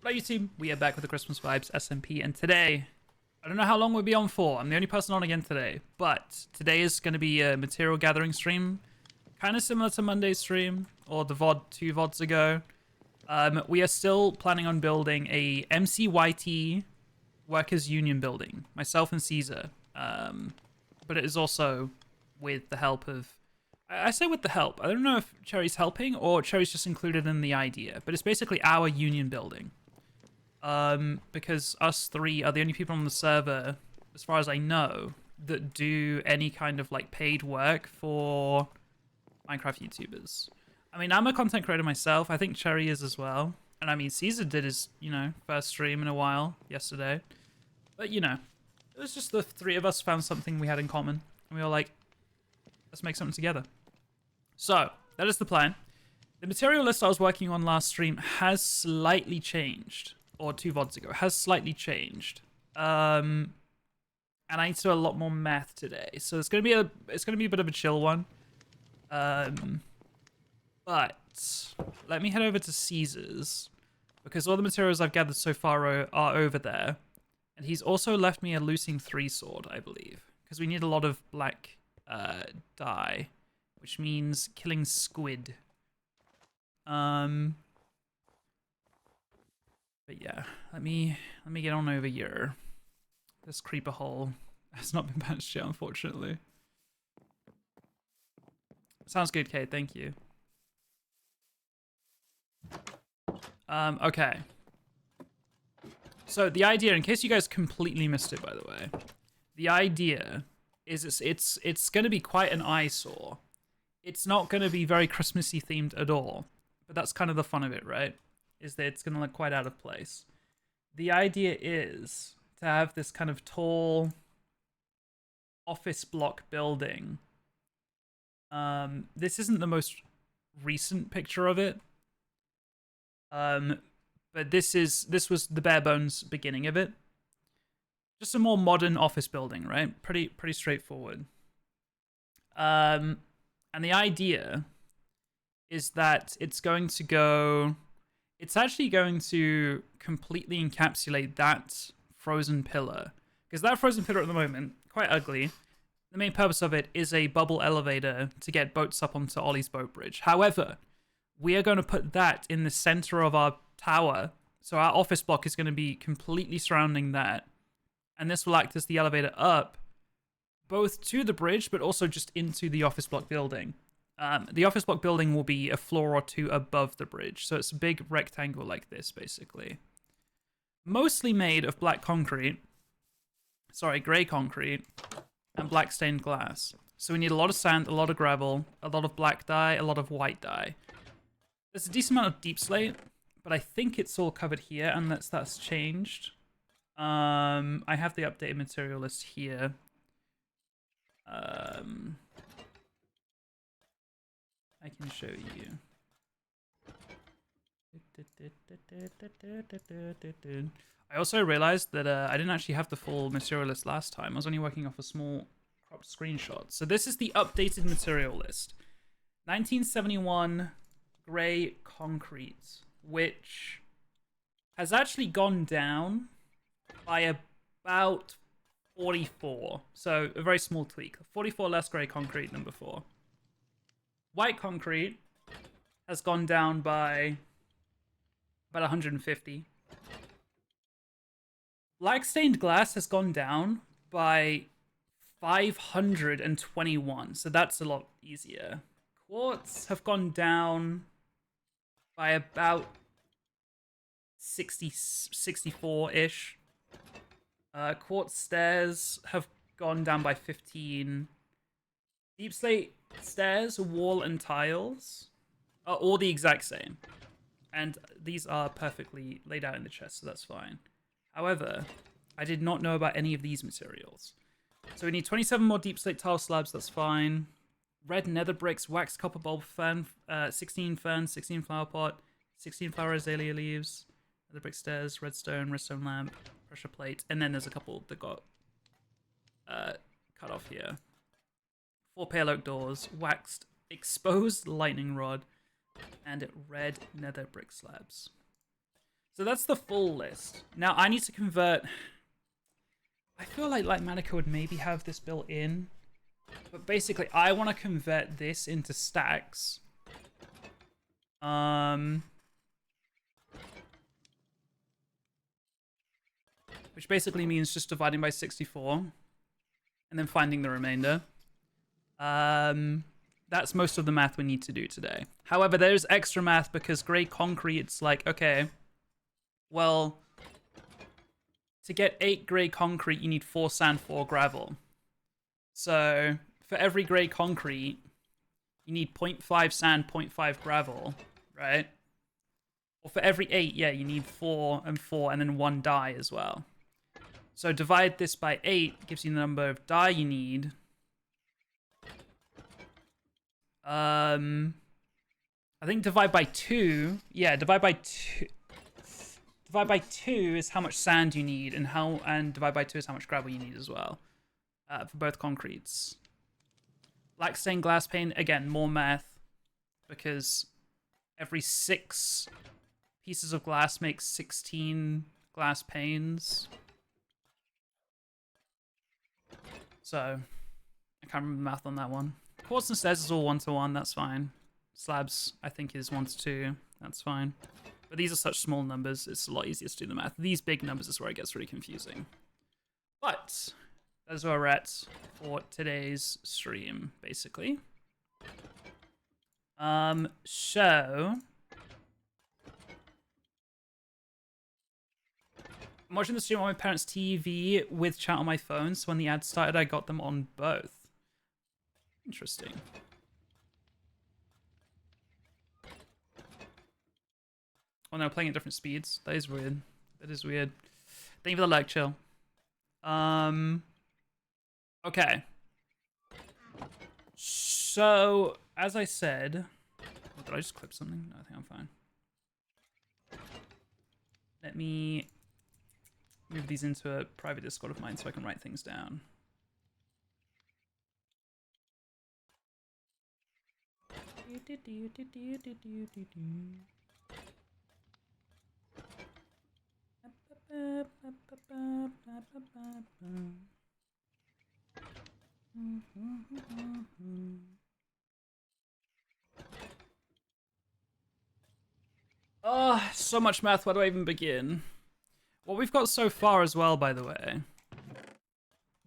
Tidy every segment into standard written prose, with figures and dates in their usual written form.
Hello YouTube, we are back with the Christmas Vibes SMP, and today, I don't know how long we'll be on for. I'm the only person on again today, but today is going to be a material gathering stream, kind of similar to Monday's stream, or the VOD 2 VODs ago. We are still planning on building a MCYT Workers Union building, myself and Caesar, but it is also with the help of, I say with the help, I don't know if Cherry's helping or Cherry's just included in the idea, but it's basically our union building. Because us three are the only people on the server, as far as I know, that do any kind of like paid work for Minecraft YouTubers. I mean, I'm a content creator myself. I think Cherry is as well. And I mean, Caesar did his, first stream in a while yesterday. But, it was just the three of us found something we had in common. And we were like, let's make something together. So, that is the plan. The material list I was working on last stream has slightly changed. Or 2 VODs ago, has slightly changed. And I need to do a lot more math today. So it's gonna be a bit of a chill one. But let me head over to Caesar's, because all the materials I've gathered so far are over there. And he's also left me a losing 3 sword, I believe. Because we need a lot of black dye, which means killing squid. But yeah, let me get on over here. This creeper hole has not been patched yet, unfortunately. Sounds good, Kate. Thank you. Okay. So the idea, in case you guys completely missed it, by the way, the idea is it's going to be quite an eyesore. It's not going to be very Christmassy themed at all, but that's kind of the fun of it, right? Is that it's going to look quite out of place. The idea is to have this kind of tall office block building. This isn't the most recent picture of it. But this was the bare bones beginning of it. Just a more modern office building, right? Pretty straightforward. And the idea is that it's actually going to completely encapsulate that frozen pillar. Because that frozen pillar at the moment, quite ugly. The main purpose of it is a bubble elevator to get boats up onto Ollie's boat bridge. However, we are going to put that in the center of our tower. So our office block is going to be completely surrounding that. And this will act as the elevator up, both to the bridge, but also just into the office block building. The office block building will be a floor or 2 above the bridge, so it's a big rectangle like this, basically. Mostly made of grey concrete, and black stained glass. So we need a lot of sand, a lot of gravel, a lot of black dye, a lot of white dye. There's a decent amount of deep slate, but I think it's all covered here, unless that's changed. I have the updated material list here. I can show you. I also realized that I didn't actually have the full material list last time. I was only working off a small cropped screenshot. So this is the updated material list. 1971 grey concrete, which has actually gone down by about 44. So a very small tweak. 44 less grey concrete than before. White concrete has gone down by about 150. Black stained glass has gone down by 521, so that's a lot easier. Quartz have gone down by about 64-ish. Quartz stairs have gone down by 15. Deep slate stairs, wall, and tiles are all the exact same. And these are perfectly laid out in the chest, so that's fine. However, I did not know about any of these materials. So we need 27 more deep slate tile slabs, that's fine. Red nether bricks, waxed copper bulb fern, 16 fern, 16 flower pot, 16 flower azalea leaves, nether brick stairs, redstone lamp, pressure plate, and then there's a couple that got cut off here. 4 pale oak doors, waxed exposed lightning rod, and red nether brick slabs. So that's the full list. Now I need to convert... I feel like Manica would maybe have this built in. But basically, I want to convert this into stacks. Which basically means just dividing by 64. And then finding the remainder. That's most of the math we need to do today. However, there's extra math because grey concrete, it's like, okay, well, to get 8 grey concrete, you need 4 sand, 4 gravel. So for every grey concrete, you need 0.5 sand, 0.5 gravel, right? Or for every 8, yeah, you need 4 and 4 and then 1 dye as well. So divide this by 8 gives you the number of dye you need. I think divide by 2. Yeah, divide by 2. Divide by 2 is how much sand you need, and divide by 2 is how much gravel you need as well. For both concretes. Black stained glass pane, again, more math. Because every 6 pieces of glass makes 16 glass panes. So, I can't remember the math on that one. Quartz and stairs is all 1-to-1, that's fine. Slabs, I think, is 1-to-2, that's fine. But these are such small numbers, it's a lot easier to do the math. These big numbers is where it gets really confusing. But, that's where we're at for today's stream, basically. So... I'm watching the stream on my parents' TV with chat on my phone, so when the ads started, I got them on both. Interesting. Oh no, playing at different speeds. That is weird. That is weird. Thank you for the like, chill. Okay. So, as I said... Oh, did I just clip something? No, I think I'm fine. Let me move these into a private Discord of mine so I can write things down. Oh, so much math. Where do I even begin? What we've got so far as well, by the way.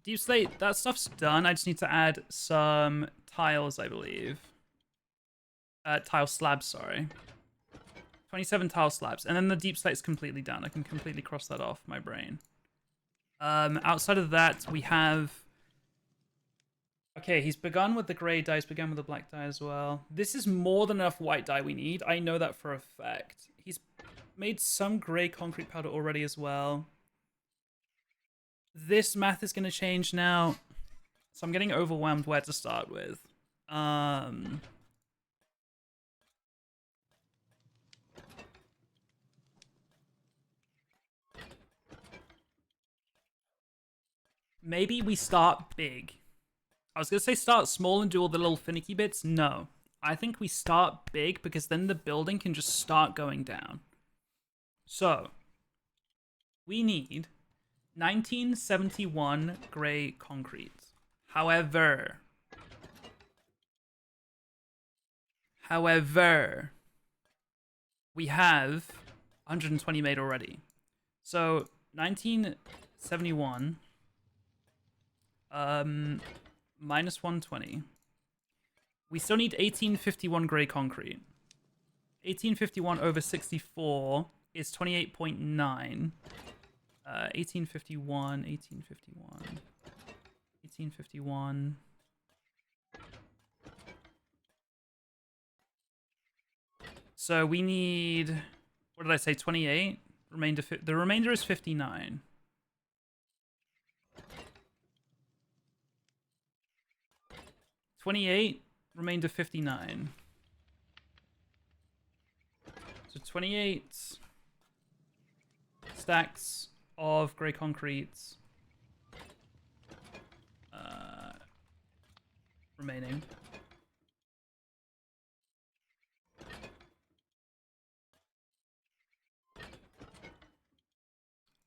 Deep slate, that stuff's done. I just need to add some tiles, I believe. Tile slabs, sorry. 27 tile slabs. And then the deep slate's completely done. I can completely cross that off my brain. Outside of that, we have... Okay, he's begun with the grey dye. He's begun with the black dye as well. This is more than enough white dye we need. I know that for a fact. He's made some grey concrete powder already as well. This math is going to change now. So I'm getting overwhelmed where to start with. Maybe we start big. I was going to say start small and do all the little finicky bits. No. I think we start big because then the building can just start going down. So, we need 1971 grey concrete. However, we have 120 made already. So, 1971 minus 120. We still need 1851 grey concrete. 1851 over 64 is 28.9. 1851, 1851. So we need, what did I say, 28? The remainder is 59. $28, remainder 59. So 28 stacks of grey concrete remaining.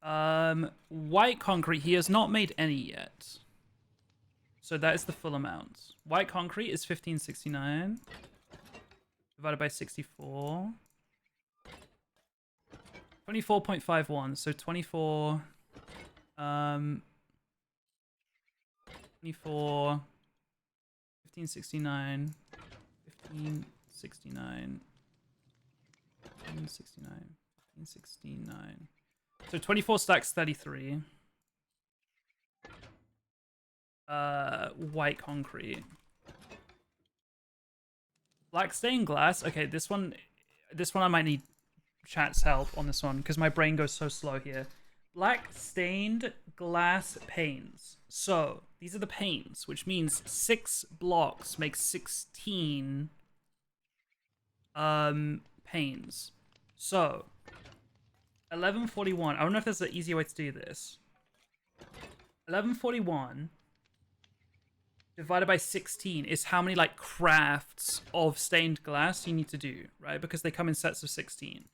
White concrete, he has not made any yet. So that is the full amount. White concrete is 1569 divided by 64. 24.51. So 24. 24. 1569. 1569. 1569. 1569. So 24 stacks 33. White concrete. Black stained glass. Okay, this one I might need chat's help on this one because my brain goes so slow here. Black stained glass panes. So these are the panes, which means 6 blocks make 16 panes. So 1141. I don't know if there's an easier way to do this. 1141 divided by 16 is how many like crafts of stained glass you need to do, right? Because they come in sets of 16.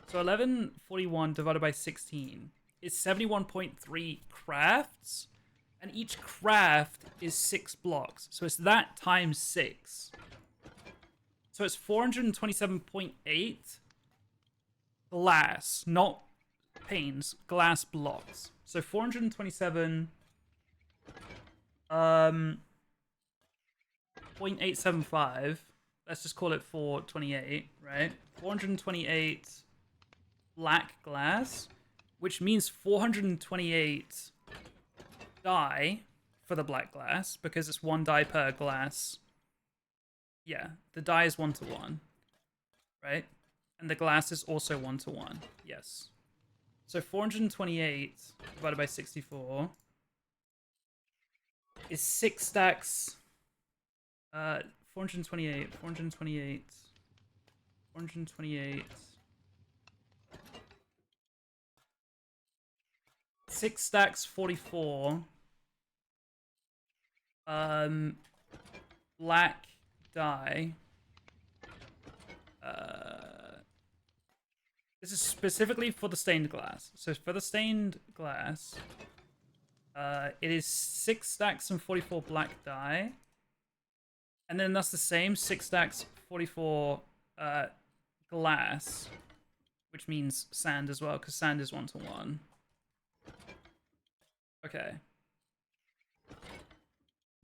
So 1141 divided by 16 is 71.3 crafts, and each craft is 6 blocks. So it's that times 6. So it's 427.8 glass, not panes, glass blocks. So 427 0.875. Let's just call it 428, right? 428 black glass, which means 428 dye for the black glass because it's 1 dye per glass. Yeah, the dye is 1:1, right? And the glass is also 1:1. Yes. So 428 divided by 64 is 6 stacks. 428. 6 stacks 44. Black dye. This is specifically for the stained glass. So for the stained glass, it is 6 stacks and 44 black dye. And then that's the same 6 stacks 44 glass, which means sand as well, because sand is 1:1. Okay.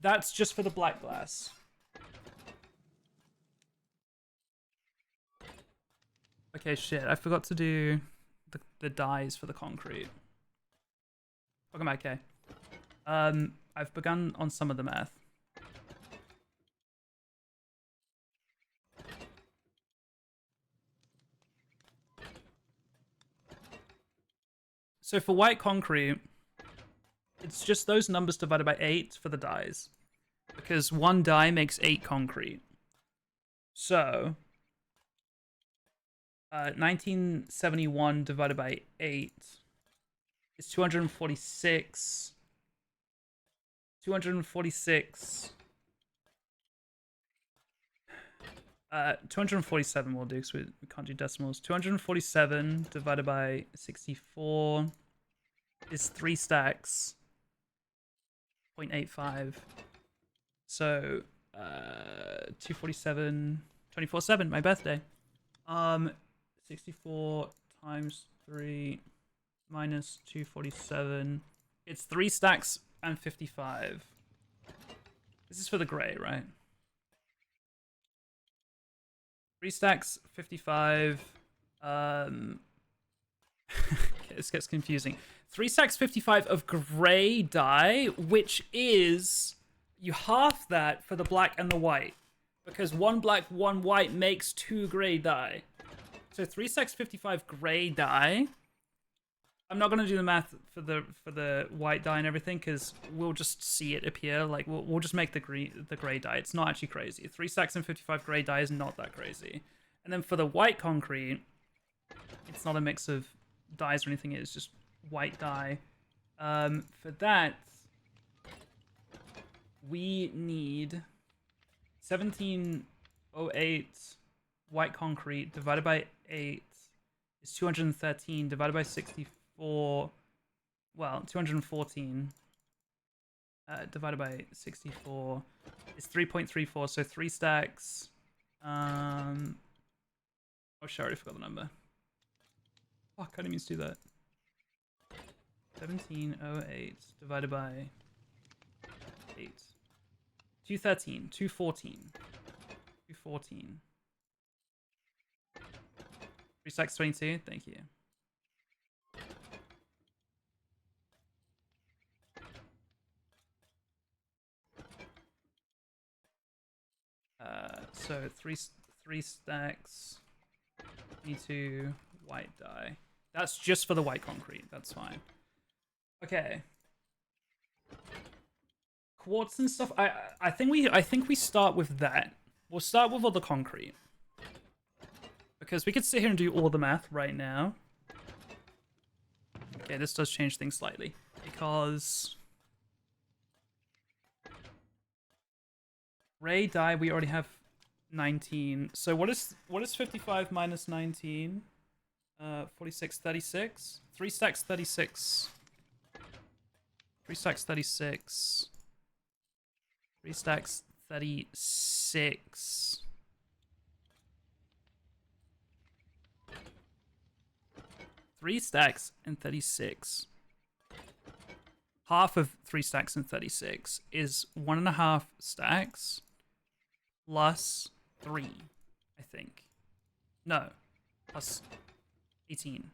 That's just for the black glass. Okay, shit. I forgot to do the dyes for the concrete. Welcome back, okay. I've begun on some of the math. So for white concrete, it's just those numbers divided by 8 for the dyes. Because 1 dye makes 8 concrete. So 1971 divided by 8 is 246. 247 will do because we can't do decimals. 247 divided by 64 is 3 stacks. 0.85. So 247, 24/7, my birthday. 64 times 3 minus 247. It's 3 stacks and 55. This is for the gray, right? 3 stacks, 55. Okay, this gets confusing. 3 stacks, 55 of gray dye, which is... You half that for the black and the white. Because 1 black, 1 white makes 2 gray dye. So 3 stacks, 55 gray dye. I'm not gonna do the math for the white dye and everything because we'll just see it appear. Like we'll just make the gray dye. It's not actually crazy. 3 stacks and 55 gray dye is not that crazy. And then for the white concrete, it's not a mix of dyes or anything. It's just white dye. For that, we need 1708 white concrete divided by 8 is 213 divided by 64 well, 214 divided by 64 is 3.34, so 3 stacks. Oh, shit, I already forgot the number. Fuck, I didn't mean to do that. 1708 divided by 8. 213, 214. 214. 3 stacks 22, thank you. So three stacks, 22 white dye. That's just for the white concrete. That's fine. Okay. Quartz and stuff. I think we start with that. We'll start with all the concrete because we could sit here and do all the math right now. Okay, this does change things slightly because Ray dye we already have 19. So what is 55 minus 19? 46, 36. 3 stacks 36. 3 stacks 36. 3 stacks 36. 3 stacks and 36. Half of 3 stacks and 36 is 1.5 stacks plus 3, I think. No, plus 18.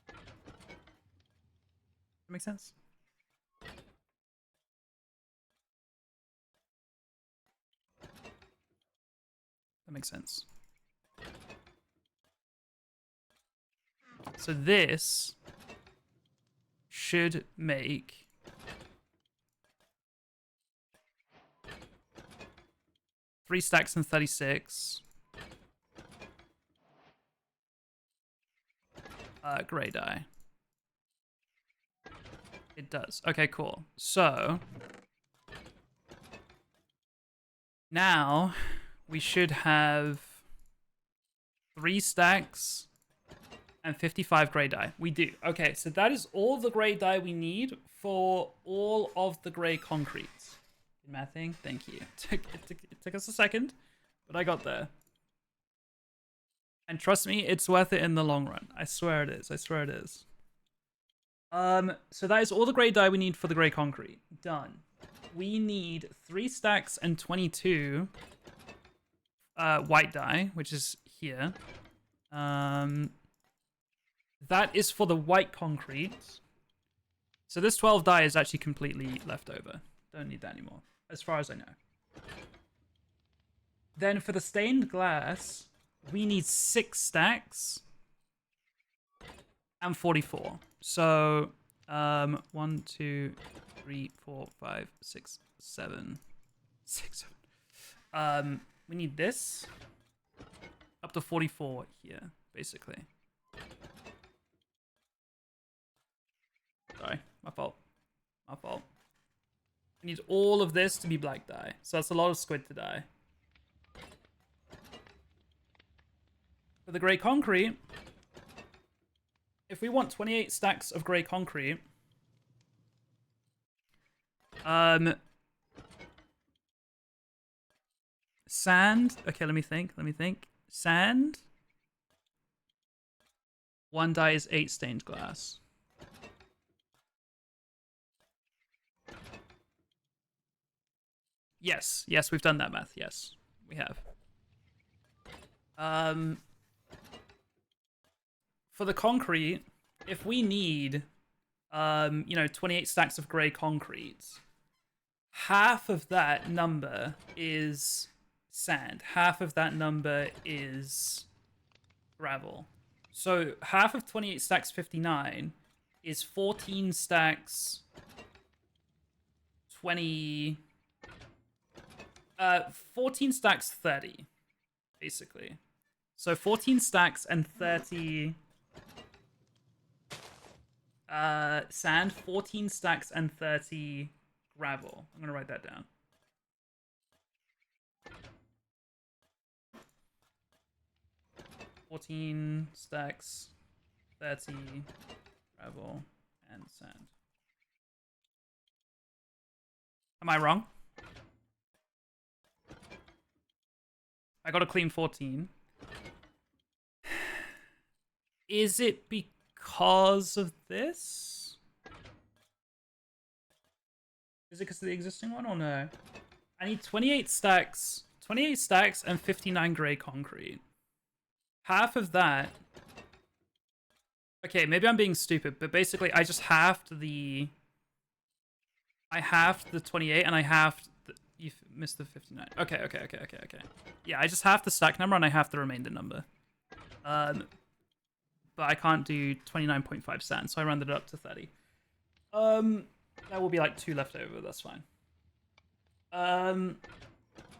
That makes sense? That makes sense. So this should make 3 stacks and 36. Grey dye. It does. Okay, cool. So now we should have 3 stacks and 55 grey dye. We do. Okay, so that is all the grey dye we need for all of the grey concrete. Good mathing. Thank you. It took us a second, but I got there. And trust me, it's worth it in the long run. I swear it is. I swear it is. So that is all the grey dye we need for the grey concrete. Done. We need 3 stacks and 22 white dye, which is here. That is for the white concrete. So this 12 dye is actually completely left over. Don't need that anymore, as far as I know. Then for the stained glass, we need 6 stacks and 44. So 1, 2, 3, 4, 5, 6, 7. 6, 7. We need this up to 44 here, basically. Sorry, my fault. My fault. We need all of this to be black dye. So that's a lot of squid to dye. For the grey concrete, if we want 28 stacks of grey concrete, sand. Okay, let me think. Sand. 1 dye is 8 stained glass. Yes, we've done that math. Yes, we have. For the concrete, if we need, 28 stacks of grey concrete, half of that number is sand. Half of that number is gravel. So half of 28 stacks 59 is 14 stacks 20... 14 stacks 30, basically. So 14 stacks and 30 sand, 14 stacks and 30 gravel. I'm gonna write that down. $14 stacks, 30 gravel. and sand. Am I wrong? I got a clean 14. Is it because of this? Is it because of the existing one or no? I need 28 stacks. 28 stacks and 59 grey concrete. Half of that... Okay, maybe I'm being stupid, but basically I just halved the... I halved the 28 and I halved... You've missed the 59. Okay. Yeah, I just halved the stack number and I halved the remainder number. But I can't do 29.5 sand, so I rounded it up to 30. That will be like 2 left over, that's fine.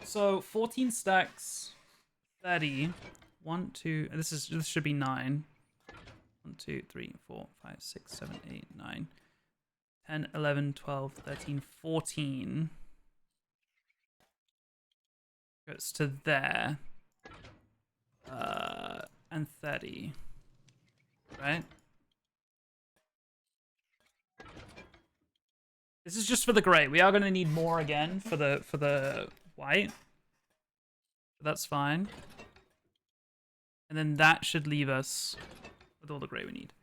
So 14 stacks, 30. 1, 2, this should be 9. 1, 2, 3, 4, 5, 6, 7, 8, 9, 10, 11, 12, 13, 14. Goes to there. And 30. Right? This is just for the grey. We are going to need more again for the white. But that's fine. And then that should leave us with all the grey we need.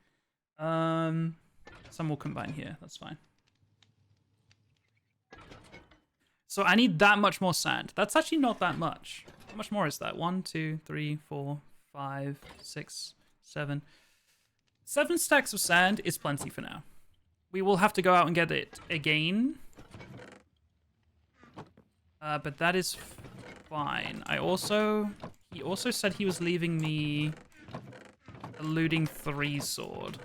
Some will combine here. That's fine. So I need that much more sand. That's actually not that much. How much more is that? 1, 2, 3, 4, 5, 6, 7. 7 stacks of sand is plenty for now. We will have to go out and get it again. But that is fine. He also said he was leaving me a looting 3 sword.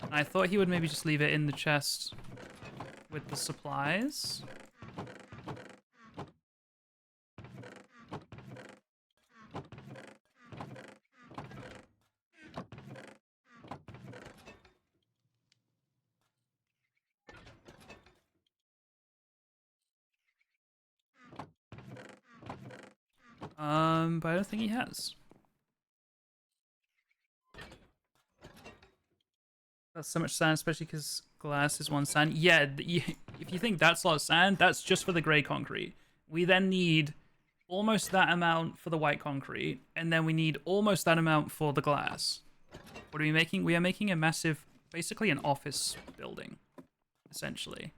And I thought he would maybe just leave it in the chest with the supplies. But I don't think he has. That's so much sand, especially because glass is 1 sand. Yeah, if you think that's a lot of sand, that's just for the grey concrete. We then need almost that amount for the white concrete, and then we need almost that amount for the glass. What are we making? We are making a massive, basically an office building, essentially.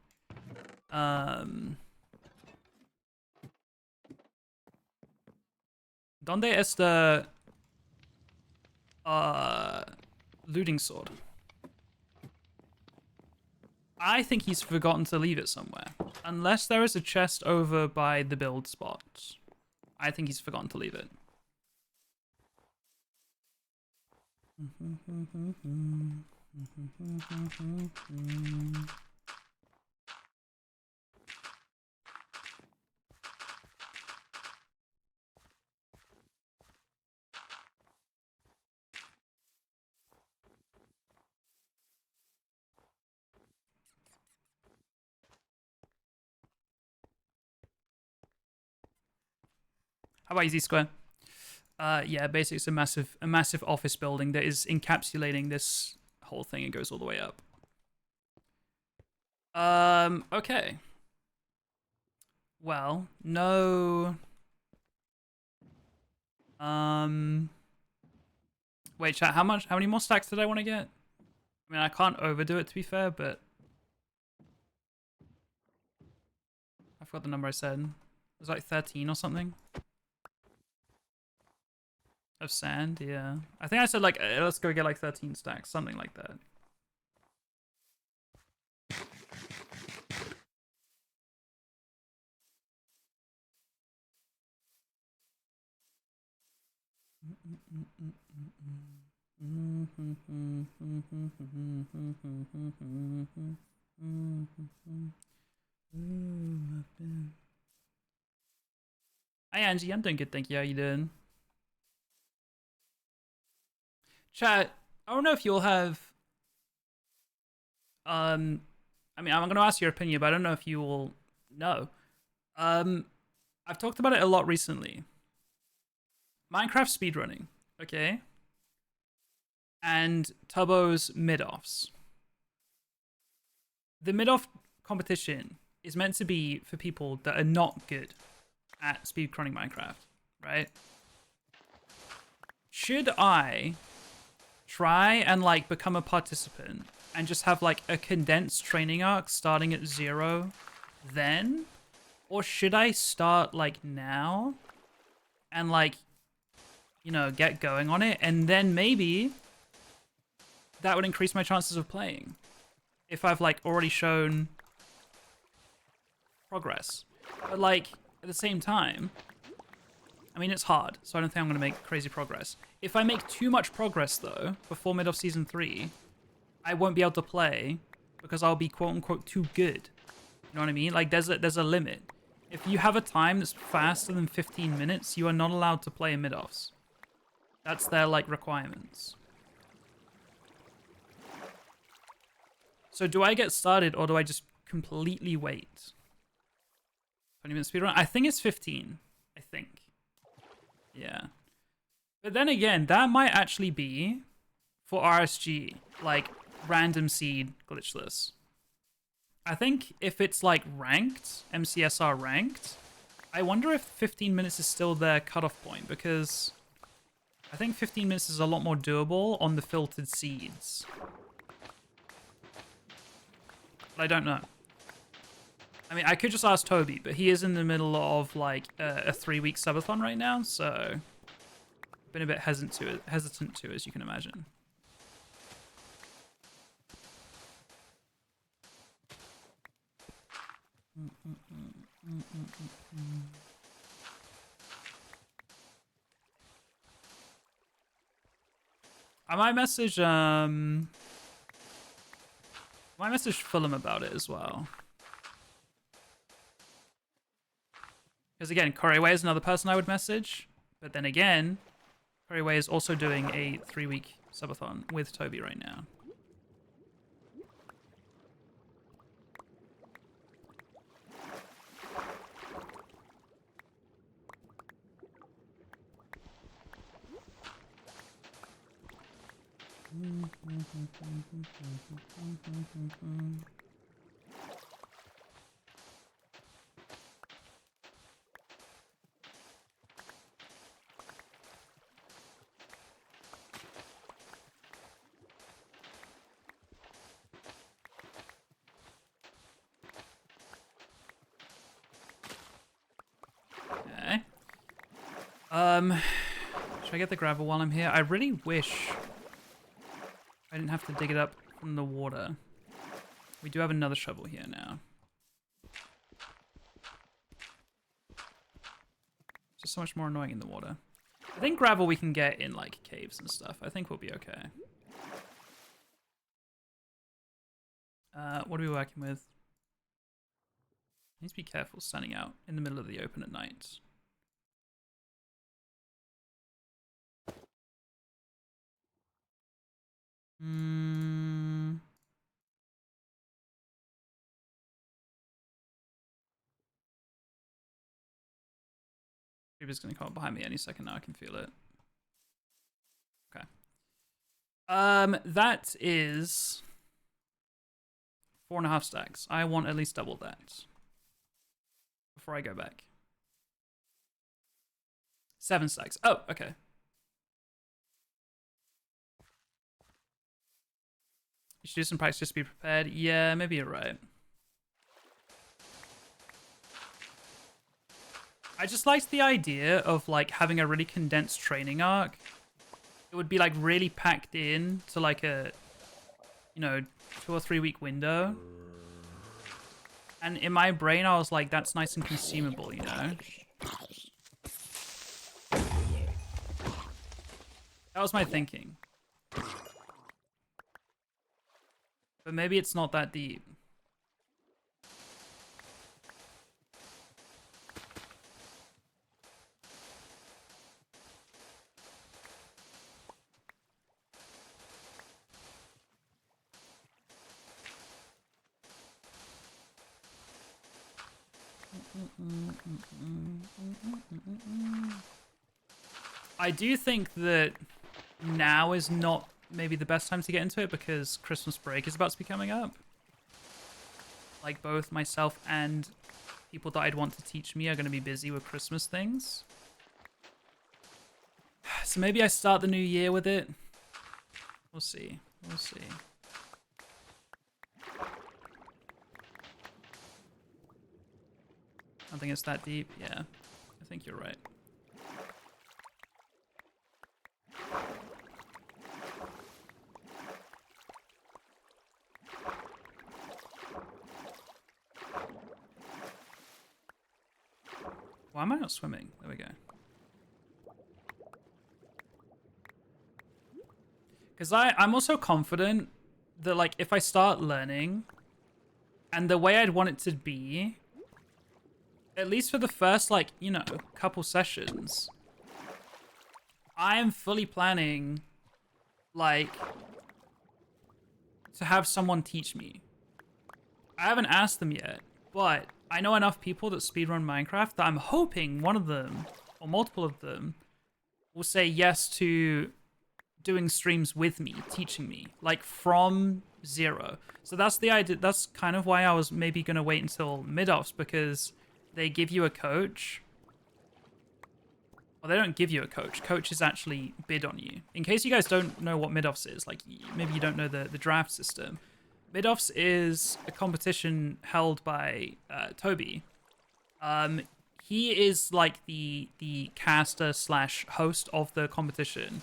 ¿Dónde está looting sword? I think he's forgotten to leave it somewhere. Unless there is a chest over by the build spot. I think he's forgotten to leave it. How about Easy Square? Yeah, basically it's a massive office building that is encapsulating this whole thing and goes all the way up. Okay. Well, no. Wait, chat, how many more stacks did I want to get? I mean, I can't overdo it to be fair, but I forgot the number I said. It was like 13 or something. Of sand, yeah. I think I said like, let's go get like 13 stacks, something like that. Hi Angie, I'm doing good, thank you. How you doing? Chat, I don't know if you'll have... I mean, I'm going to ask your opinion, but I don't know if you will know. I've talked about it a lot recently. Minecraft speedrunning, okay? and Tubbo's mid-offs. The mid-off competition is meant to be for people that are not good at speedrunning Minecraft, right? Should I try and like become a participant and just have like a condensed training arc starting at 0 then? Or should I start like now and like, you know, get going on it, and then maybe that would increase my chances of playing if I've like already shown progress. But like at the same time, I mean, it's hard, so I don't think I'm going to make crazy progress. If I make too much progress, though, before mid of Season 3, I won't be able to play because I'll be quote-unquote too good. You know what I mean? Like, there's a limit. If you have a time that's faster than 15 minutes, you are not allowed to play in mid-offs. That's their, like, requirements. So do I get started, or do I just completely wait? 20-minute speedrun? I think it's 15. I think. Yeah. But then again, that might actually be for RSG, like random seed glitchless. I think if it's like ranked, MCSR ranked, I wonder if 15 minutes is still their cutoff point, because I think 15 minutes is a lot more doable on the filtered seeds. But I don't know. I mean, I could just ask Toby, but he is in the middle of like a 3-week subathon right now, so I've been a bit hesitant to, as you can imagine. I might message Fulham about it as well. Because again, Koreway is another person I would message. But then again, Koreway is also doing a 3-week subathon with Toby right now. Okay. Should I get the gravel while I'm here? I really wish I didn't have to dig it up from the water. We do have another shovel here now. It's just so much more annoying in the water. I think gravel we can get in like caves and stuff. I think we'll be okay. What are we working with? Need to be careful standing out in the middle of the open at night. Creeper's gonna come up behind me any second now. I can feel it. Okay. That is 4.5 stacks. I want at least double that before I go back. 7 stacks. Oh, okay. You should do some practice just to be prepared. Yeah, maybe you're right. I just liked the idea of like having a really condensed training arc. It would be like really packed in to like a, you know, 2 or 3 week window. And in my brain, I was like, that's nice and consumable, you know? That was my thinking. But maybe it's not that deep. I do think that now is not maybe the best time to get into it because Christmas break is about to be coming up. Like both myself and people that I'd want to teach me are going to be busy with Christmas things. So maybe I start the new year with it. We'll see. We'll see. I don't think it's that deep. Yeah, I think you're right. Why am I not swimming? There we go. Because I'm also confident that, like, if I start learning, and the way I'd want it to be, at least for the first, like, you know, couple sessions, I am fully planning, like, to have someone teach me. I haven't asked them yet, but I know enough people that speedrun Minecraft that I'm hoping one of them, or multiple of them, will say yes to doing streams with me, teaching me, like from zero. So that's the idea. That's kind of why I was maybe going to wait until mid-offs, because they give you a coach. Well, they don't give you a coach. Coaches actually bid on you. In case you guys don't know what mid-offs is, like maybe you don't know the draft system. Mid-offs is a competition held by Toby. He is like the caster / host of the competition.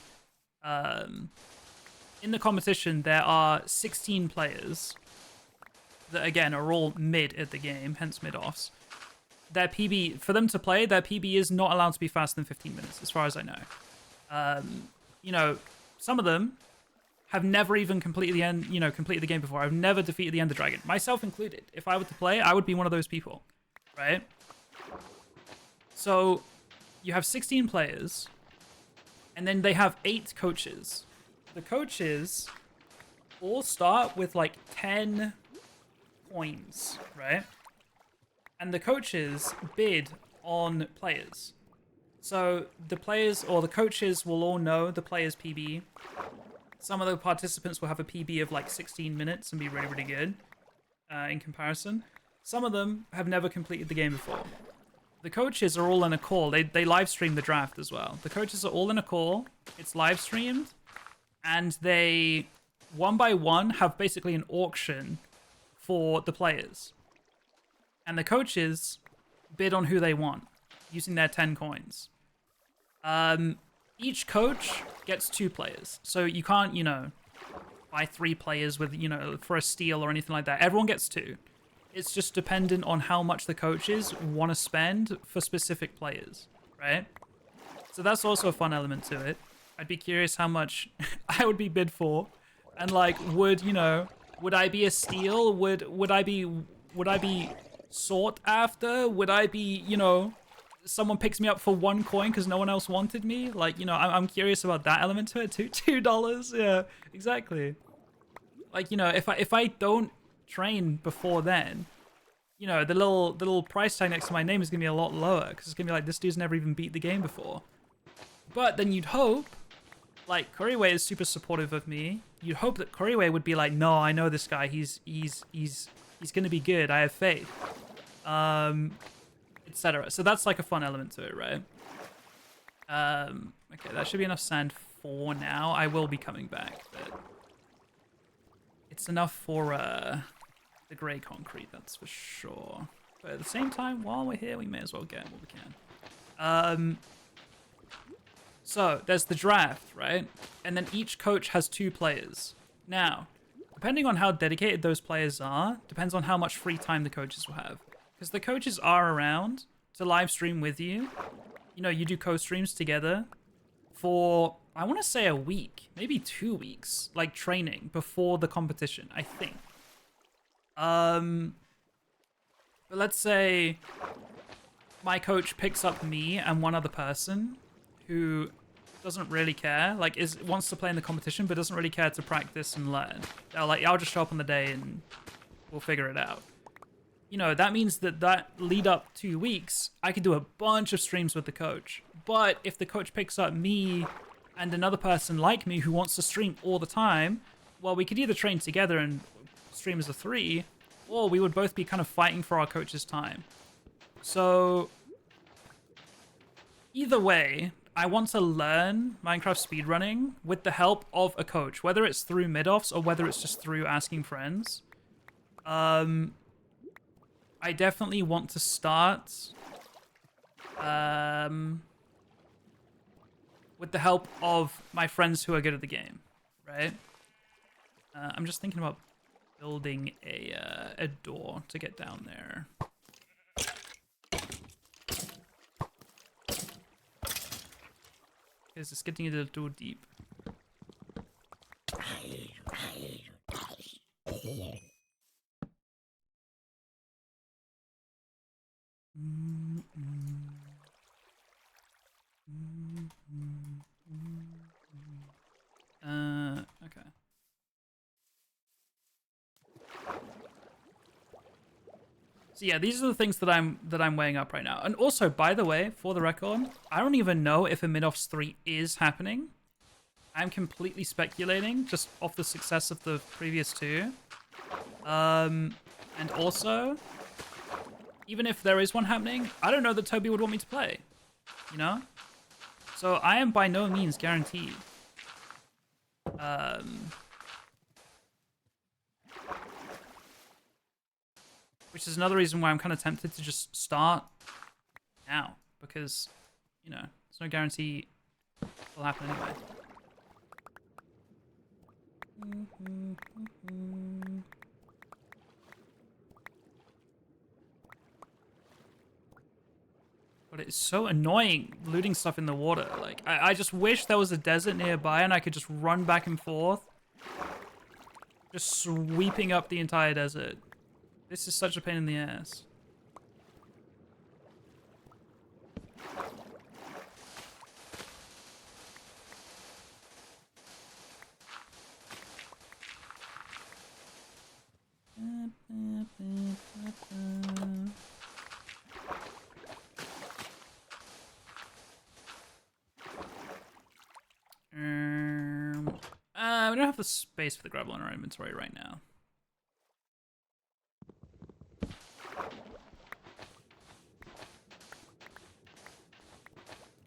In the competition, there are 16 players that, again, are all mid at the game, hence mid-offs. Their PB, for them to play, their PB is not allowed to be faster than 15 minutes, as far as I know. You know, some of them have never even completed the end, completed the game before. I've never defeated the Ender Dragon, myself included. If I were to play, I would be one of those people, right? So you have 16 players, and then they have 8 coaches. The coaches all start with like 10 coins, right? And the coaches bid on players. So the players or the coaches will all know the player's PB. Some of the participants will have a PB of like 16 minutes and be really, really good in comparison. Some of them have never completed the game before. The coaches are all in a call. They live stream the draft as well. The coaches are all in a call. It's live streamed. And they, one by one, have basically an auction for the players. And the coaches bid on who they want using their 10 coins. Each coach gets 2 players. So you can't, buy 3 players with, for a steal or anything like that. Everyone gets 2. It's just dependent on how much the coaches want to spend for specific players, right? So that's also a fun element to it. I'd be curious how much I would be bid for. And like, would I be a steal? Would I be sought after? Would I be, someone picks me up for 1 coin because no one else wanted me? Like, I'm curious about that element to it too. $2, yeah, exactly. Like, if I don't train before then, the little price tag next to my name is gonna be a lot lower because it's gonna be like, this dude's never even beat the game before. But then you'd hope, like, Kuriwe is super supportive of me. You'd hope that Kuriwe would be like, no, I know this guy. He's gonna be good. I have faith. Etc. So that's like a fun element to it, right? Okay, that should be enough sand for now. I will be coming back, but it's enough for the grey concrete, that's for sure. But at the same time, while we're here, we may as well get what we can. So there's the draft, right? And then each coach has 2 players. Now, depending on how dedicated those players are, depends on how much free time the coaches will have. Because the coaches are around to live stream with you. You do co-streams together for, I want to say, a week, maybe 2 weeks, like training before the competition, I think. But let's say my coach picks up me and one other person who doesn't really care, like wants to play in the competition but doesn't really care to practice and learn. They're like, I'll just show up on the day and we'll figure it out. That means that lead up 2 weeks, I could do a bunch of streams with the coach. But if the coach picks up me and another person like me who wants to stream all the time, well, we could either train together and stream as a 3, or we would both be kind of fighting for our coach's time. So either way, I want to learn Minecraft speedrunning with the help of a coach, whether it's through mid-offs or whether it's just through asking friends. I definitely want to start with the help of my friends who are good at the game, right? I'm just thinking about building a door to get down there. Because it's getting a little deep. Okay. So yeah, these are the things that I'm weighing up right now. And also, by the way, for the record, I don't even know if a mid-offs 3 is happening. I'm completely speculating just off the success of the previous 2. And also, even if there is one happening, I don't know that Toby would want me to play, you know? So I am by no means guaranteed. Which is another reason why I'm kind of tempted to just start now, because, you know, there's no guarantee it'll happen anyway. But it's so annoying looting stuff in the water. Like, I just wish there was a desert nearby and I could just run back and forth. Just sweeping up the entire desert. This is such a pain in the ass. We don't have the space for the gravel in our inventory right now.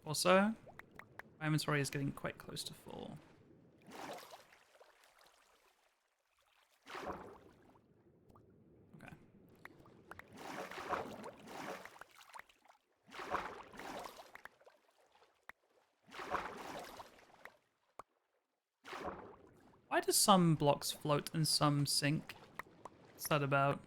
Also, my inventory is getting quite close to full. Okay. Why do some blocks float and some sink? What's that about?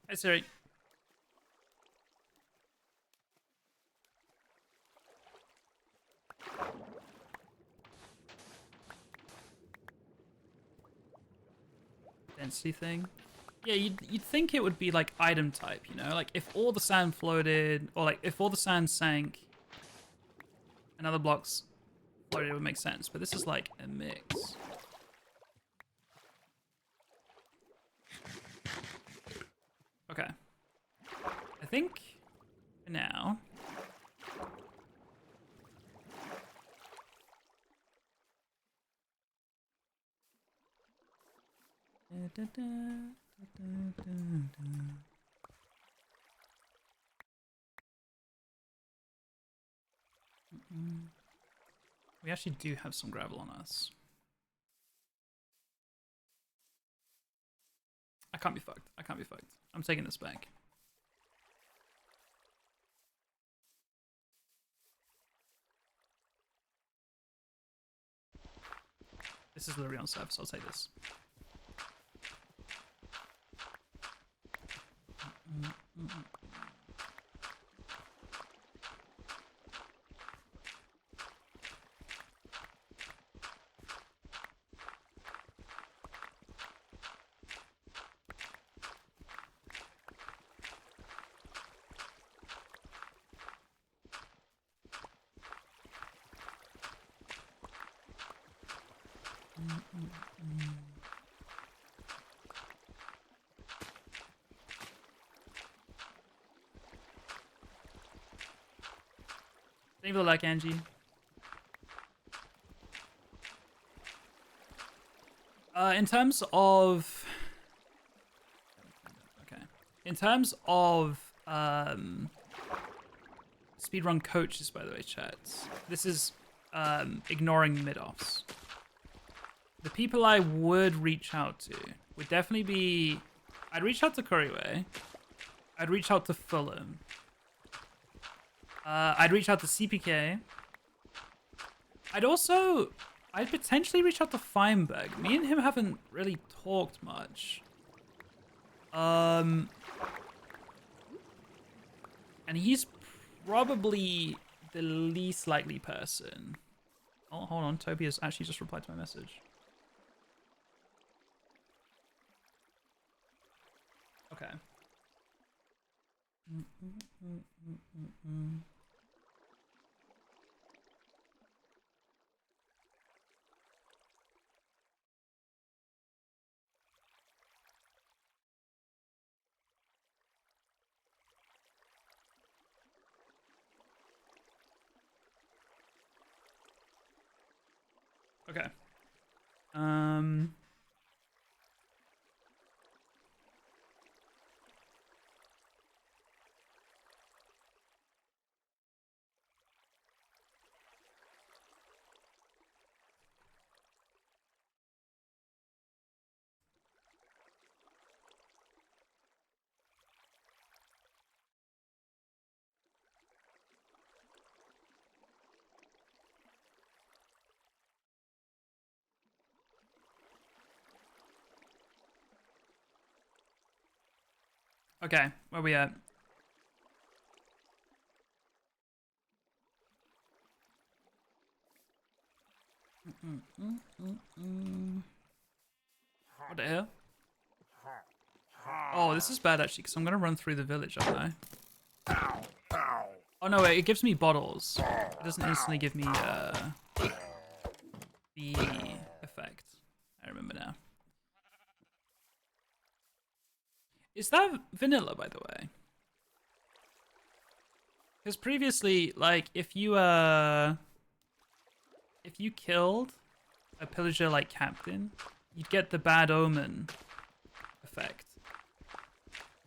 Hey Siri. Density thing. Yeah, you'd think it would be like item type, you know? Like if all the sand floated, or like if all the sand sank and other blocks floated, it would make sense. But this is like a mix. Okay. I think for now. We actually do have some gravel on us. I can't be fucked. I can't be fucked. I'm taking this back. This is literally on surface. I'll take this. Thank you for the like, Angie. In terms of... Okay. In terms of speedrun coaches, by the way, chats, this is ignoring mid-offs. The people I would reach out to would definitely be... I'd reach out to Kuriwe. I'd reach out to Fulham. I'd reach out to CPK. I'd potentially reach out to Feinberg. Me and him haven't really talked much. And he's probably the least likely person. Oh, hold on. Toby has actually just replied to my message. Okay. Okay. Okay, where we at? What the hell? Oh, this is bad actually, because I'm gonna run through the village, aren't I? Oh no, wait, it gives me bottles. It doesn't instantly give me the effect. I remember now. Is that vanilla, by the way? Because previously, like, if you killed a pillager like Captain, you'd get the bad omen effect.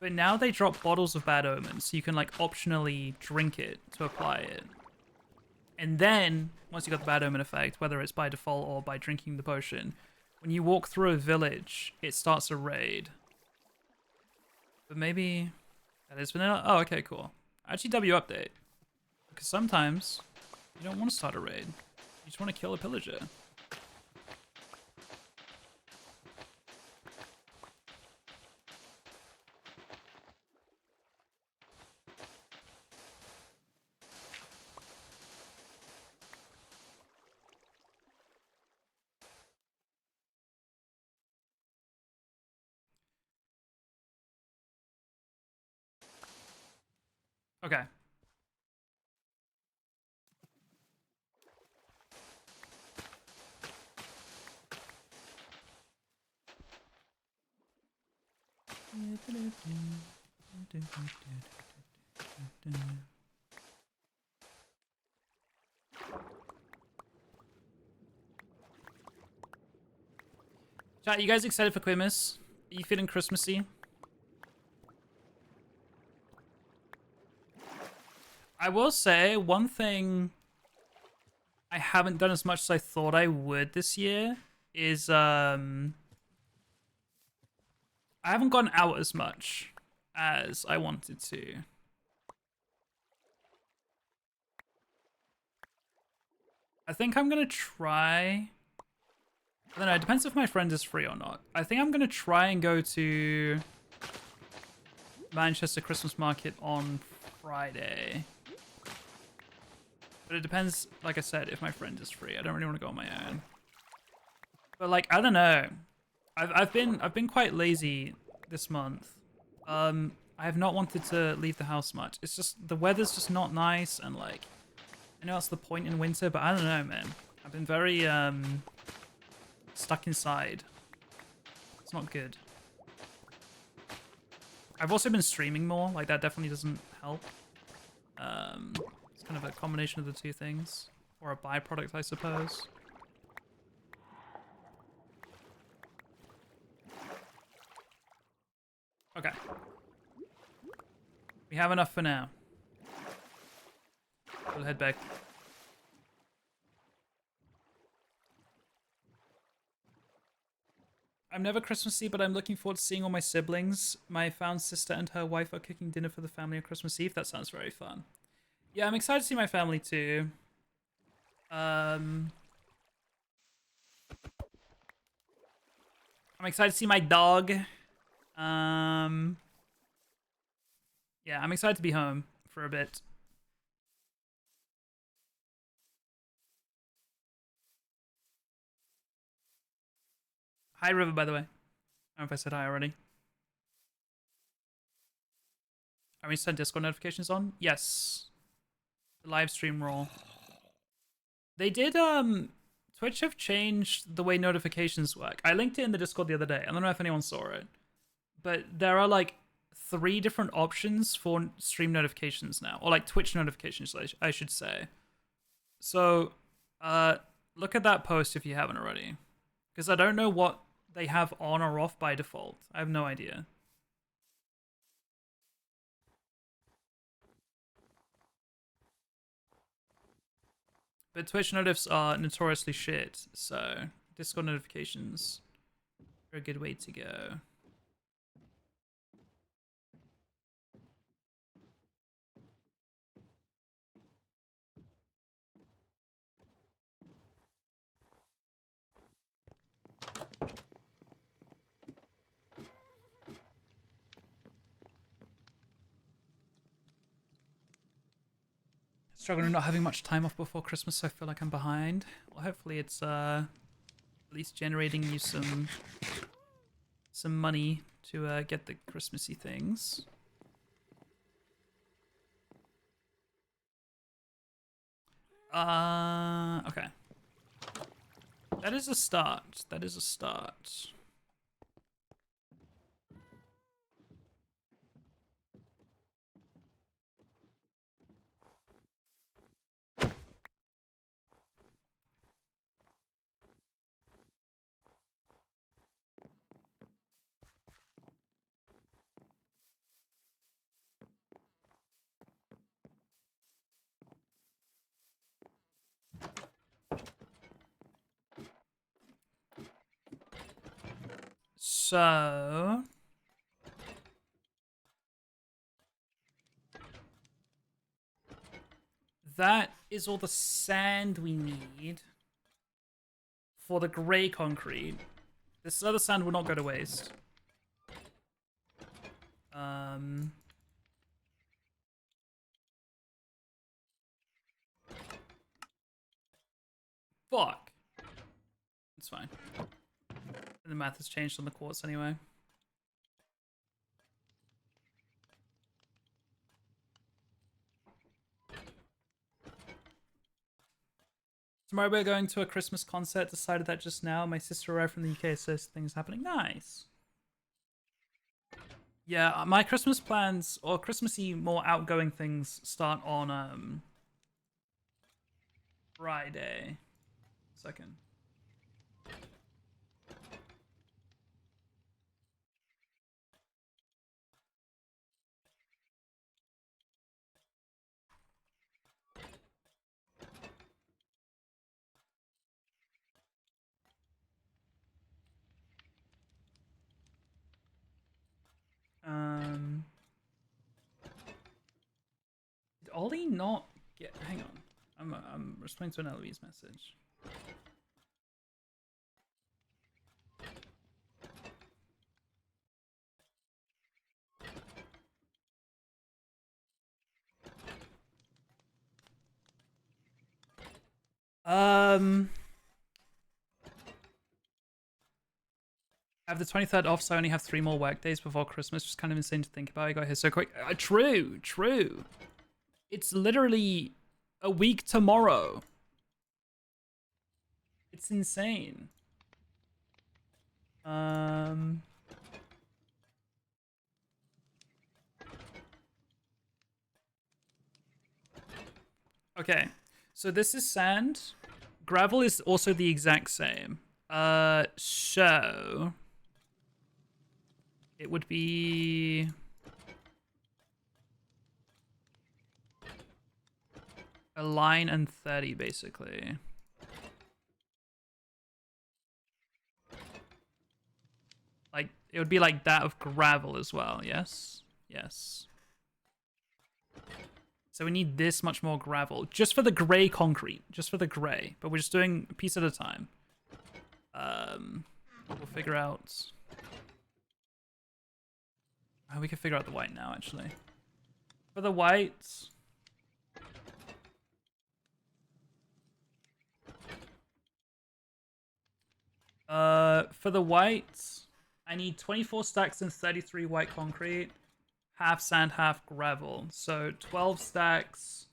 But now they drop bottles of bad omen, so you can like optionally drink it to apply it. And then, once you got the bad omen effect, whether it's by default or by drinking the potion, when you walk through a village, it starts a raid. But maybe that is vanilla? Oh, okay, cool. Actually, W update. Because sometimes you don't want to start a raid. You just want to kill a pillager. Okay. Chat, you guys excited for Quimus? Are you feeling Christmassy? I will say one thing I haven't done as much as I thought I would this year is I haven't gone out as much as I wanted to. I think I'm gonna try. I don't know, it depends if my friend is free or not. I think I'm gonna try and go to Manchester Christmas Market on Friday. But it depends, like I said, if my friend is free. I don't really want to go on my own. But like, I don't know. I've been quite lazy this month. I have not wanted to leave the house much. It's just the weather's just not nice, and like, I know that's the point in winter, but I don't know, man. I've been very stuck inside. It's not good. I've also been streaming more. Like that definitely doesn't help. It's kind of a combination of the two things. Or a byproduct, I suppose. Okay. We have enough for now. We'll head back. I'm never Christmassy, but I'm looking forward to seeing all my siblings. My found sister and her wife are cooking dinner for the family on Christmas Eve. That sounds very fun. Yeah, I'm excited to see my family too. I'm excited to see my dog. Yeah, I'm excited to be home for a bit. Hi, River, by the way. I don't know if I said hi already. Are we set Discord notifications on? Yes. The live stream role. They did, Twitch have changed the way notifications work. I linked it in the Discord the other day. I don't know if anyone saw it. But there are, like, 3 different options for stream notifications now. Or, like, Twitch notifications, I should say. So, look at that post if you haven't already. Because I don't know what they have on or off by default. I have no idea. But Twitch notifs are notoriously shit, so Discord notifications are a good way to go. Struggling not having much time off before Christmas, so I feel like I'm behind. Well, hopefully it's at least generating you some money to get the Christmassy things. Okay. That is a start. That is a start. So that is all the sand we need for the grey concrete. This other sand will not go to waste. Fuck. It's fine. The math has changed on the quartz anyway. Tomorrow we're going to a Christmas concert. Decided that just now. My sister arrived from the UK, so things happening. Nice. Yeah, my Christmas plans, or Christmassy, more outgoing things, start on Friday. Second. Did Ollie not get? Hang on, I'm responding to an Eloise message. I have the 23rd off, so I only have 3 more work days before Christmas. Just kind of insane to think about. I got here so quick. True. It's literally a week tomorrow. It's insane. Okay, so this is sand. Gravel is also the exact same. So it would be a line and 30 basically. Like it would be like that of gravel as well. Yes. Yes. So we need this much more gravel just for the gray concrete, just for the gray. But we're just doing a piece at a time. We'll figure out. Oh, we can figure out the white now, actually. For the white, I need 24 stacks and 33 white concrete, half sand, half gravel. So 12 stacks,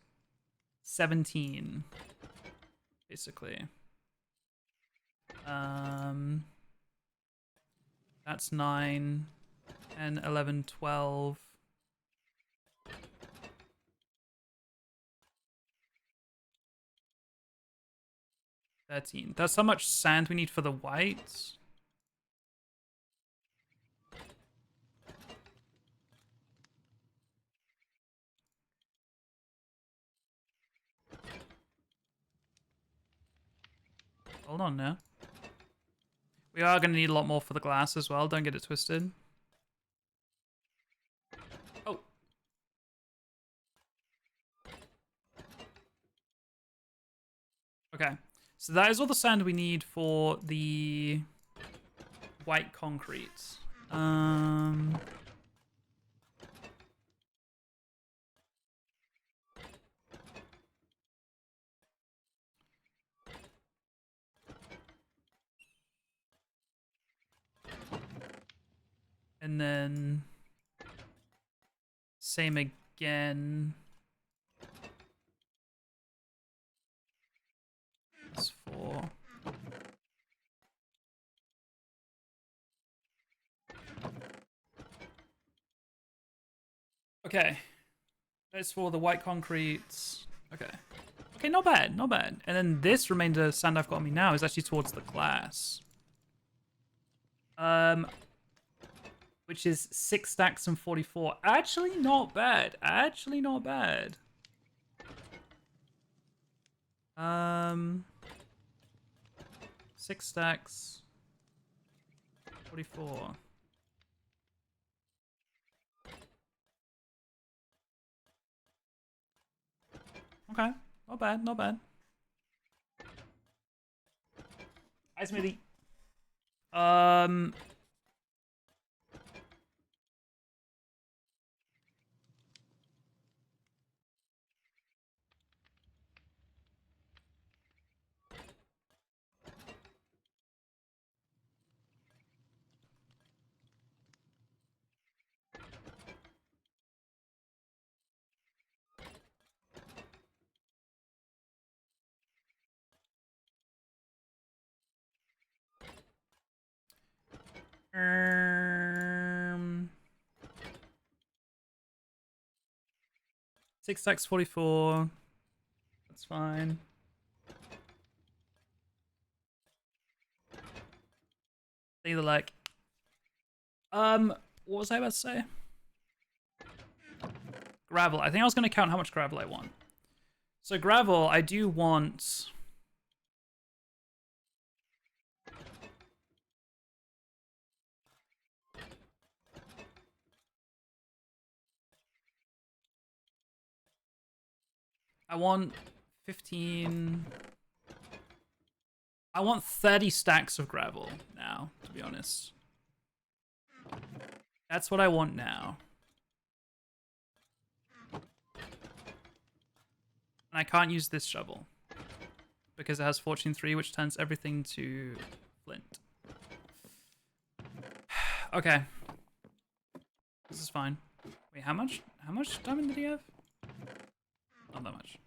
17, basically. That's 9, 10, 11, 12. 13. That's how much sand we need for the white. Hold on now. We are going to need a lot more for the glass as well. Don't get it twisted. Oh. Okay. So that is all the sand we need for the white concrete. And then same again. That's 4. Okay. That's for the white concrete. Okay. Okay, not bad, not bad. And then this remainder sand I've got on me now is actually towards the glass. Which is 6 stacks and 44. Actually not bad. Actually not bad. 6 stacks. 44. Okay. Not bad, not bad. Hi, Smithy. Um, 6 stacks, 44. That's fine. See the like. What was I about to say? Gravel. I think I was going to count how much gravel I want. So gravel, I do want. I want 15. I want 30 stacks of gravel now, to be honest. That's what I want now. And I can't use this shovel because it has Fortune 3, which turns everything to flint. Okay. This is fine. Wait, how much diamond did he have? Not that much.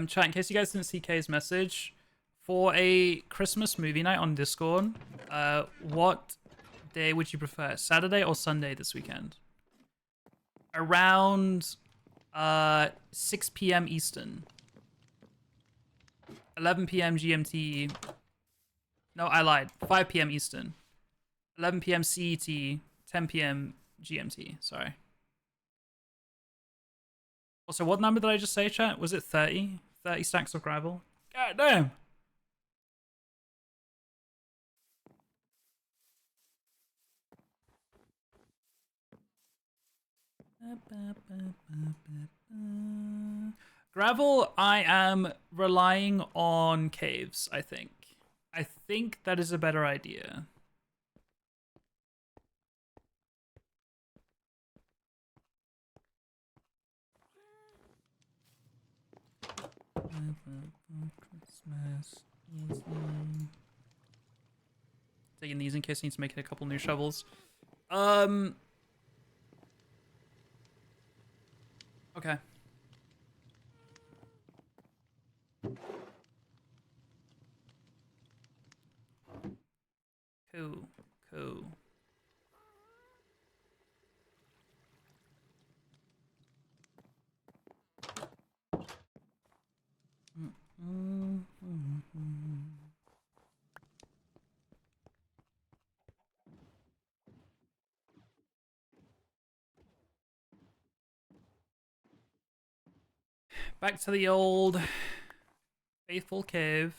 Chat, in case you guys didn't see Kay's message, for a Christmas movie night on Discord, what day would you prefer? Saturday or Sunday this weekend? Around 6 p.m. Eastern. 11 p.m. GMT. No, I lied. 5 p.m. Eastern. 11 p.m. CET. 10 p.m. GMT. Sorry. Also, what number did I just say, chat? Was it 30? 30 stacks of gravel? God damn! Gravel, I am relying on caves, I think. I think that is a better idea. Christmas. Taking these in case I need to make a couple new shovels. Okay. Cool. Cool. Back to the old faithful cave.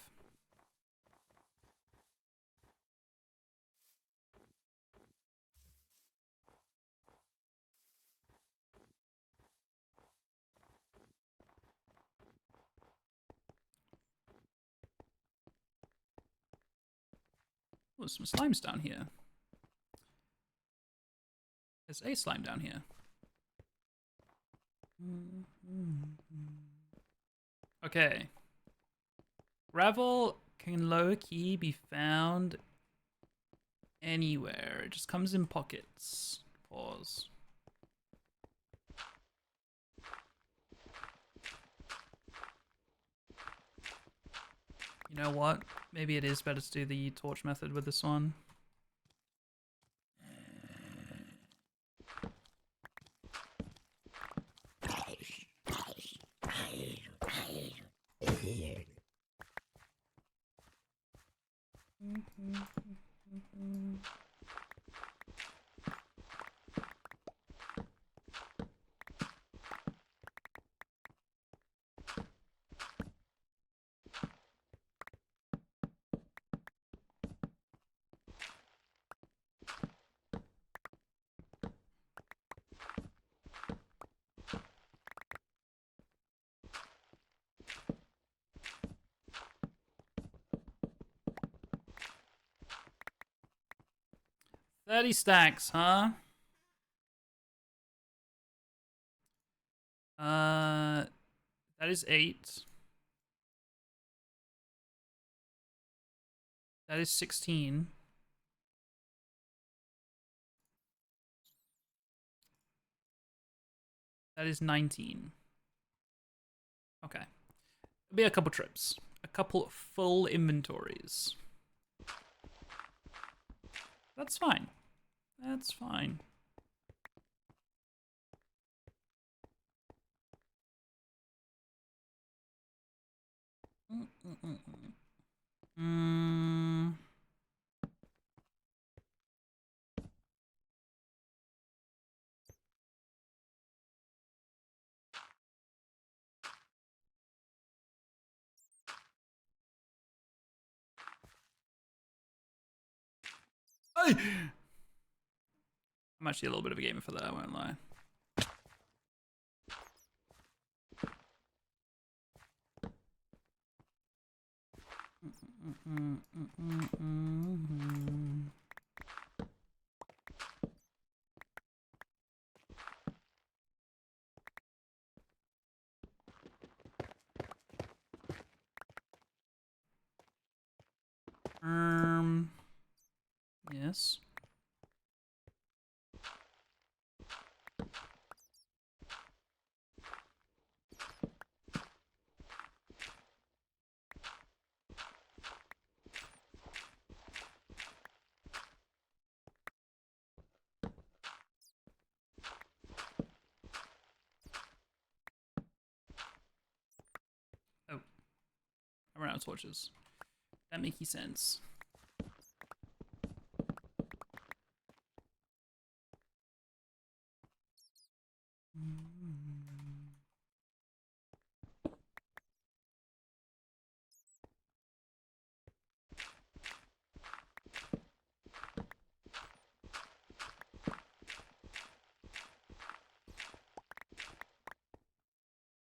Oh, there's some slimes down here. There's a slime down here. Okay. Gravel can low-key be found anywhere. It just comes in pockets. Pause. You know what? Maybe it is better to do the torch method with this one. $30 stacks, huh? That is 8. That is 16. That is 19. Okay. It'll be a couple trips. A couple full inventories. That's fine. That's fine. I'm actually a little bit of a gamer for that, I won't lie. Yes. torches. That makes sense.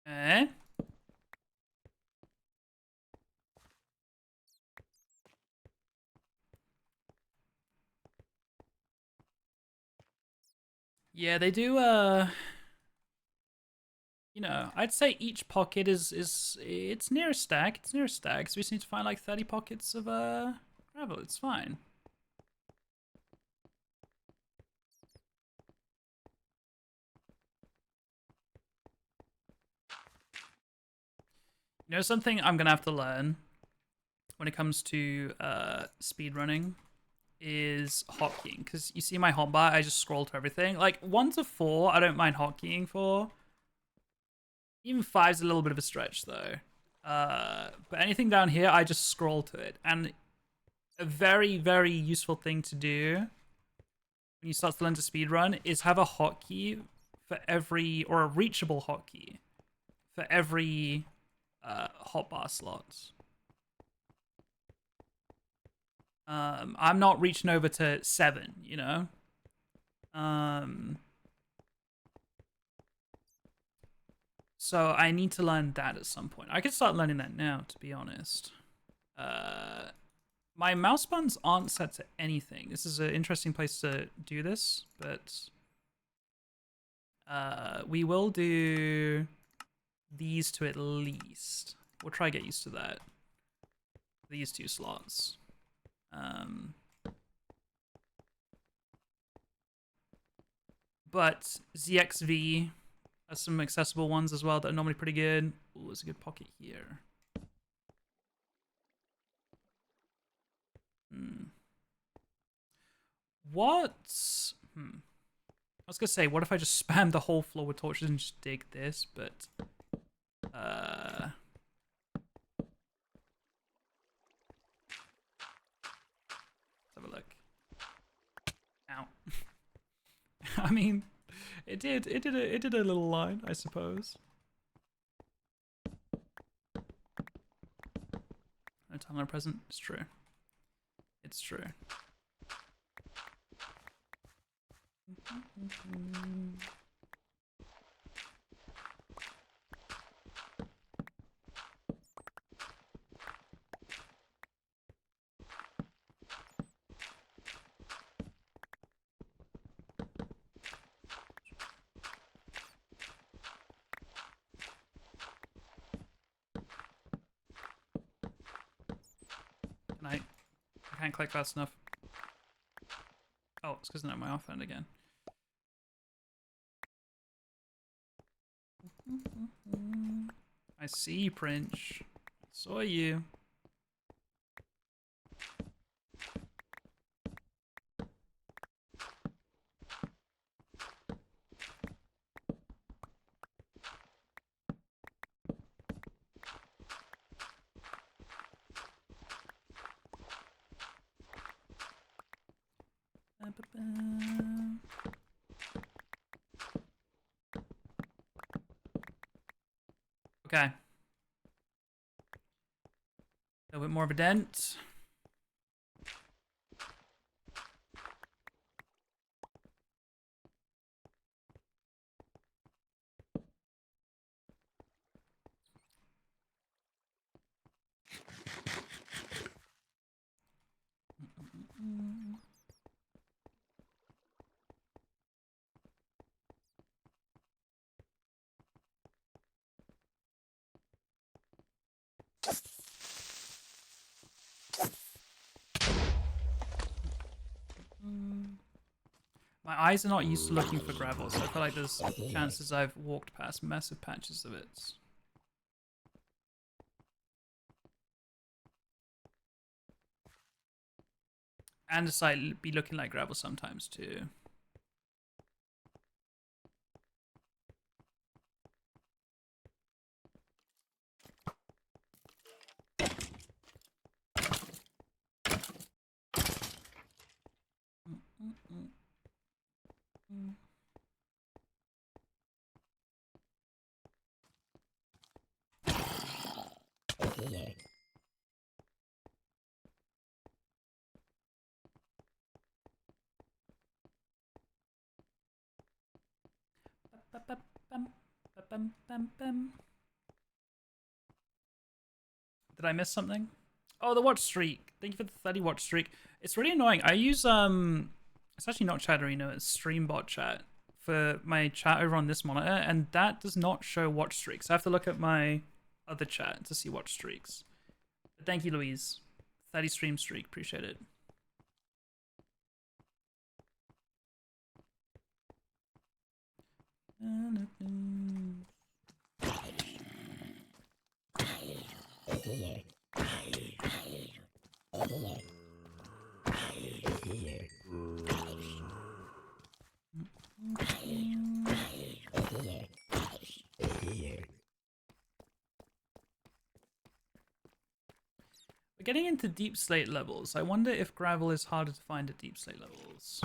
Eh? Yeah, they do, you know, I'd say each pocket is it's near a stack. It's near a stack, so we just need to find like 30 pockets of gravel. It's fine. You know, something I'm gonna have to learn when it comes to speed running is hotkeying, because you see my hotbar, I just scroll to everything. Like 1 to 4, I don't mind hotkeying for. Even 5's a little bit of a stretch though. But anything down here, I just scroll to it. And a very, very useful thing to do when you start to learn to speedrun is have a hotkey for every, or a reachable hotkey for every hotbar slot. I'm not reaching over to 7, you know? So I need to learn that at some point. I could start learning that now, to be honest. My mouse buttons aren't set to anything. This is an interesting place to do this, but we will do these two at least. We'll try to get used to that. These 2 slots. But ZXV has some accessible ones as well that are normally pretty good. Ooh, there's a good pocket here. What? I was gonna say, what if I just spam the whole floor with torches and just dig this, but let's have a look. Ow. I mean, it did a little line, I suppose. No time on present. It's true. It's true. I can't click fast enough. Oh, it's because I'm my offhand again. I see you, Prince. Saw you. Okay. A little bit more of a dent. My eyes are not used to looking for gravel, so I feel like there's chances I've walked past massive patches of it. And the site be looking like gravel sometimes too. Did I miss something? Oh, the watch streak. Thank you for the 30 watch streak. It's really annoying. I use it's actually not Chatterino, it's Streambot chat for my chat over on this monitor, and that does not show watch streaks. I have to look at my other chat to see watch streaks. But thank you, Louise. 30 stream streak. Appreciate it. We're getting into deep slate levels. I wonder if gravel is harder to find at deep slate levels.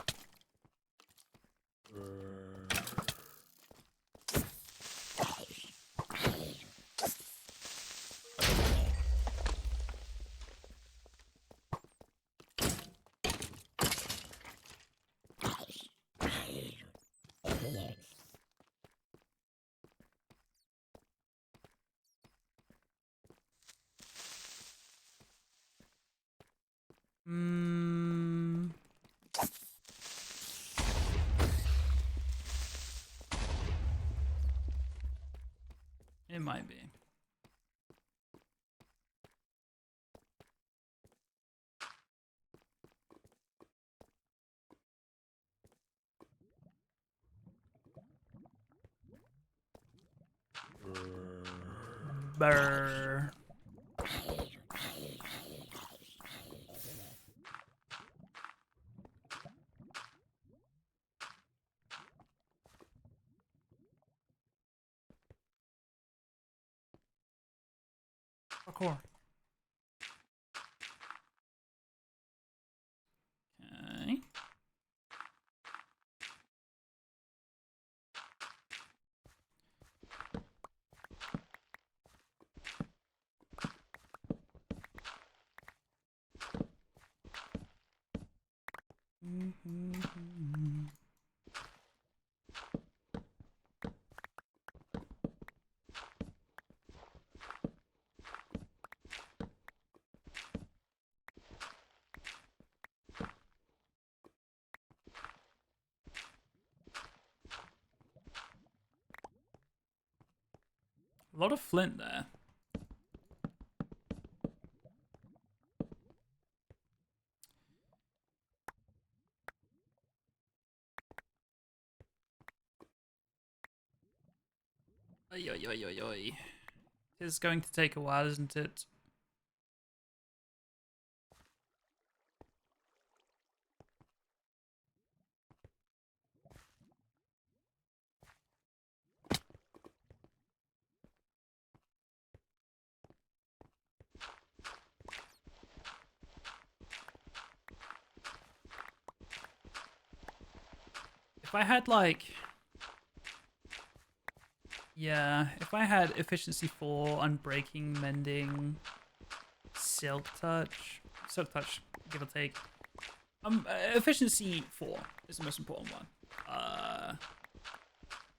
It might be. Brr. Parkour. Okay. A lot of flint there. Oi, oi, oi, oi, oi. It's going to take a while, isn't it? If I had like... Yeah, if I had efficiency 4, unbreaking, mending, silk touch, give or take. Efficiency 4 is the most important one.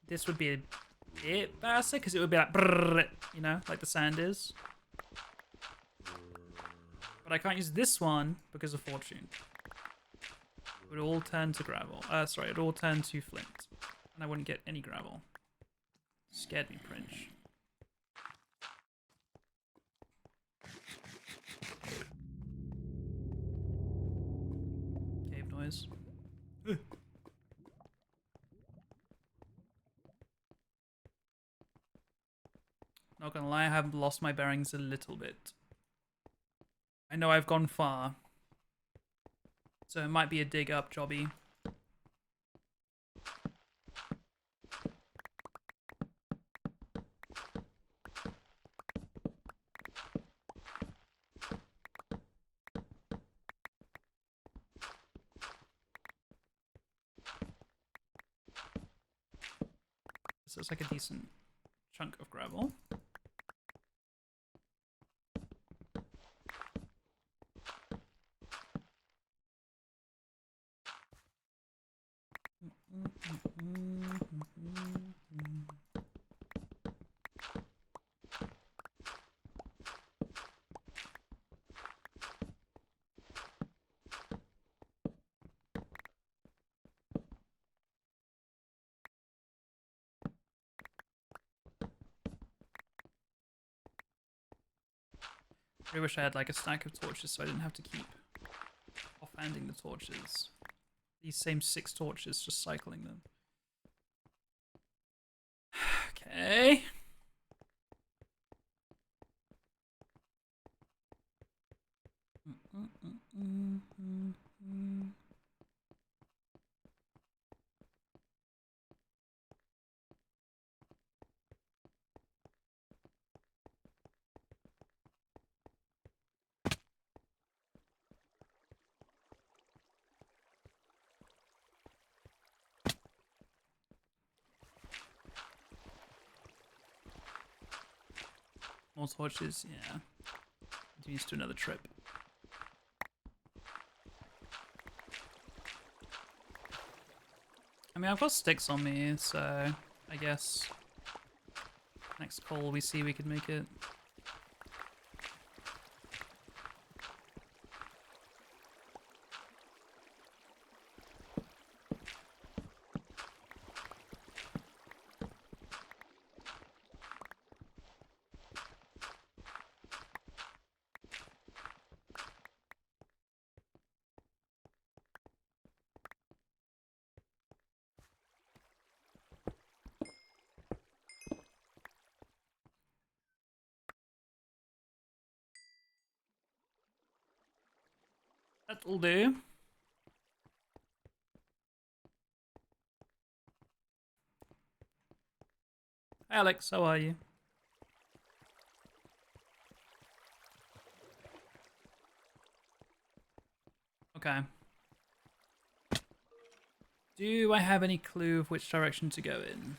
This would be a bit faster because it would be like, brrr, you know, like the sand is. But I can't use this one because of fortune. It would all turn to gravel. Sorry, it would all turn to flint, and I wouldn't get any gravel. Scared me, Prince. Cave noise. Not gonna lie, I have lost my bearings a little bit. I know I've gone far, so it might be a dig up jobby. This looks like a decent chunk of gravel. really wish I had like a stack of torches so I didn't have to keep offhanding the torches. These same 6 torches, just cycling them. Okay. More torches, yeah. Continues to another trip. I mean, I've got sticks on me, so I guess next call we see we could make it. That'll do. Hi Alex, how are you? Okay. Do I have any clue of which direction to go in?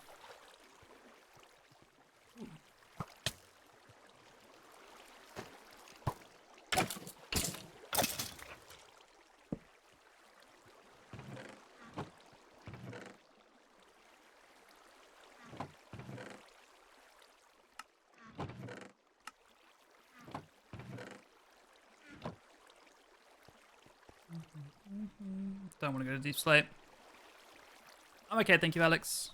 Don't want to go to deep sleep. I'm okay, thank you, Alex.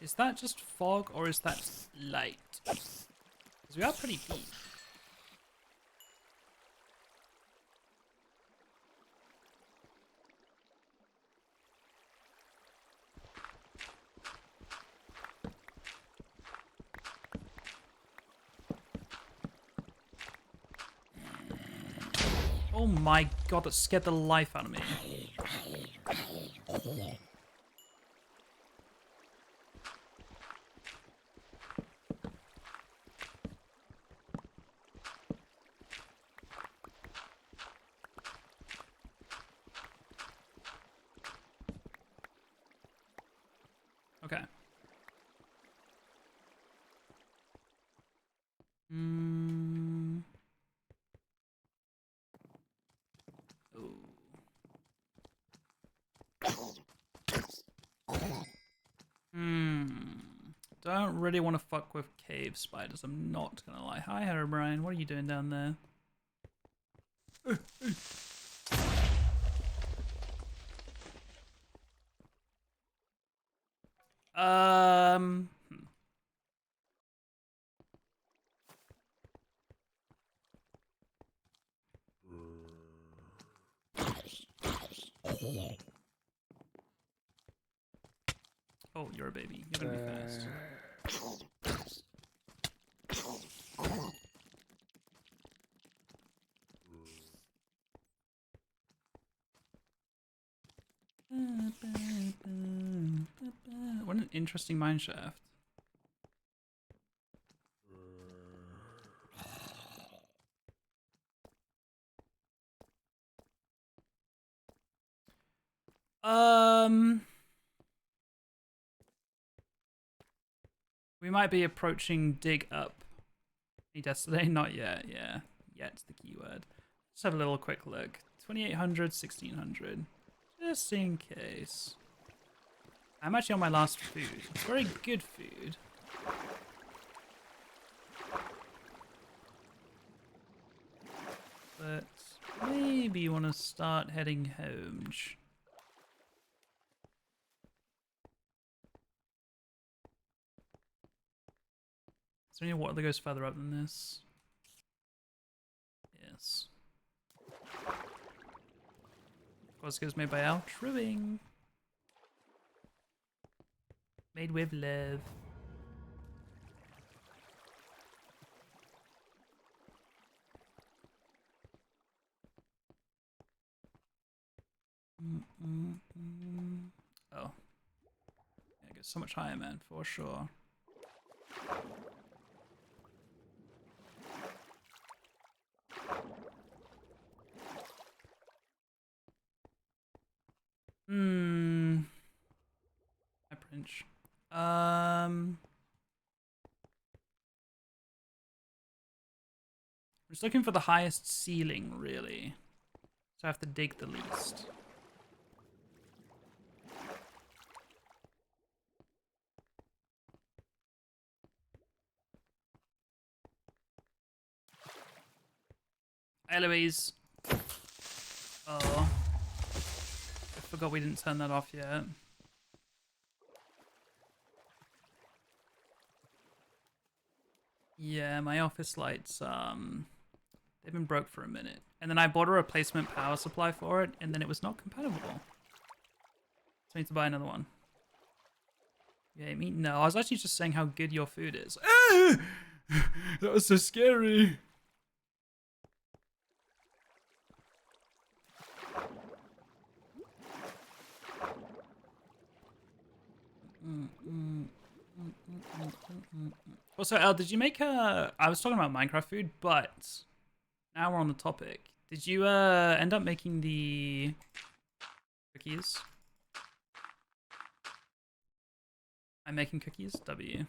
Is that just fog or is that just light? Because we are pretty deep. Oh my god, that scared the life out of me. Okay. Don't really want to fuck with cave spiders, I'm not gonna lie. Hi, Herobrine, what are you doing down there? Um... Oh, you're a baby. You're gonna be fast. What an interesting mineshaft. We might be approaching dig up. Any destiny? Not yet, yeah. Yet's the keyword. Let's have a little quick look. 2800, 1600. Just in case. I'm actually on my last food. It's very good food. do you want to start heading home? Is there any water that goes further up than this? Yes. Of course, it goes made by Al Trimming. Made with love. Oh. Yeah, it goes so much higher, man, for sure. My Prince. I'm just looking for the highest ceiling, really. So I have to dig the least. Eloise. Oh. I forgot we didn't turn that off yet. Yeah, my office lights, they've been broke for a minute. And then I bought a replacement power supply for it, and then it was not compatible. So I need to buy another one. Yeah, me? No, I was actually just saying how good your food is. That was so scary. Also, El, did you make a... I was talking about Minecraft food, but now we're on the topic. Did you end up making the cookies? I'm making cookies? W.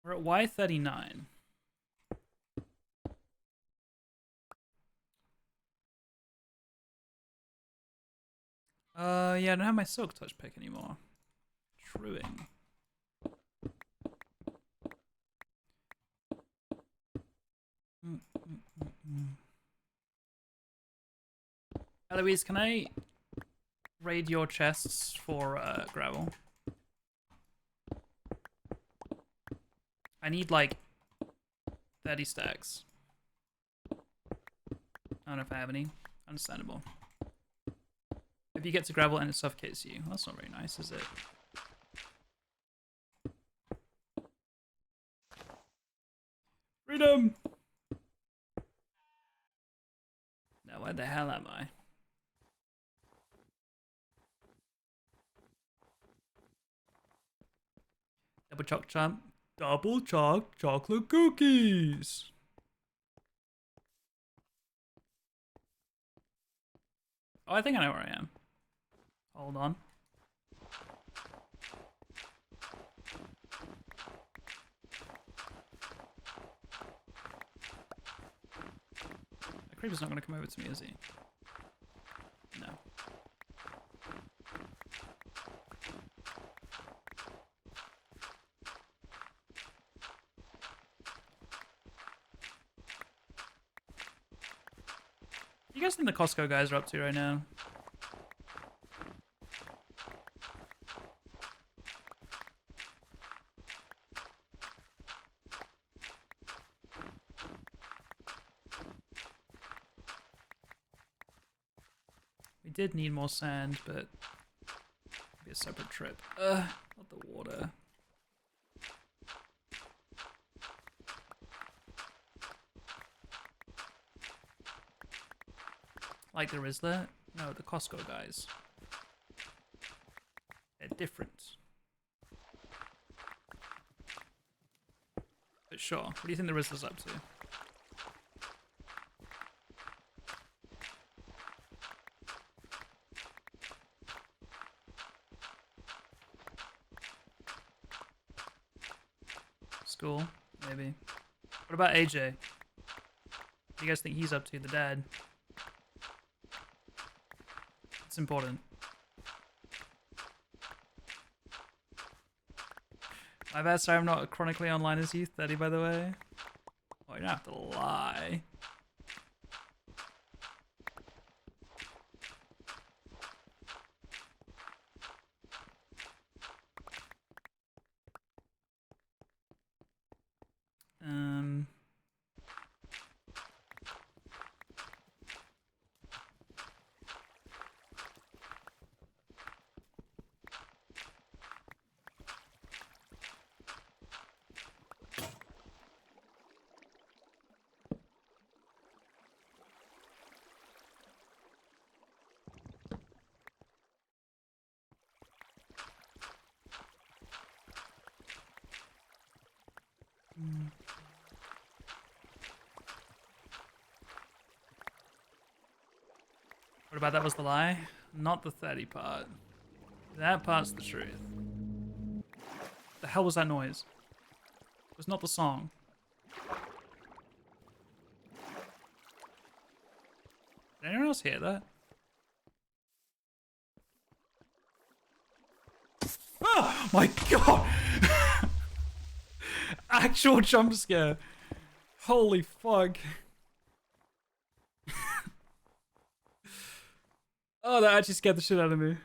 We're at Y39. Yeah, I don't have my silk touch pick anymore. Truing. Eloise, can I raid your chests for gravel? I need like 30 stacks. I don't know if I have any. Understandable. If you get to gravel and it suffocates you, well, that's not very nice, is it? Freedom! Now, where the hell am I? Double chocolate cookies! Oh, I think I know where I am. Hold on. The creeper's not going to come over to me, is he? No. You guys think the Costco guys are up to right now? We did need more sand, but it'd be a separate trip. Not the water. Like the Rizzler? No, the Costco guys. They're different. But sure, what do you think the Rizzler's up to? maybe. What about AJ? What do you guys think he's up to, the dad? It's important. My bad, sorry I'm not chronically online as you, 30 by the way. Oh, you don't have to lie. What about that was the lie? Not the 30 part. That part's the truth. The hell was that noise? It was not the song. Did anyone else hear that? Oh my god! Actual jump scare. Holy fuck. Oh, that actually scared the shit out of me.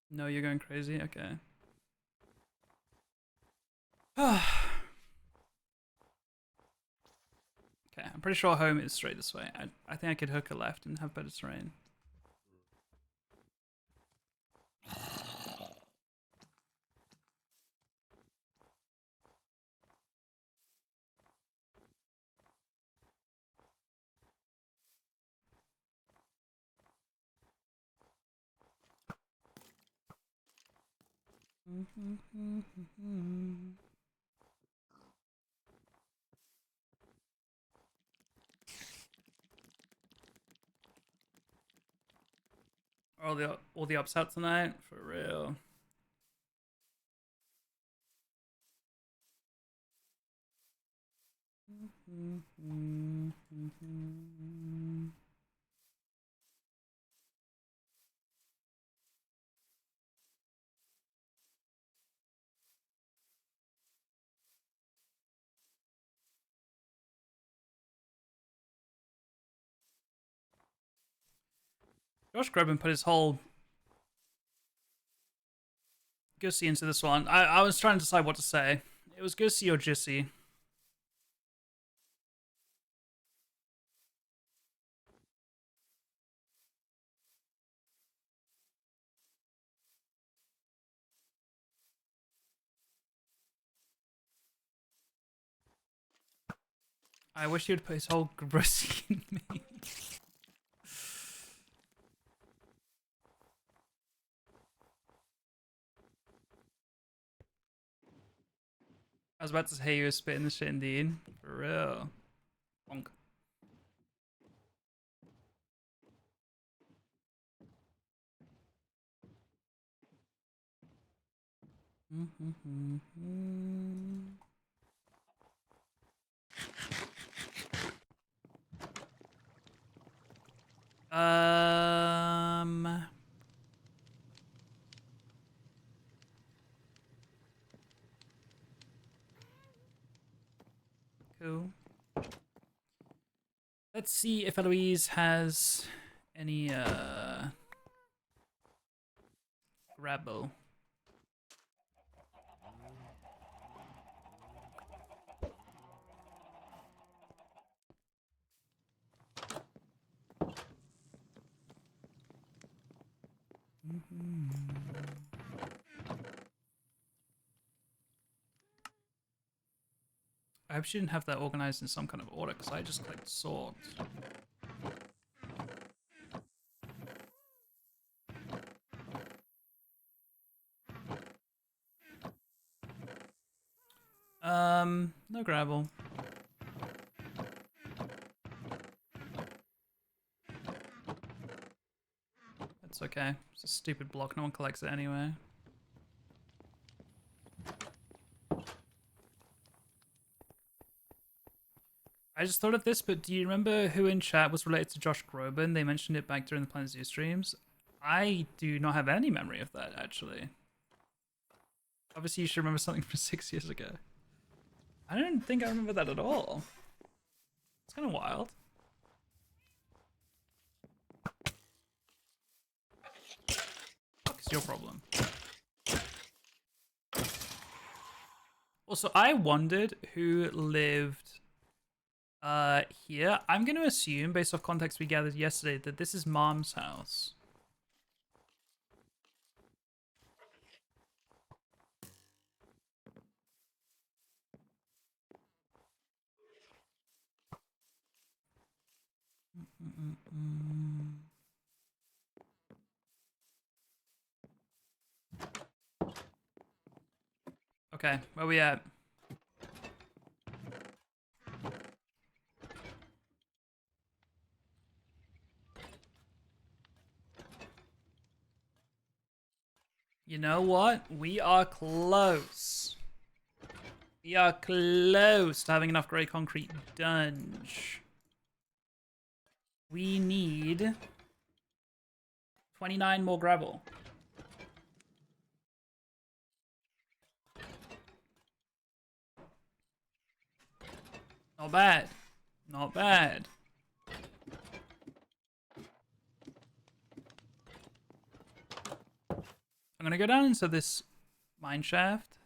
No, you're going crazy? Okay. Okay, I'm pretty sure home is straight this way. I think I could hook a left and have better terrain. All the ups out tonight? For real. Josh Groban put his whole Gussy into this one. I was trying to decide what to say. It was Gussy or Jissy. I wish he would put his whole Gussy in me. I was about to say you were spitting the shit indeed. For real. Bonk. Cool. Let's see if Eloise has any grabble. I hope she didn't have that organized in some kind of order, because I just clicked sort. No gravel. That's okay. okay. It's a stupid block. No one collects it anyway. I just thought of this, but do you remember who in chat was related to Josh Groban? They mentioned it back during the Planet Zoo streams. I do not have any memory of that, actually. Obviously, you should remember something from 6 years ago. I don't think I remember that at all. It's kind of wild. What is your problem? Also, I wondered who lived here. I'm going to assume, based off context we gathered yesterday, that this is Mom's house. Okay, where we at? You know what? We are close. We are close to having enough grey concrete dunge. We need 29 more gravel. Not bad. Not bad. I'm gonna go down into this mine shaft.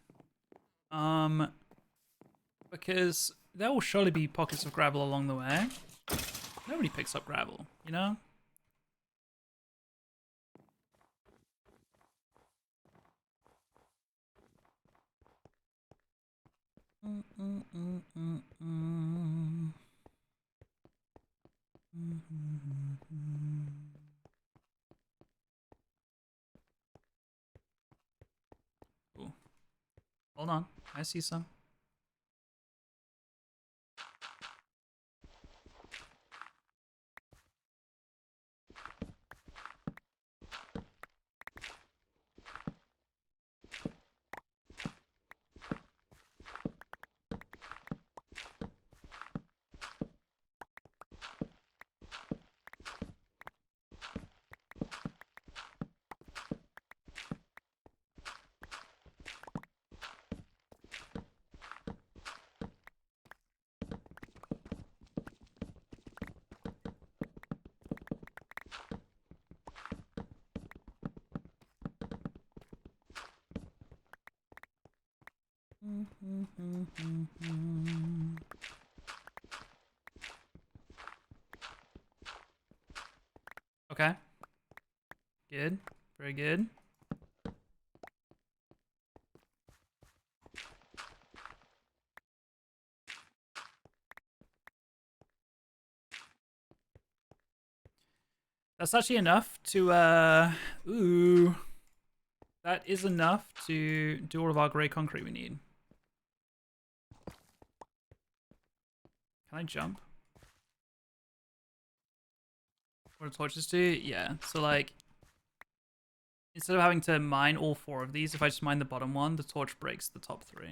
Because there will surely be pockets of gravel along the way. Nobody picks up gravel, you know? Ooh. Hold on, I see some. Okay. Good. Very good. That's actually enough to, ooh. That is enough to do all of our grey concrete we need. Can I jump? What do torches do? Yeah, so like, instead of having to mine all 4 of these, if I just mine the bottom one, the torch breaks the top 3.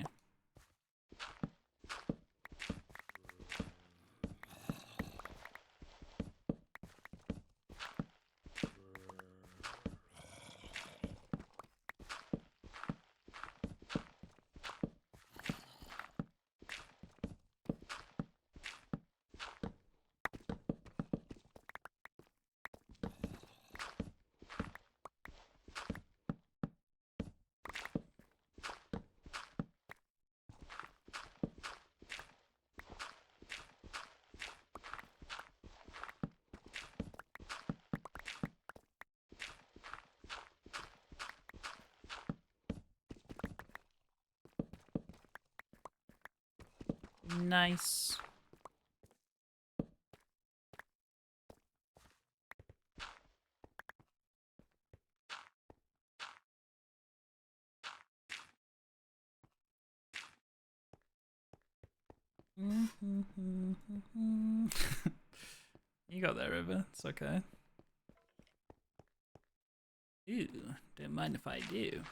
Nice. You got there, River. It's okay. Ooh, don't mind if I do.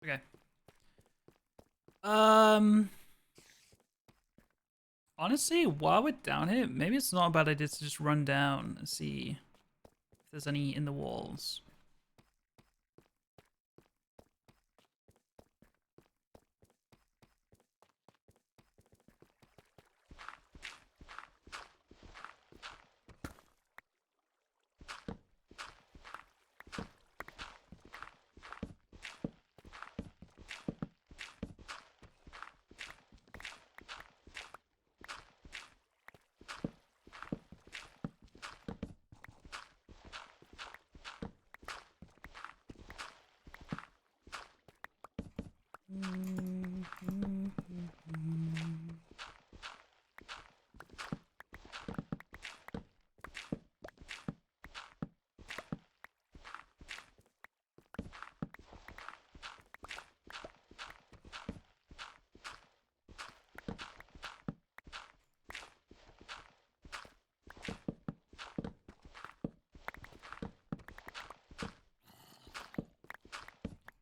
Okay. Honestly, while we're down here, maybe it's not a bad idea to just run down and see if there's any in the walls.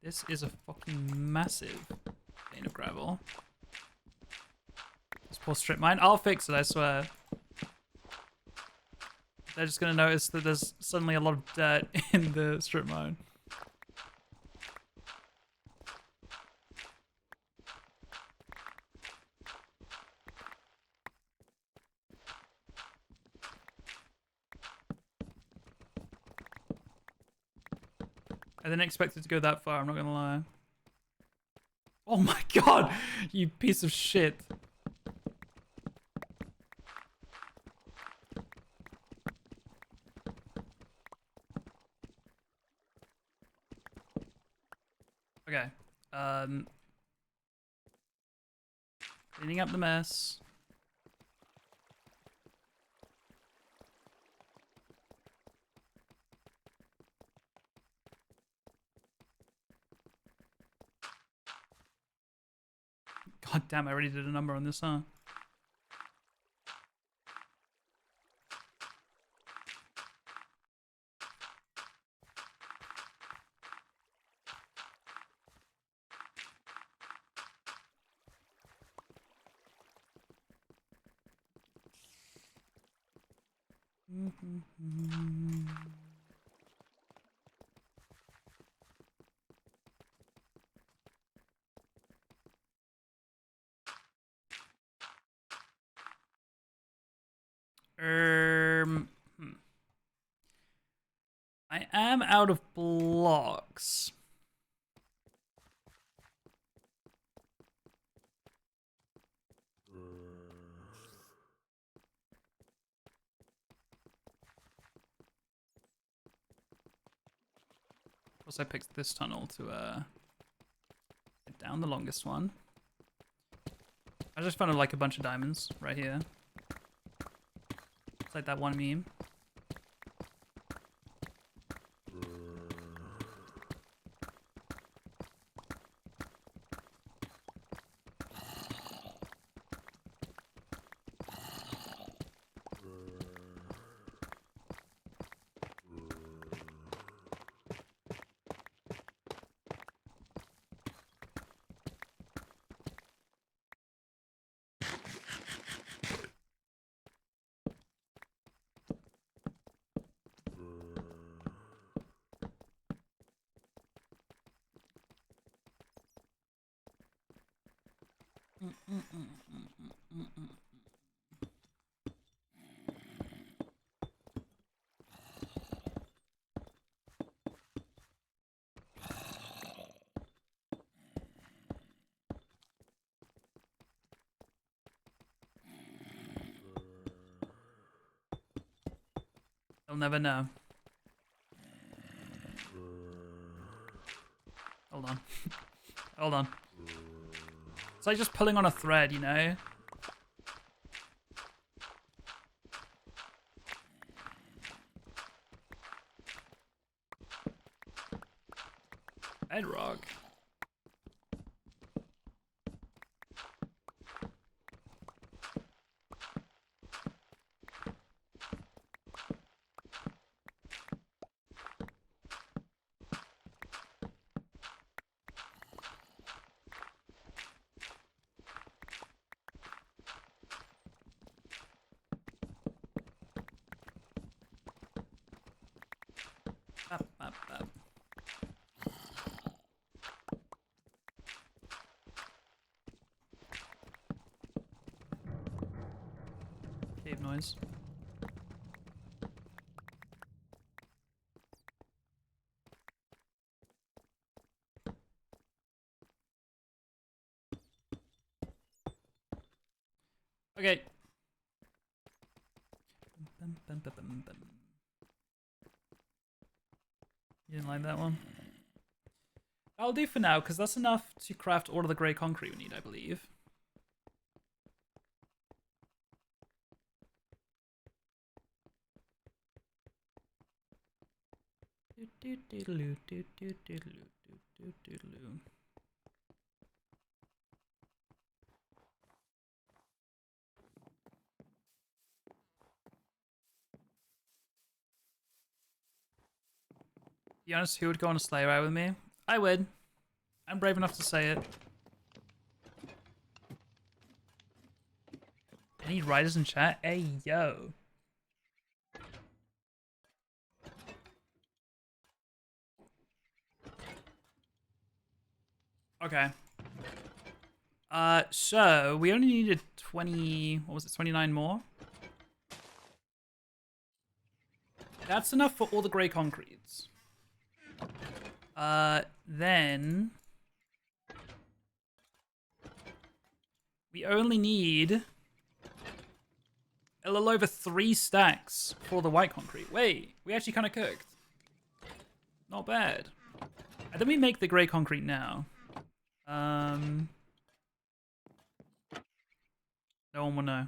This is a fucking massive vein of gravel. This poor strip mine. I'll fix it, I swear. They're just gonna notice that there's suddenly a lot of dirt in the strip mine. I didn't expect it to go that far, I'm not gonna lie. Oh my god, you piece of shit. Okay. Cleaning up the mess. God damn, I already did a number on this, huh? I am out of blocks. Plus I picked this tunnel to get down the longest one. I just found like a bunch of diamonds right here. It's like that one meme. You'll never know. Hold on. Hold on. It's like just pulling on a thread, you know? Bedrock. Up. Cave noise. Okay. You didn't like that one? I'll do for now, because that's enough to craft all of the grey concrete we need, I believe. Be honest, who would go on a sleigh ride with me? I would. I'm brave enough to say it. Any riders in chat? Hey, yo. Okay. So we only needed 20, what was it, 29 more? That's enough for all the grey concretes. Then we only need a little over 3 stacks for the white concrete. Wait, we actually kind of cooked. Not bad. And then we make the grey concrete now. No one will know.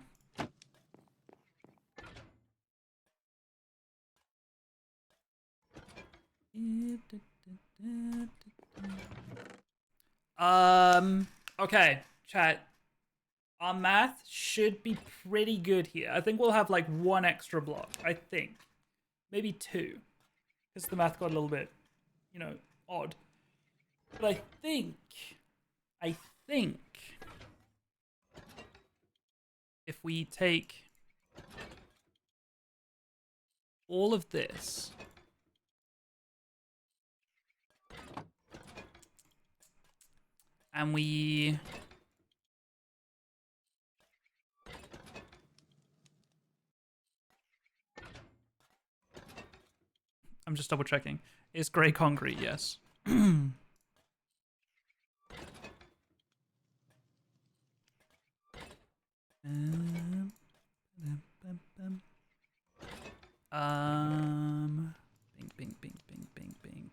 Okay, chat. Our math should be pretty good here. I think we'll have like 1 extra block. I think. Maybe 2. Because the math got a little bit, you know, odd. But I think if we take all of this and we I'm just double checking. It's grey concrete, yes. Bing.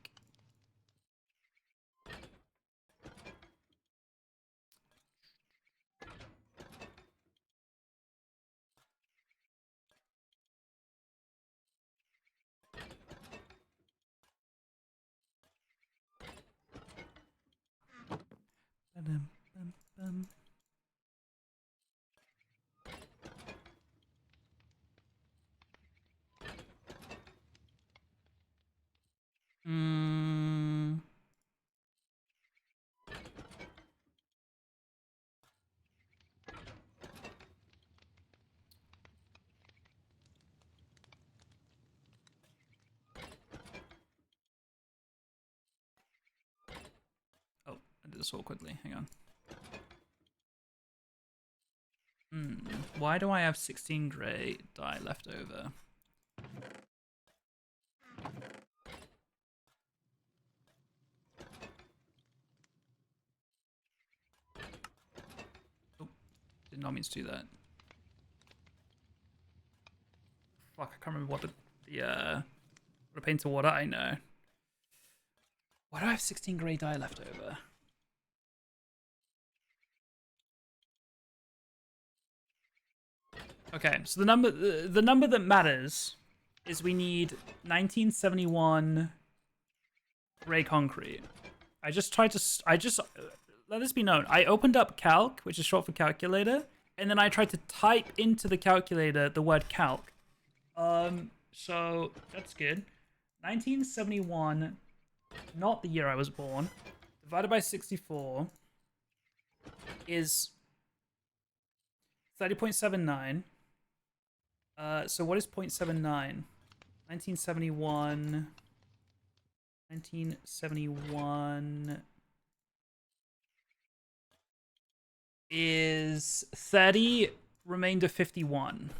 Oh, I did this awkwardly. Hang on. Why do I have 16 grey dye left over? Oh, did not mean to do that. Fuck, I can't remember what a pain to water, I know. Why do I have 16 grey dye left over? Okay, so the number that matters is we need 1971 grey concrete. I just let this be known. I opened up calc, which is short for calculator, and then I tried to type into the calculator the word calc. So that's good. 1971, not the year I was born, divided by 64 is 30.79. So what is 0.79? 1971 is 30 remainder 51.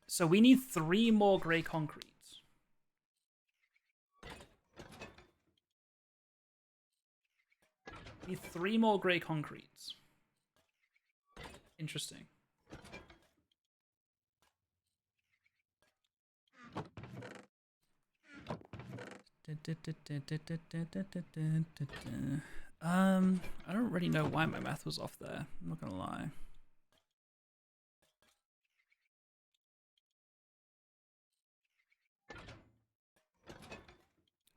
So we need 3 more grey concrete. We need 3 more grey concrete. Interesting. I don't really know why my math was off there. I'm not gonna lie.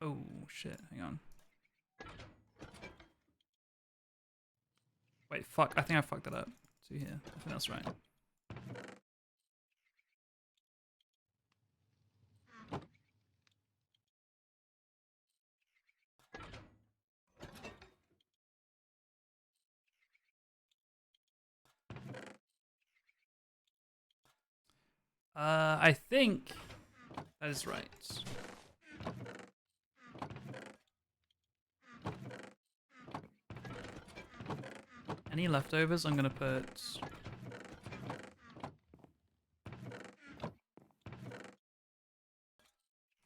Oh shit, hang on. Wait, fuck, I think I fucked that up. See here, I think that's right. I think that is right. Any leftovers? I'm gonna put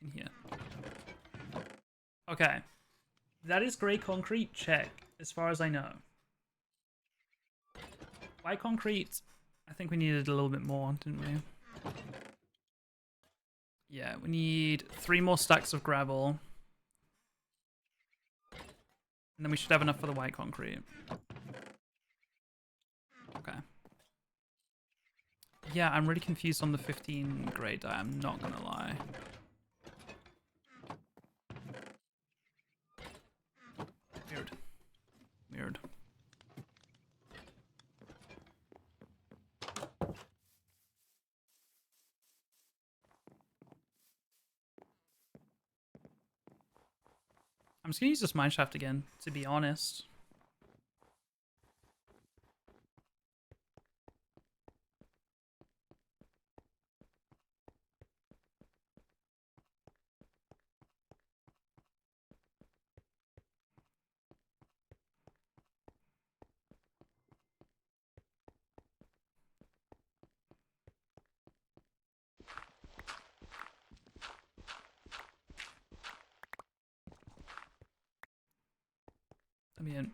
in here. Okay, that is grey concrete. Check, as far as I know. White concrete, I think we needed a little bit more, didn't we? Yeah, we need 3 more stacks of gravel. And then we should have enough for the white concrete. Okay. Yeah, I'm really confused on the 15 grey dye, I'm not gonna lie. Weird. Weird. I'm just gonna use this mineshaft again, to be honest. Let me in.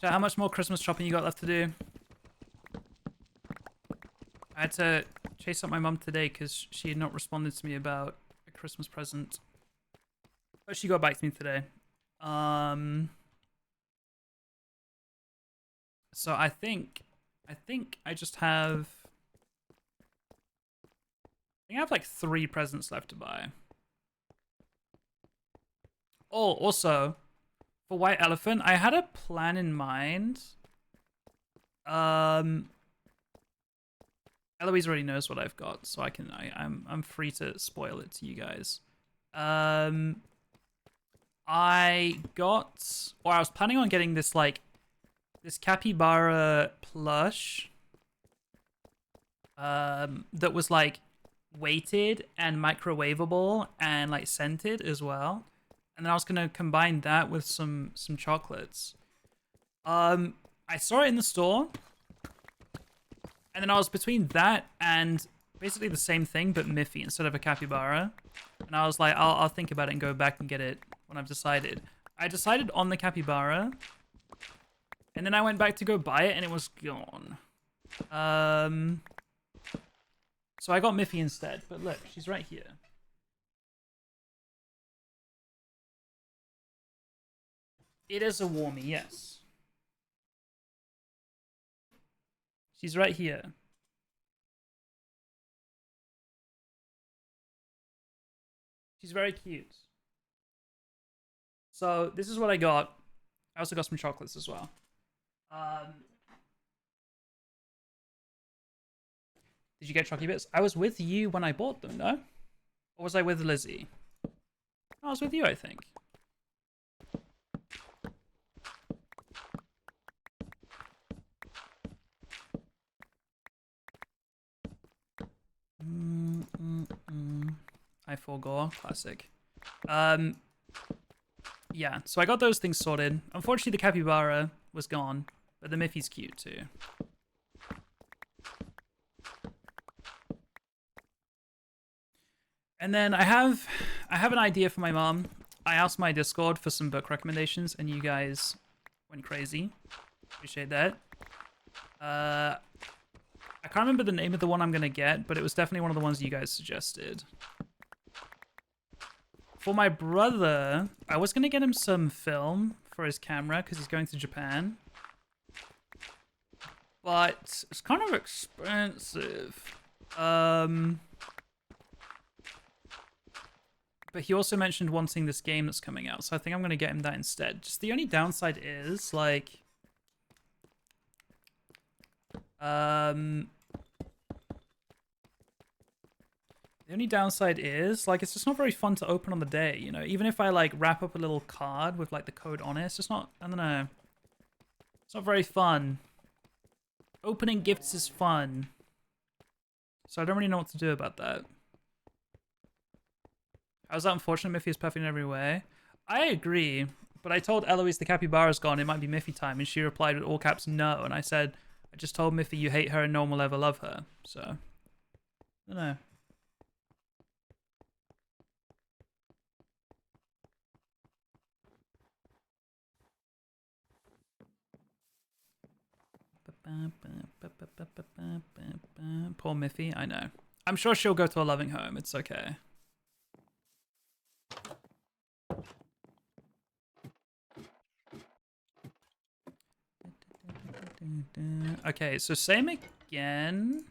So how much more Christmas shopping you got left to do? I had to chase up my mum today because she had not responded to me about a Christmas present. But she got back to me today. So I think I just have... I think I have like 3 presents left to buy. Oh, also, for White Elephant, I had a plan in mind Eloise already knows what I've got, so I'm free to spoil it to you guys. I was planning on getting this like this capybara plush that was like weighted and microwavable and like scented as well. And then I was gonna combine that with some chocolates. I saw it in the store, and then I was between that and basically the same thing but Miffy instead of a capybara. And I was like, I'll think about it and go back and get it when I've decided. I decided on the capybara, and then I went back to go buy it and it was gone. So I got Miffy instead, but look, she's right here. It is a warmie, yes. She's right here. She's very cute. So this is what I got. I also got some chocolates as well. Did you get Chocolate Bits? I was with you when I bought them, no? Or was I with Lizzie? I was with you, I think. I forgot. Classic. Yeah, so I got those things sorted. Unfortunately, the capybara was gone, but the Miffy's cute too. And then I have an idea for my mom. I asked my Discord for some book recommendations, and you guys went crazy. Appreciate that. I can't remember the name of the one I'm gonna get, but it was definitely one of the ones you guys suggested. For my brother, I was gonna get him some film for his camera because he's going to Japan. But it's kind of expensive. But he also mentioned wanting this game that's coming out, so I think I'm gonna get him that instead. Just the only downside is, like... The only downside is, like, it's just not very fun to open on the day, you know? Even if I, like, wrap up a little card with, like, the code on it, it's just not, I don't know. It's not very fun. Opening gifts is fun. So I don't really know what to do about that. How's that unfortunate? Miffy is perfect in every way. I agree, but I told Eloise the capybara's gone, it might be Miffy time, and she replied with all caps, no, and I said, I just told Miffy you hate her and no one will ever love her, so... I don't know. Poor Miffy, I know. I'm sure she'll go to a loving home, it's okay. Okay, so same again.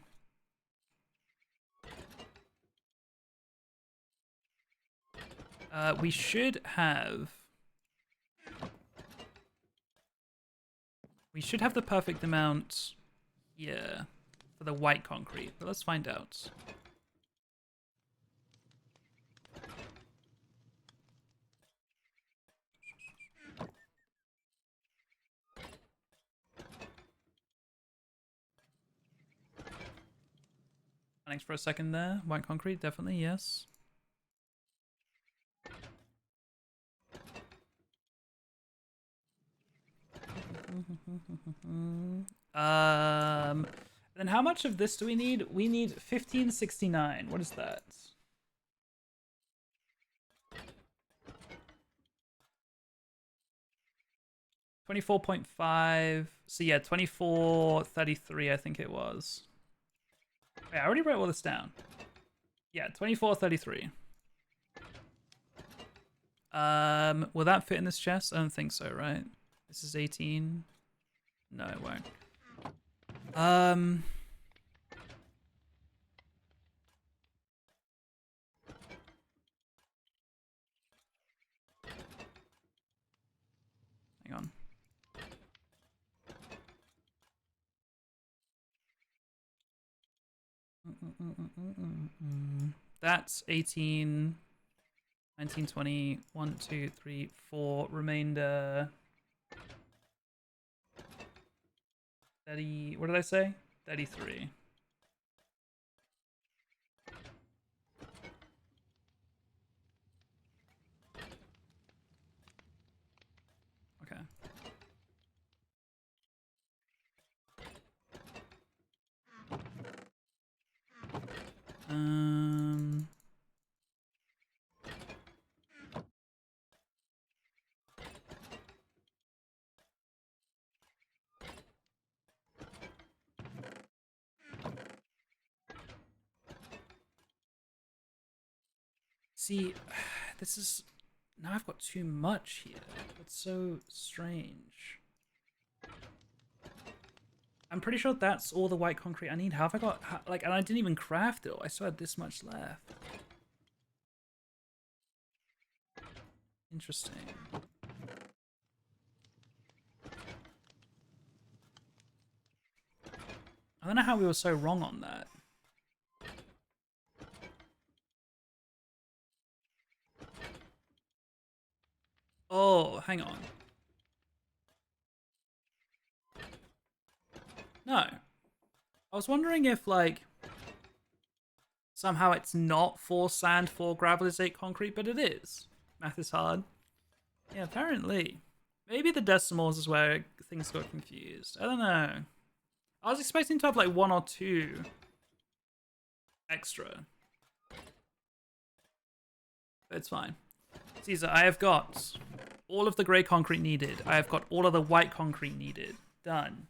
We should have... We should have the perfect amount here for the white concrete, but let's find out. Thanks for a second there. White concrete, definitely, yes. Then how much of this do we need? We need 1569. What is that? $24.5. So yeah, 24.33 I think it was. Wait, I already wrote all this down. Yeah, 24.33. Will that fit in this chest? I don't think so, right? This is 18. No, it won't. Hang on. That's 18, 19, 20, 1, 2, 3, 4, remainder 30, what did I say? 33. Okay. See, this is... Now I've got too much here. That's so strange. I'm pretty sure that's all the white concrete I need. How have I got... Like, and I didn't even craft it. I still had this much left. Interesting. I don't know how we were so wrong on that. Oh, hang on. No. I was wondering if, like, somehow it's not 4 sand, 4 gravel is 8 concrete, but it is. Math is hard. Yeah, apparently. Maybe the decimals is where things got confused. I don't know. I was expecting to have, like, 1 or 2 extra. But it's fine. Caesar, I have got all of the grey concrete needed. I have got all of the white concrete needed. Done.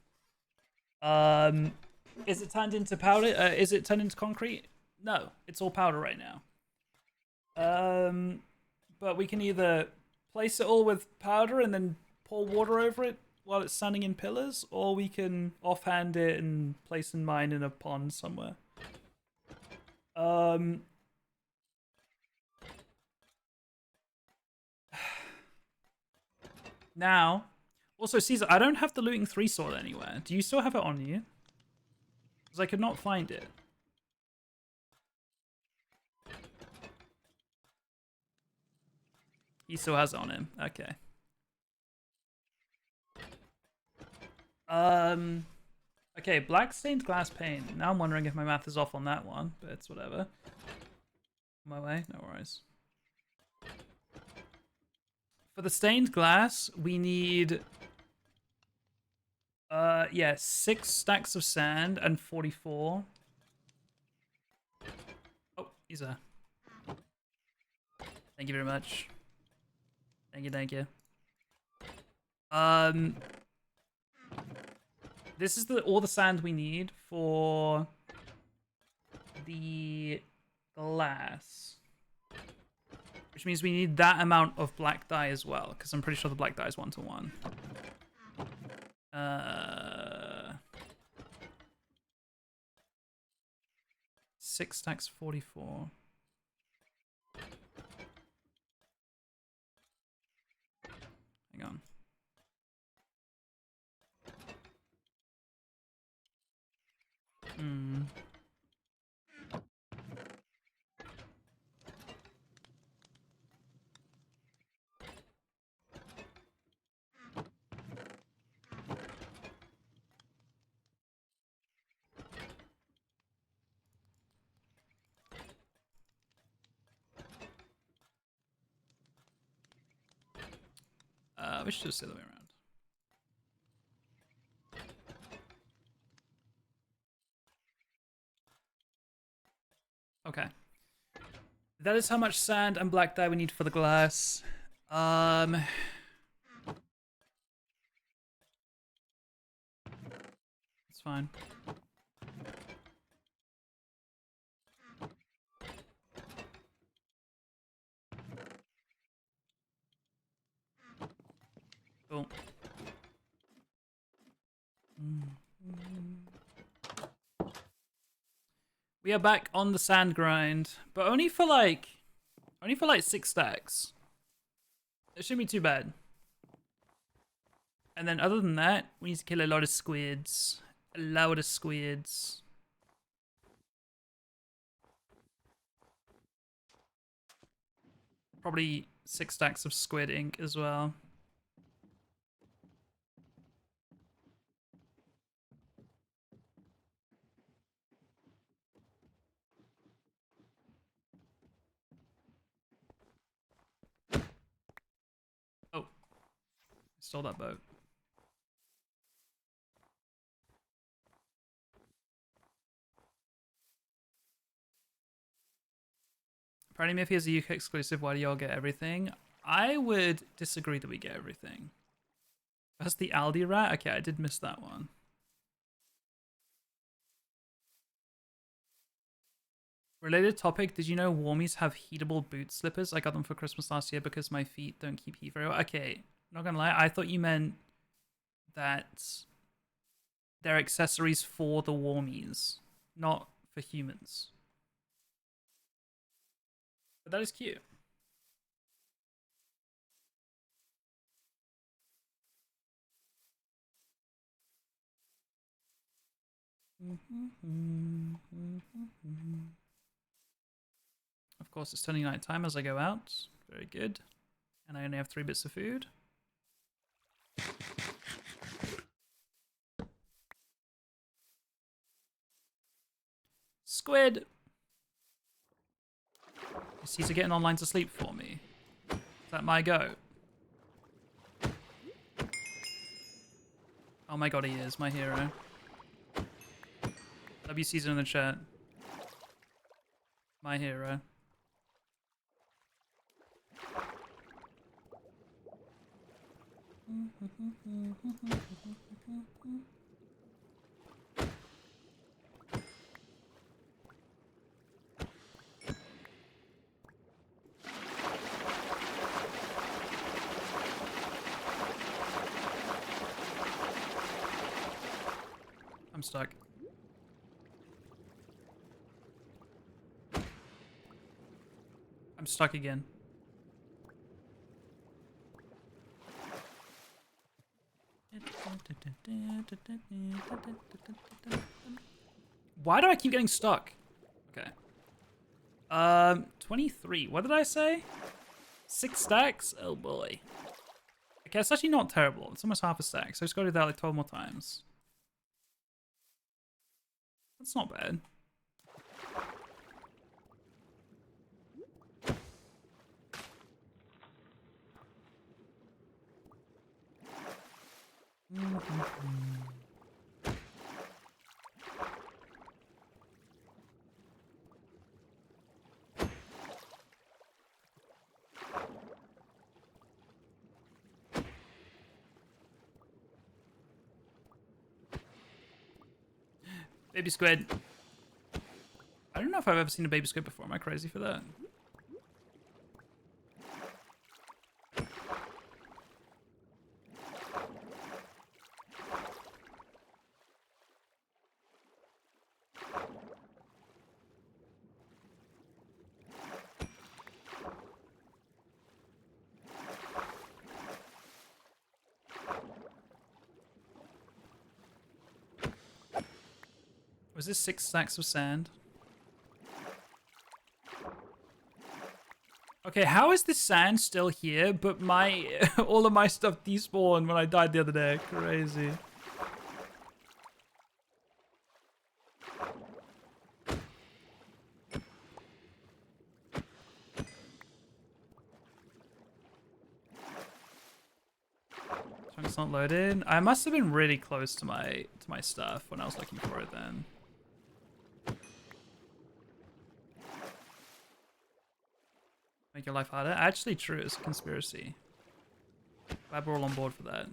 Is it turned into powder? Is it turned into concrete? No, it's all powder right now. But we can either place it all with powder and then pour water over it while it's standing in pillars, or we can offhand it and place in mine in a pond somewhere. Now, also, Caesar, I don't have the looting 3 sword anywhere. Do you still have it on you? Because I could not find it. He still has it on him. Okay. Okay, black stained glass pane. Now I'm wondering if my math is off on that one, but it's whatever. On my way, no worries. For the stained glass, we need... yeah, 6 stacks of sand and 44. Oh, he's there. Thank you very much. Thank you, thank you. This is all the sand we need for the glass. Which means we need that amount of black dye as well, because I'm pretty sure the black dye is 1-to-1. 6 stacks 44. Hang on. We should just say the other way around. Okay. That is how much sand and black dye we need for the glass. It's fine. Cool. We are back on the sand grind, but only for like 6 stacks. It shouldn't be too bad. And then other than that, we need to kill a lot of squids. A load of squids. Probably 6 stacks of squid ink as well. Oh, stole that boat. Apparently Miffy is a UK exclusive. Why do y'all get everything? I would disagree that we get everything. That's the Aldi rat? Okay, I did miss that one. Related topic, did you know Warmies have heatable boot slippers? I got them for Christmas last year because my feet don't keep heat very well. Okay, not gonna lie, I thought you meant that they're accessories for the Warmies, not for humans. But that is cute. Of course, it's turning night time as I go out. Very good. And I only have 3 bits of food. Squid! Is Caesar getting online to sleep for me? Is that my go? Oh my god, he is, my hero. W Caesar in the chat. My hero. I'm stuck. I'm stuck again. Why do I keep getting stuck? Okay. 23. What did I say? 6 stacks? Oh boy. Okay, it's actually not terrible. It's almost half a stack, so I just gotta do that like 12 more times. That's not bad. Baby squid. I don't know if I've ever seen a baby squid before. Am I crazy for that? Was this 6 stacks of sand? Okay, how is this sand still here, but my all of my stuff despawned when I died the other day? Crazy. Chunk's not loaded. I must have been really close to my stuff when I was looking for it then. Make your life harder? Actually, true. It's a conspiracy. Glad we're all on board for that.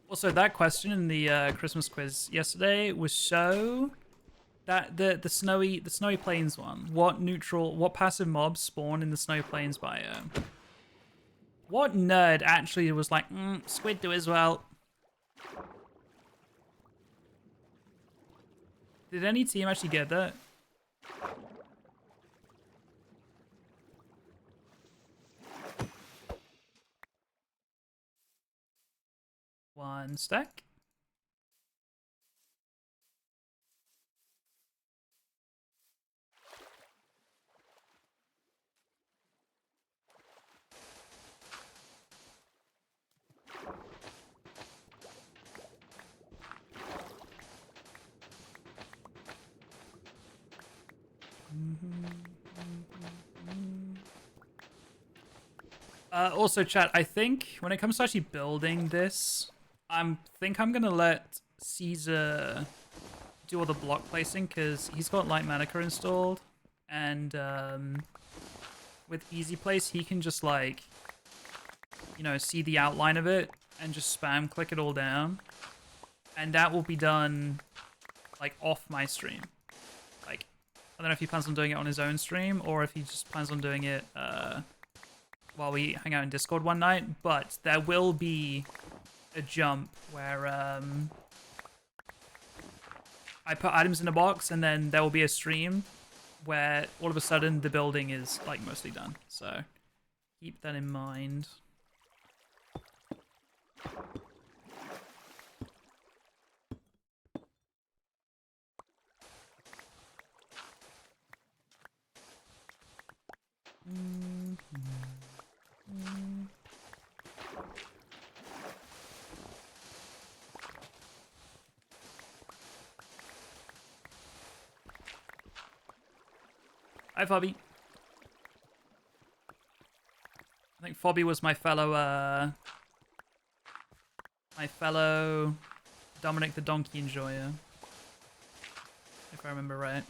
Also, that question in the Christmas quiz yesterday was so that the snowy plains one. What passive mobs spawn in the snowy plains biome? What nerd actually was like, squid do as well? Did any team actually get that? One stack. Also, chat, I think when it comes to actually building this, I'm gonna let Caesar do all the block placing because he's got Light Manica installed, and with Easy Place he can just like, you know, see the outline of it and just spam click it all down, and that will be done like off my stream. Like, I don't know if he plans on doing it on his own stream or if he just plans on doing it while we hang out in Discord one night, but there will be a jump where I put items in a box and then there will be a stream where all of a sudden the building is like mostly done. So keep that in mind. Hi, Fobby. I think Fobby was my fellow Dominic the Donkey Enjoyer, if I remember right.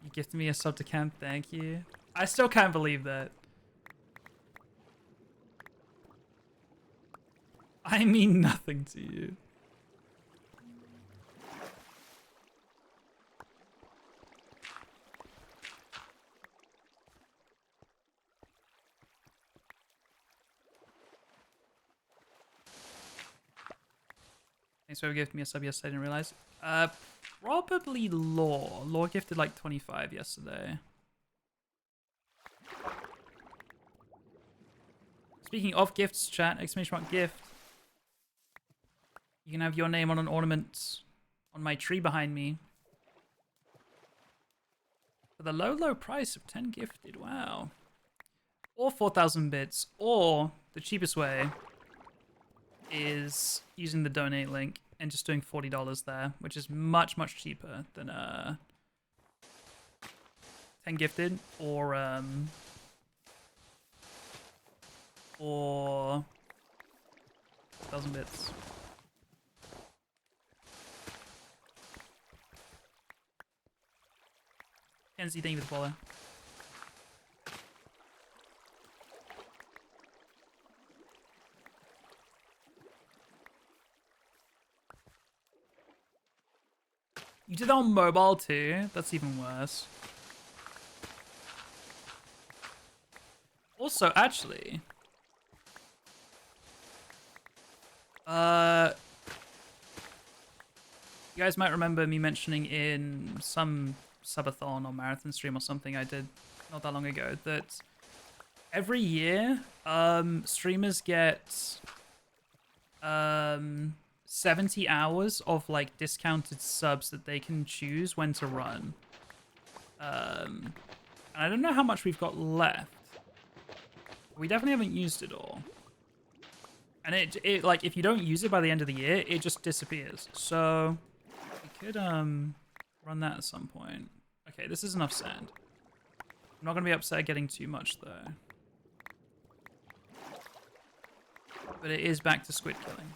You gifted me a sub to camp, thank you. I still can't believe that. I mean nothing to you. Thanks for gifting me a sub yesterday, I didn't realize. Probably Law. Law gifted like 25 yesterday. Speaking of gifts, chat, exclamation mark gift. You can have your name on an ornament on my tree behind me. For the low, low price of 10 gifted, wow. Or 4,000 bits, or the cheapest way is using the donate link and just doing $40 there, which is much, much cheaper than 10 gifted or 1,000 bits. Kenzie, thank you for the follow. You did that on mobile too? That's even worse. Also, actually, you guys might remember me mentioning in some subathon or marathon stream or something I did not that long ago that every year streamers get 70 hours of like discounted subs that they can choose when to run. And I don't know how much we've got left. We definitely haven't used it all. And it like if you don't use it by the end of the year, it just disappears. So we could run that at some point. Okay, this is enough sand. I'm not gonna be upset getting too much though. But it is back to squid killing.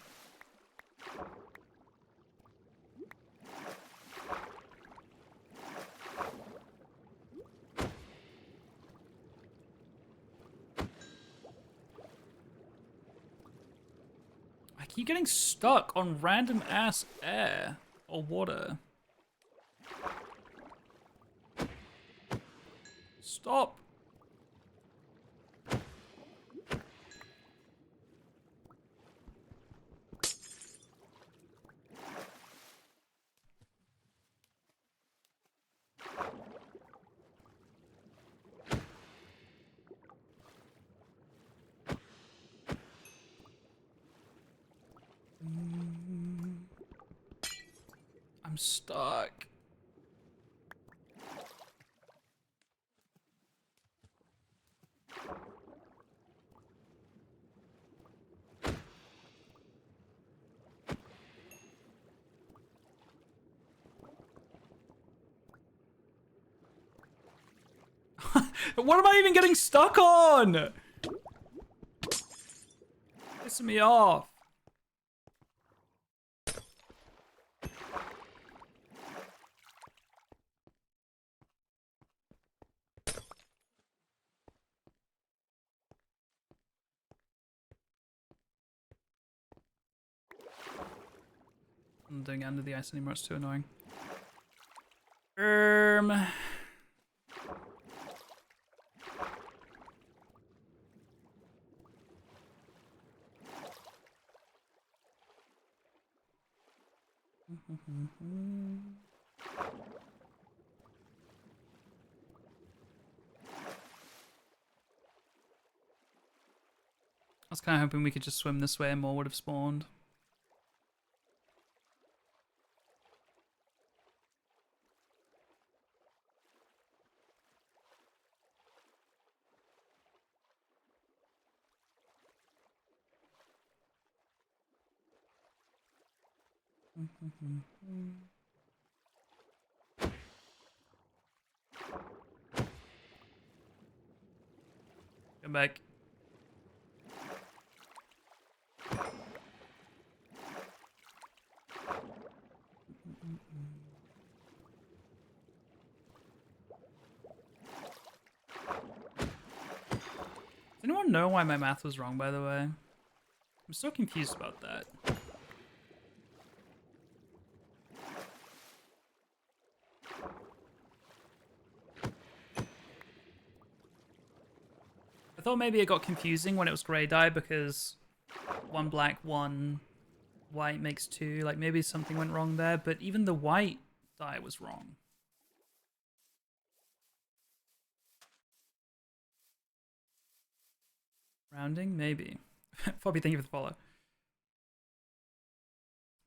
I keep getting stuck on random ass air or water. Stop. I'm stuck. What am I even getting stuck on? Pissing me off. I'm not doing Under the Ice anymore, it's too annoying. I was kind of hoping we could just swim this way and more would have spawned. Come back. Does anyone know why my math was wrong, by the way? I'm so confused about that. I thought maybe it got confusing when it was grey dye because 1 black, 1 white makes 2. Like maybe something went wrong there, but even the white dye was wrong. Rounding? Maybe. Bobby, thank you for the follow.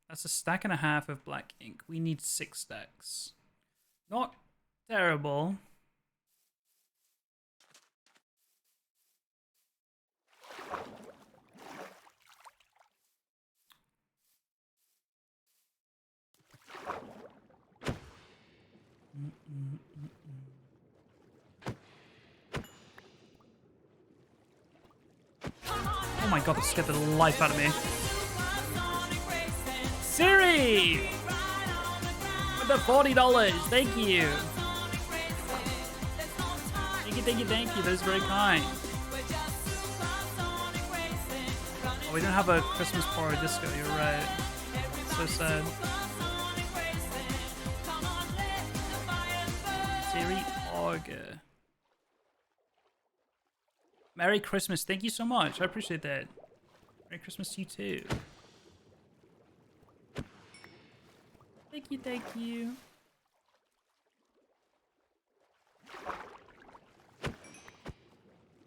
That's a stack and a half of black ink. We need 6 stacks. Not terrible. Oh my god, that scared the life out of me. Siri! With the $40, thank you. Thank you, thank you, thank you. That is very kind. Oh, we don't have a Christmas party disco, you're right. So sad. Siri Auger. Merry Christmas. Thank you so much. I appreciate that. Merry Christmas to you too. Thank you, thank you.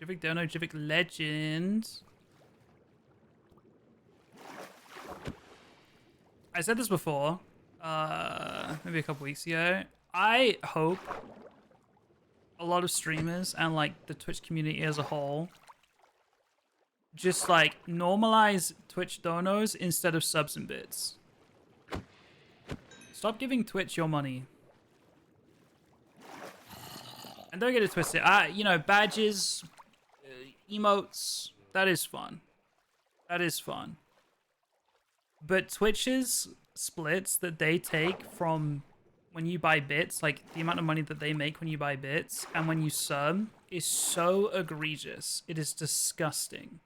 Jivik Dono, Jivik Legend. I said this before, maybe a couple weeks ago. I hope a lot of streamers and like the Twitch community as a whole just like normalize Twitch donos instead of subs and bits. Stop giving Twitch your money. And don't get it twisted. You know, badges, emotes, that is fun. That is fun. But Twitch's splits that they take from when you buy bits, like the amount of money that they make when you buy bits and when you sub is so egregious. It is disgusting.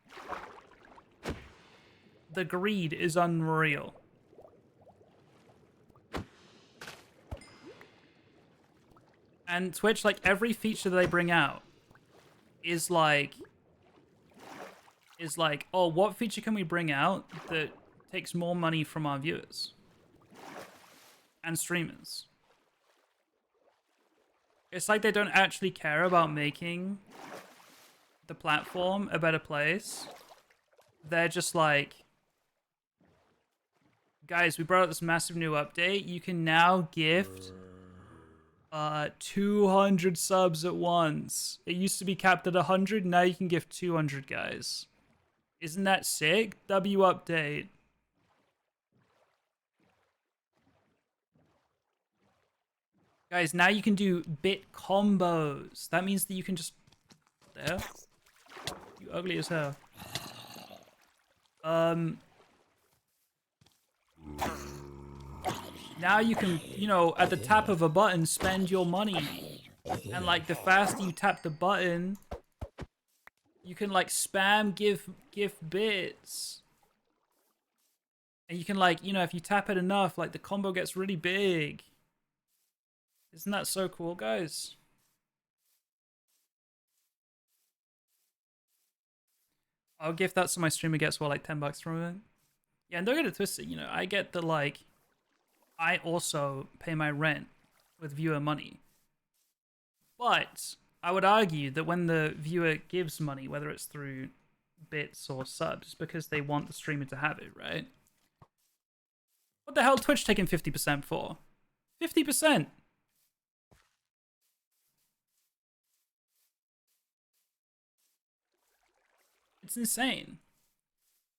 The greed is unreal. And Twitch, like every feature they bring out is like, oh, what feature can we bring out that takes more money from our viewers and streamers? It's like they don't actually care about making the platform a better place. They're just like, guys, we brought out this massive new update. You can now gift 200 subs at once. It used to be capped at 100. Now you can gift 200, guys. Isn't that sick? W update. Guys, now you can do bit combos. That means that you can just The hell? You ugly as hell. Now you can, you know, at the tap of a button, spend your money. And, like, the faster you tap the button, you can, like, spam gift bits. And you can, like, you know, if you tap it enough, like, the combo gets really big. Isn't that so cool, guys? I'll gift that so my streamer gets, what, like, $10 from it? Yeah, and don't get it twisted, you know, I get the, like, I also pay my rent with viewer money. But I would argue that when the viewer gives money, whether it's through bits or subs, because they want the streamer to have it, right? What the hell Twitch taking 50% for? 50%! It's insane.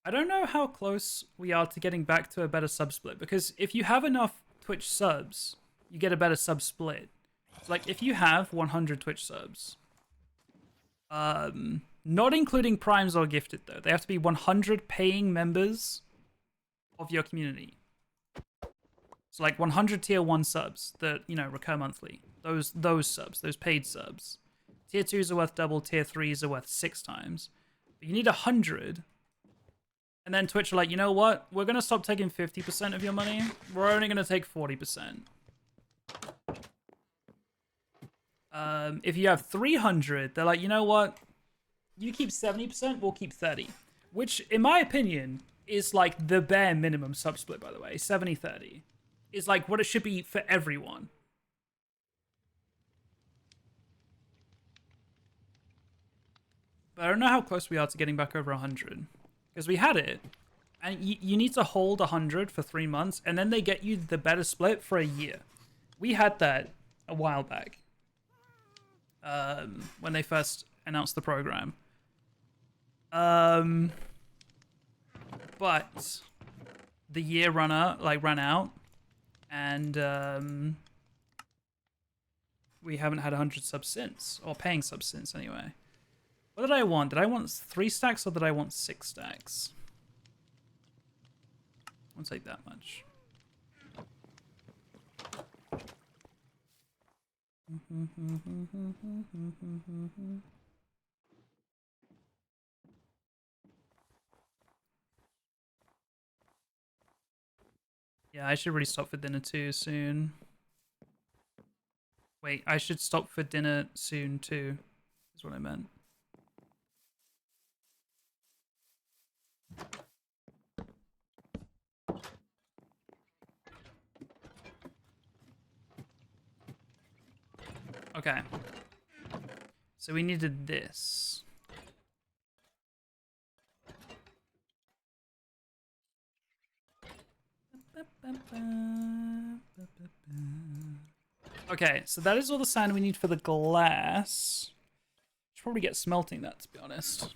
I don't know how close we are to getting back to a better sub split, because if you have enough Twitch subs, you get a better sub split. So, like, if you have 100 Twitch subs, not including primes or gifted though, they have to be 100 paying members of your community. So, like, 100 tier 1 subs that, you know, recur monthly. Those subs, those paid subs. Tier 2s are worth double, tier 3s are worth 6 times. But you need 100. And then Twitch are like, you know what? We're going to stop taking 50% of your money. We're only going to take 40%. If you have 300, they're like, you know what? You keep 70%, we'll keep 30. Which, in my opinion, is like the bare minimum sub split, by the way. 70-30. Is like what it should be for everyone. But I don't know how close we are to getting back over 100. Because we had it. And you need to hold 100 for 3 months, and then they get you the better split for a year. We had that a while back. When they first announced the program. But the year ran out, and we haven't had 100 subs since, or paying subs since anyway. What did I want? Did I want 3 stacks or did I want 6 stacks? I'll take that much. Yeah, I should really stop for dinner too soon. Wait, I should stop for dinner soon too, is what I meant. Okay. So we needed this. Okay, so that is all the sand we need for the glass. Should probably get smelting that, to be honest.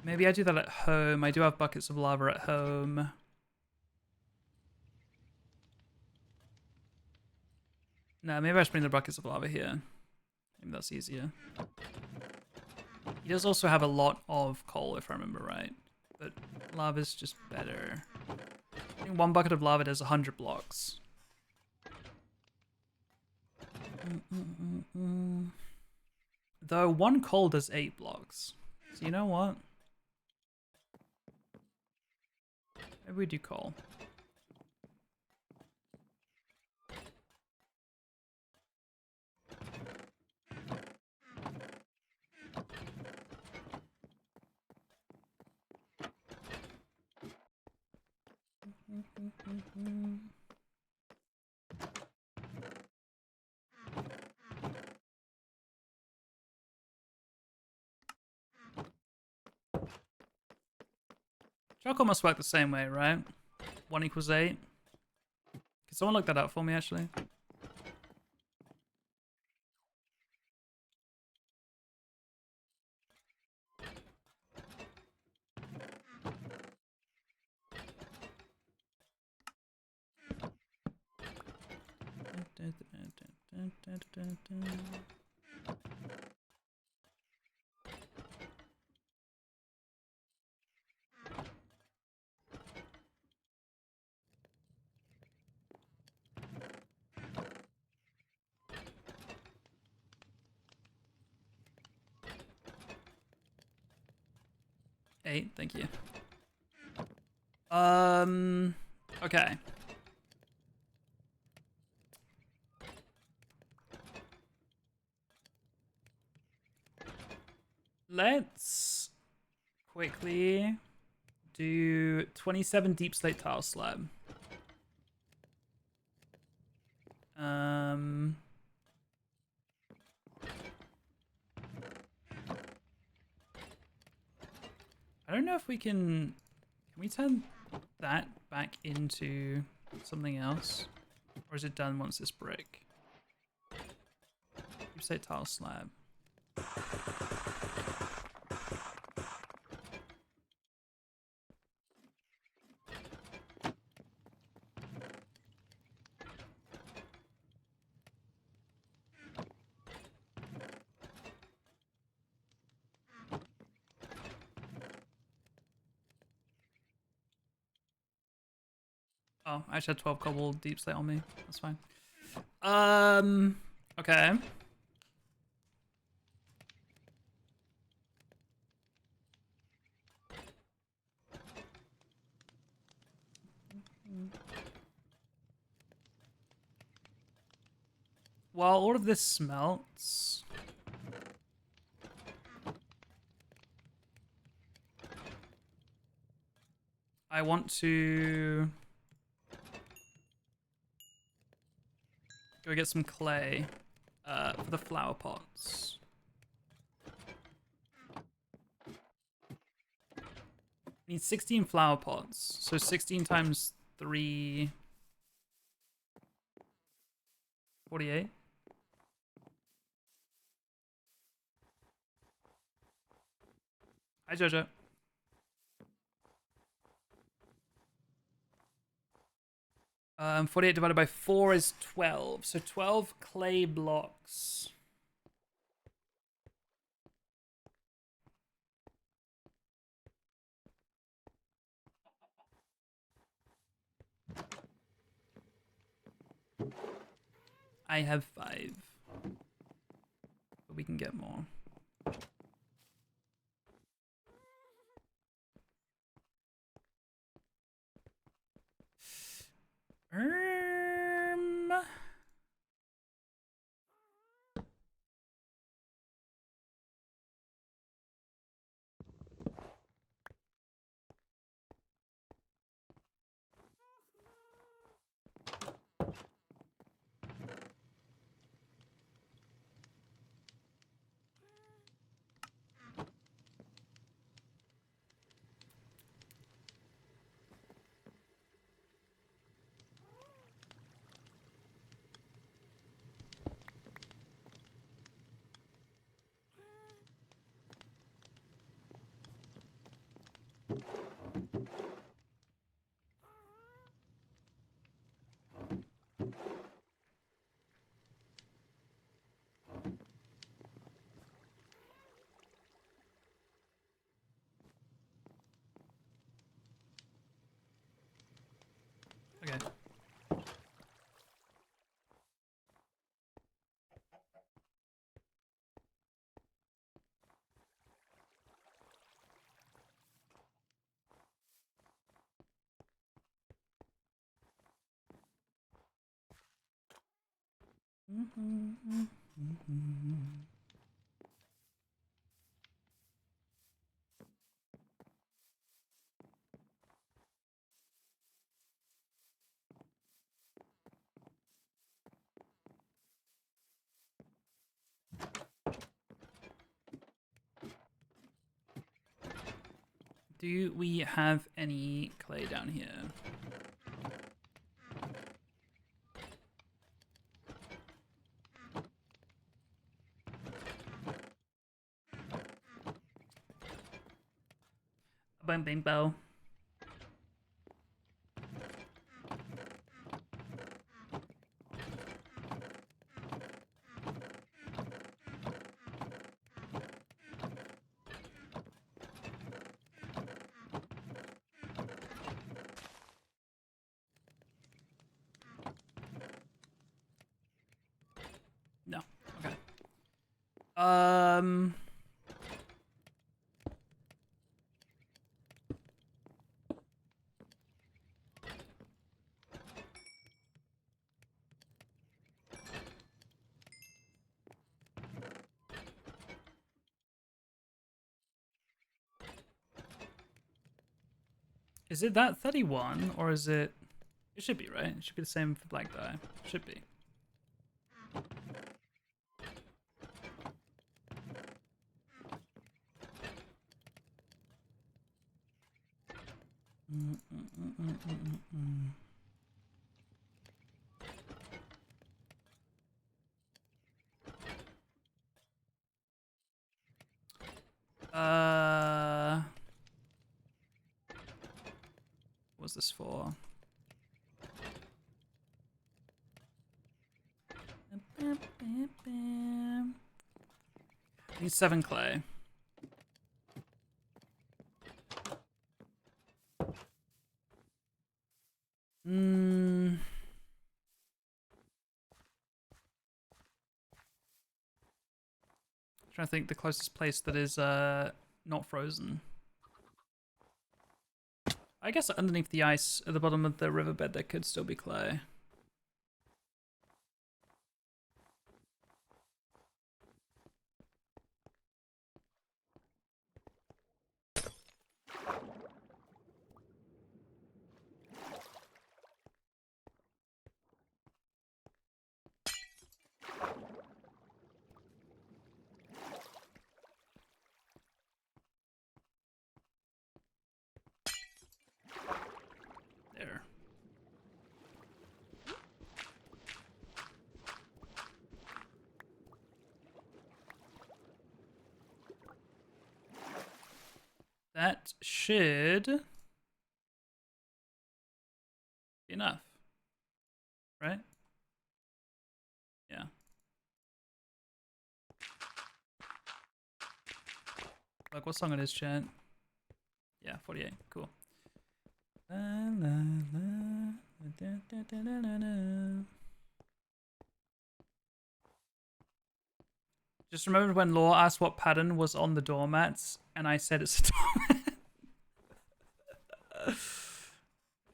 Maybe I do that at home. I do have buckets of lava at home. No, maybe I should bring the buckets of lava here. Maybe that's easier. He does also have a lot of coal, if I remember right. But lava's just better. I think 1 bucket of lava does 100 blocks. Though 1 coal does 8 blocks. So you know what? Maybe we do coal. Jojocon must work the same way, right? 1 equals 8. Can someone look that up for me, actually? Eight, thank you. Okay. Let's quickly do 27 deep slate tile slab. I don't know if we can we turn that back into something else? Or is it done once this brick? Deep slate tile slab. Oh, I actually had 12 cobble deep slate on me. That's fine. Okay. While all of this smelts, I want to go get some clay for the flower pots. Need 16 flower pots, so 16 times 3... 48? Hi, Jojo. 48 divided by 4 is 12. So 12 clay blocks. I have 5. But we can get more. Okay. Do we have any clay down here? Bang bang bow. Um. Is it that 31 or is it? It should be, right? It should be the same for black dye. Should be. What's this for? Need 7 clay. Trying to think the closest place that is not frozen. I guess underneath the ice at the bottom of the riverbed there could still be clay. There. That should be enough, right? Yeah. Like, what song it is, chat? Yeah, 48. Cool. Just remembered when Law asked what pattern was on the doormats, and I said it's a doormat.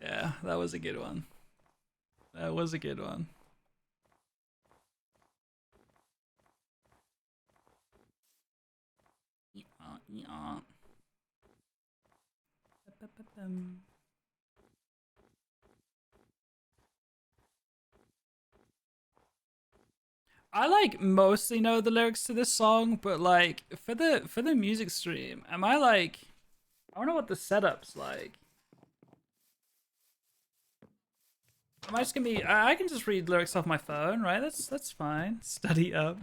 Yeah, that was a good one. That was a good one. Yeah. I like mostly know the lyrics to this song, but like for the music stream, am I like I wonder what the setup's like. Am I just gonna be I can just read lyrics off my phone, right? That's fine. Study up.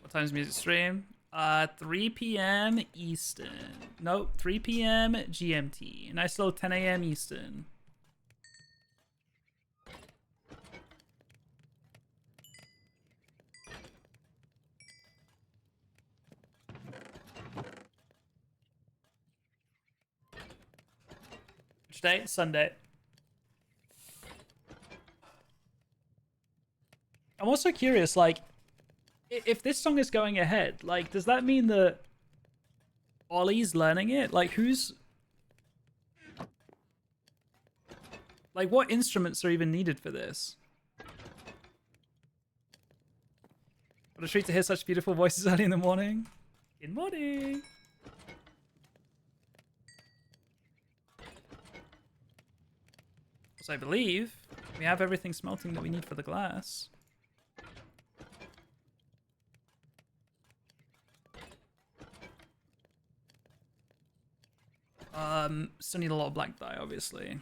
What time's music stream? 3 p.m. Eastern. Nope, 3 p.m. GMT. Nice little 10 a.m. Eastern. Which day? Sunday. I'm also curious, like, if this song is going ahead, like, does that mean that Ollie's learning it? Like, who's... Like, what instruments are even needed for this? What a treat to hear such beautiful voices early in the morning. Good morning! So I believe we have everything smelting that we need for the glass. Still need a lot of black dye, obviously.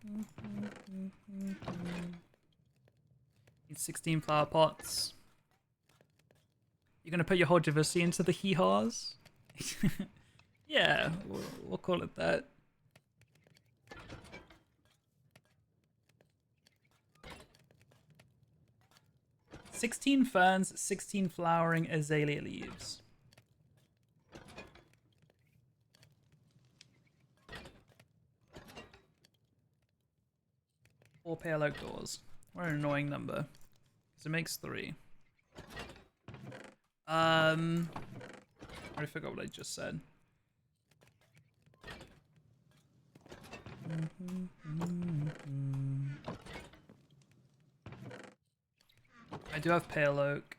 Need 16 flower pots. You're gonna put your whole diversity into the hee-haws? Yeah, we'll call it that. "16 ferns, 16 flowering azalea leaves." Four pale oak doors. What an annoying number. Because it makes 3. I already forgot what I just said. I do have pale oak.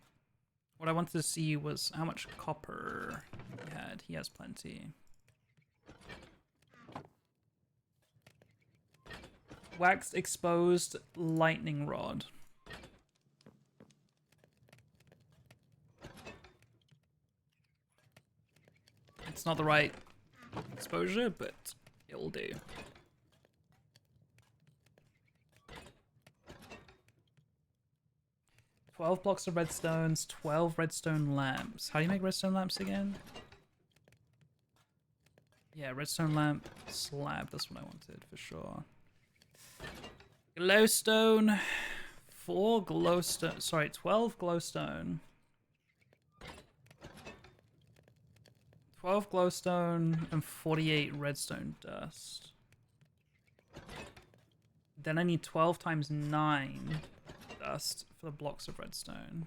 What I wanted to see was how much copper he had. He has plenty. Waxed exposed lightning rod. It's not the right exposure, but it'll do. 12 blocks of redstones, 12 redstone lamps. How do you make redstone lamps again? Yeah, redstone lamp slab. That's what I wanted for sure. Glowstone. 4 glowstone. Sorry, 12 glowstone. 12 glowstone and 48 redstone dust. Then I need 12 times 9 dust for the blocks of redstone.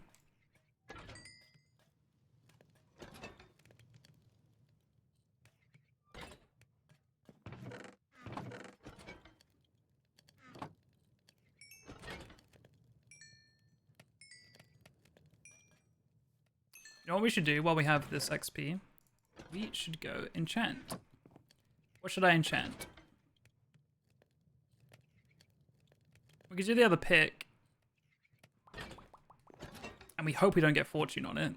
You know what we should do while we have this XP? We should go enchant. What should I enchant? We could do the other pick. And we hope we don't get fortune on it.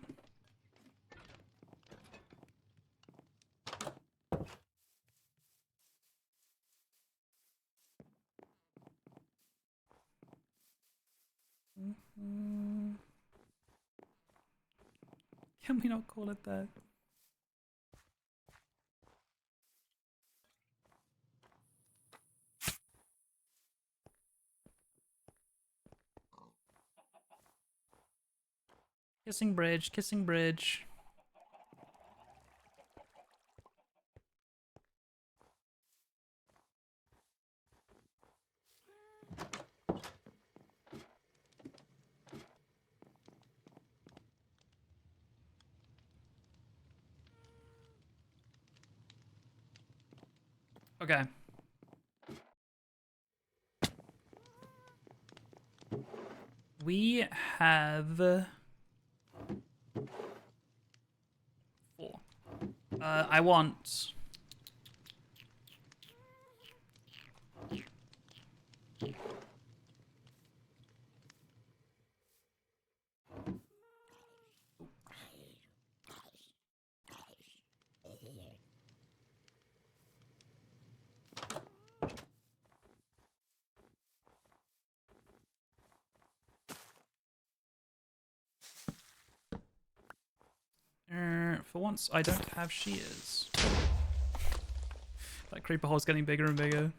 Can we not call it that? Kissing bridge, kissing bridge. Okay. We have 4. I want for once, I don't have shears. That creeper hole's getting bigger and bigger.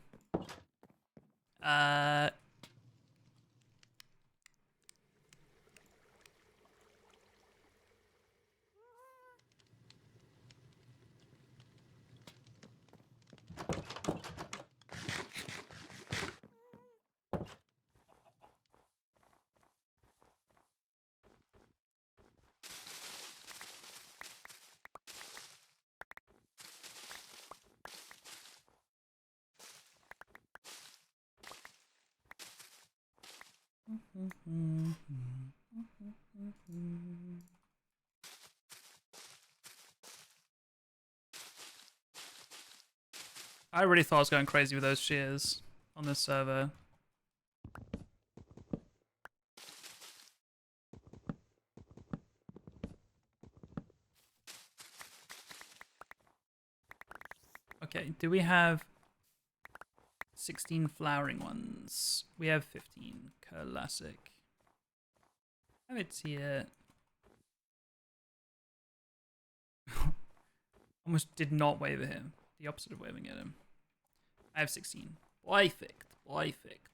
I really thought I was going crazy with those shears on this server. Okay, do we have 16 flowering ones. We have 15. Classic. Have it here. Almost did not wave at him. The opposite of waving at him. I have 16. Perfect. Perfect.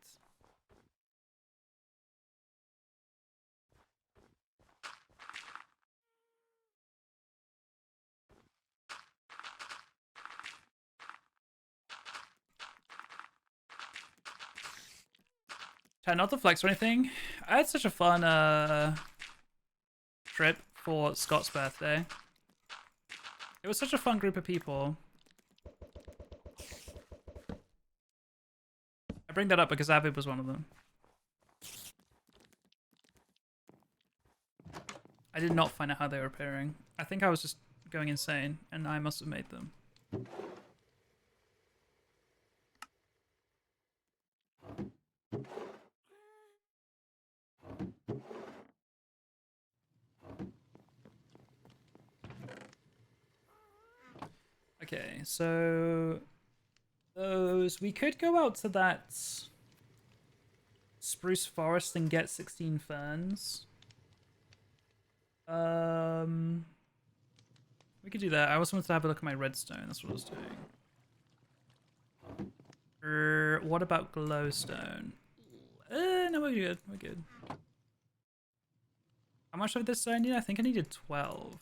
Try not to flex or anything. I had such a fun trip for Scott's birthday. It was such a fun group of people. I bring that up because Avid was one of them. I did not find out how they were appearing. I think I was just going insane, and I must have made them. Okay, so those we could go out to that spruce forest and get 16 ferns. We could do that. I also wanted to have a look at my redstone. That's what I was doing. What about glowstone? No, we're good. We're good. How much of this do I need? I think I needed 12.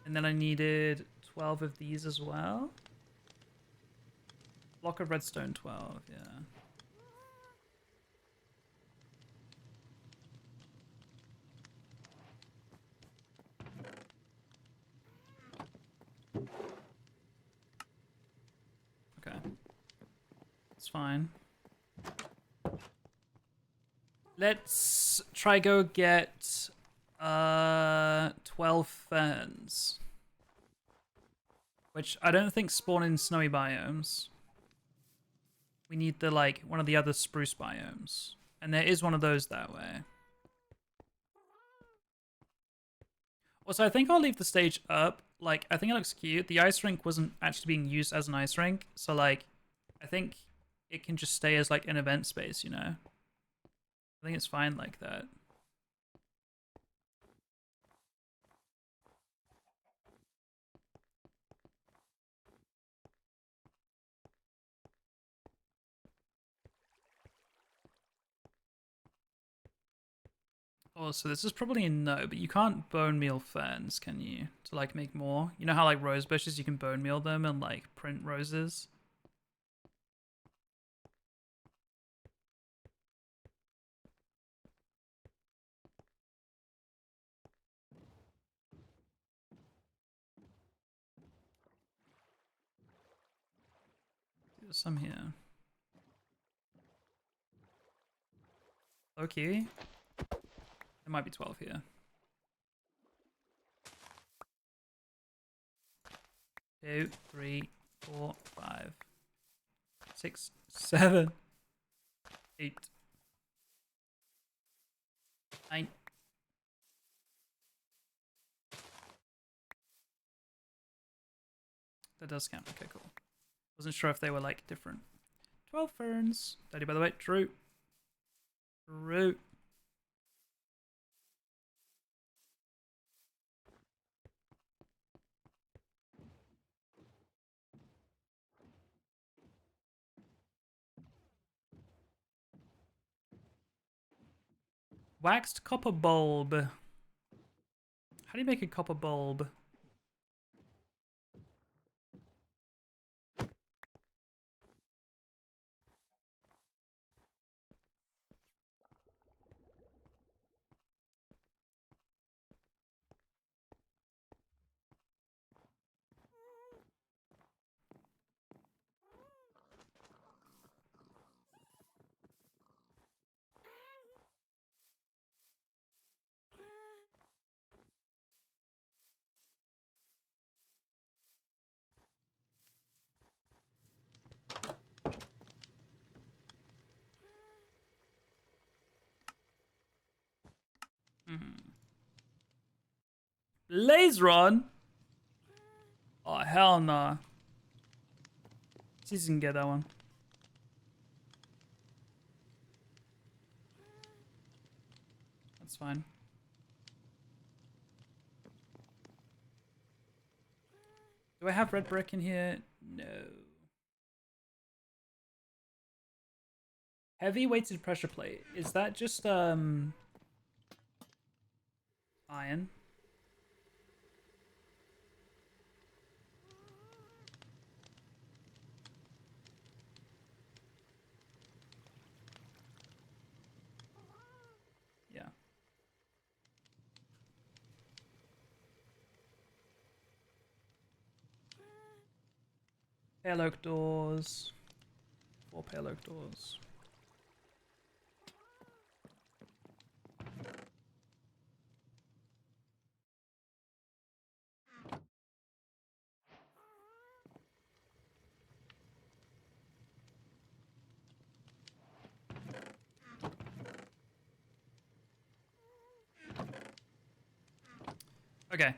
And then I needed 12 of these as well. Block of redstone 12, yeah. Okay. It's fine. Let's try go get 12 ferns. Which I don't think spawn in snowy biomes. We need the like one of the other spruce biomes. And there is one of those that way. Also, I think I'll leave the stage up. Like, I think it looks cute. The ice rink wasn't actually being used as an ice rink. So, like, I think it can just stay as, like, an event space, you know? I think it's fine like that. Also, this is probably a no, but you can't bone meal ferns, can you? To, like, make more? You know how, like, rose bushes, you can bone meal them and, like, print roses? There's some here. Okay. There might be 12 here. 2, 3, 4, 5, 6, 7, 8, 9. That does count. Okay, cool. Wasn't sure if they were like different. 12 ferns. 30 by the way. True. True. Waxed copper bulb. How do you make a copper bulb? Laser on? Oh, hell nah. See if you can get that one. That's fine. Do I have red brick in here? No. Heavy weighted pressure plate. Is that just iron? Yeah. Pale oak doors. 4 pale oak doors. Okay.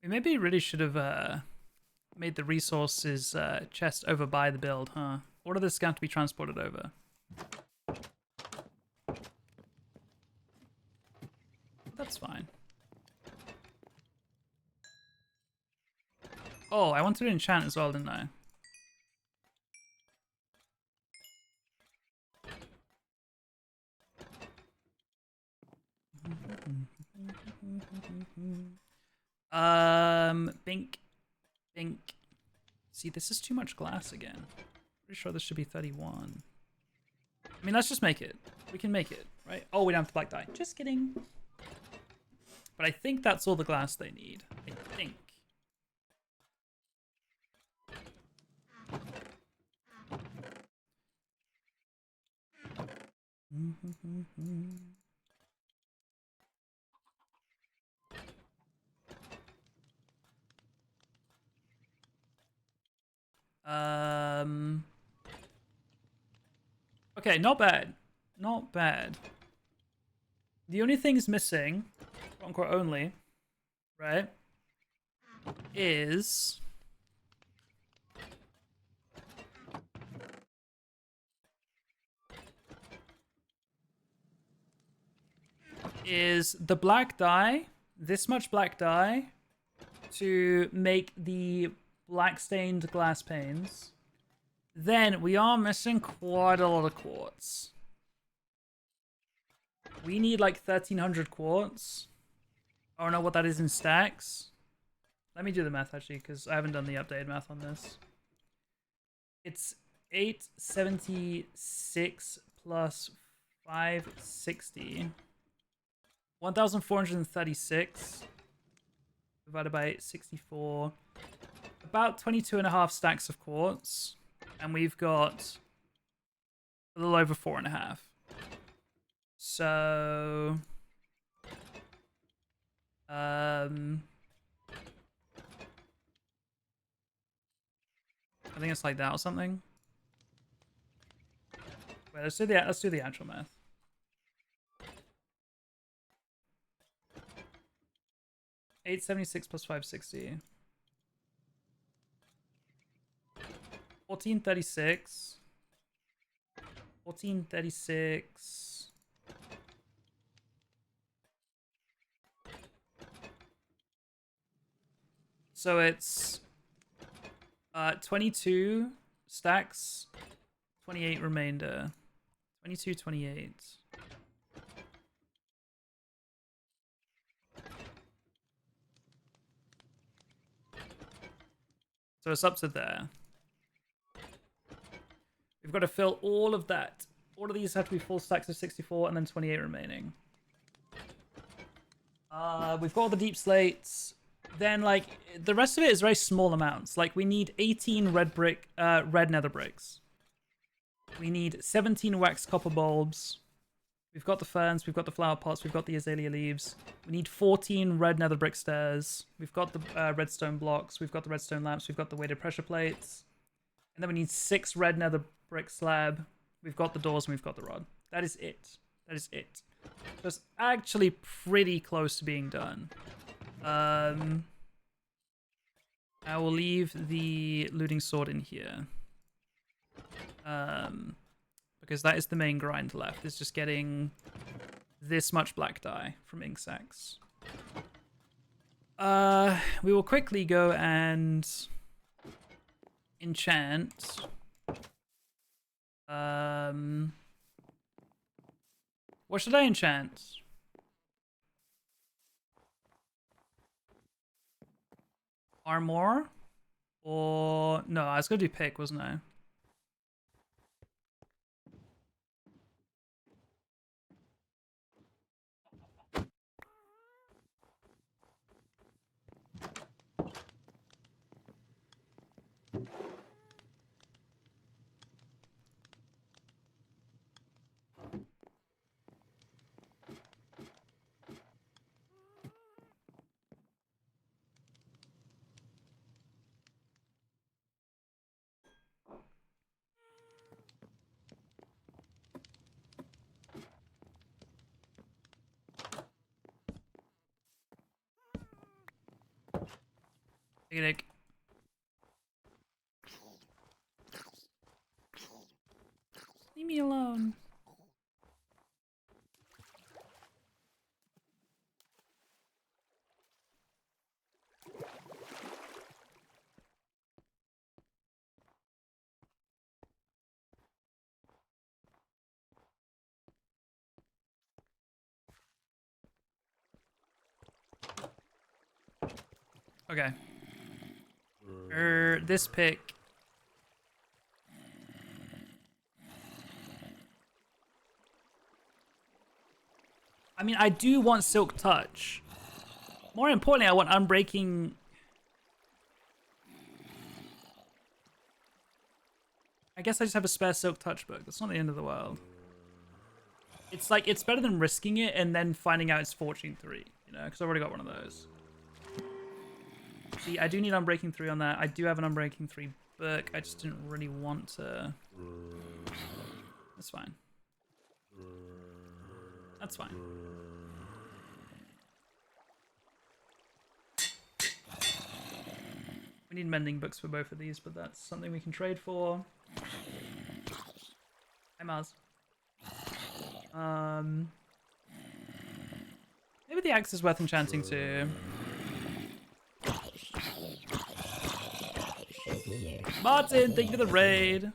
We maybe really should have made the resources chest over by the build, huh? Or does this have to be transported over? That's fine. Oh, I wanted to enchant as well, didn't I? Bink. Bink. See, this is too much glass again. Pretty sure this should be 31. I mean, let's just make it. We can make it, right? Oh, we don't have to black dye. Just kidding. But I think that's all the glass they need. I think. Okay, not bad. Not bad. The only thing is missing, quote unquote only, right, is the black dye, this much black dye, to make the black stained glass panes. Then we are missing quite a lot of quartz. We need like 1,300 quartz. I don't know what that is in stacks. Let me do the math actually, because I haven't done the updated math on this. It's 876 plus 560. 1,436 divided by 64. About 22.5 stacks of quartz. And we've got a little over 4.5. So I think it's like that or something. Wait, let's do the actual math. $876 plus 560. 1436. 1436. So it's 22 stacks, 28 remainder. 22, 28. So it's up to there. We've got to fill all of that. All of these have to be full stacks of 64 and then 28 remaining. We've got all the deep slates. Then, like, the rest of it is very small amounts. Like, we need 18 red nether bricks. We need 17 wax copper bulbs. We've got the ferns, we've got the flower pots, we've got the azalea leaves. We need 14 red nether brick stairs. We've got the redstone blocks, we've got the redstone lamps, we've got the weighted pressure plates. And then we need 6 red nether brick slab. We've got the doors and we've got the rod. That is it. That is it. So it's actually pretty close to being done. I will leave the looting sword in here. Because that is the main grind left. It's just getting this much black dye from ink sacks. We will quickly go and enchant. What should I enchant? Armor? Or no, I was gonna do pick, wasn't I? Leave me alone. Okay. This pick. I mean, I do want Silk Touch. More importantly, I want Unbreaking. I guess I just have a spare Silk Touch book. That's not the end of the world. It's like, it's better than risking it and then finding out it's Fortune 3, you know, because I've already got one of those. See, I do need Unbreaking 3 on that. I do have an Unbreaking 3 book. I just didn't really want to. That's fine. That's fine. We need mending books for both of these, but that's something we can trade for. Hi, Mars. Maybe the axe is worth enchanting too. Martin, thank you for the raid.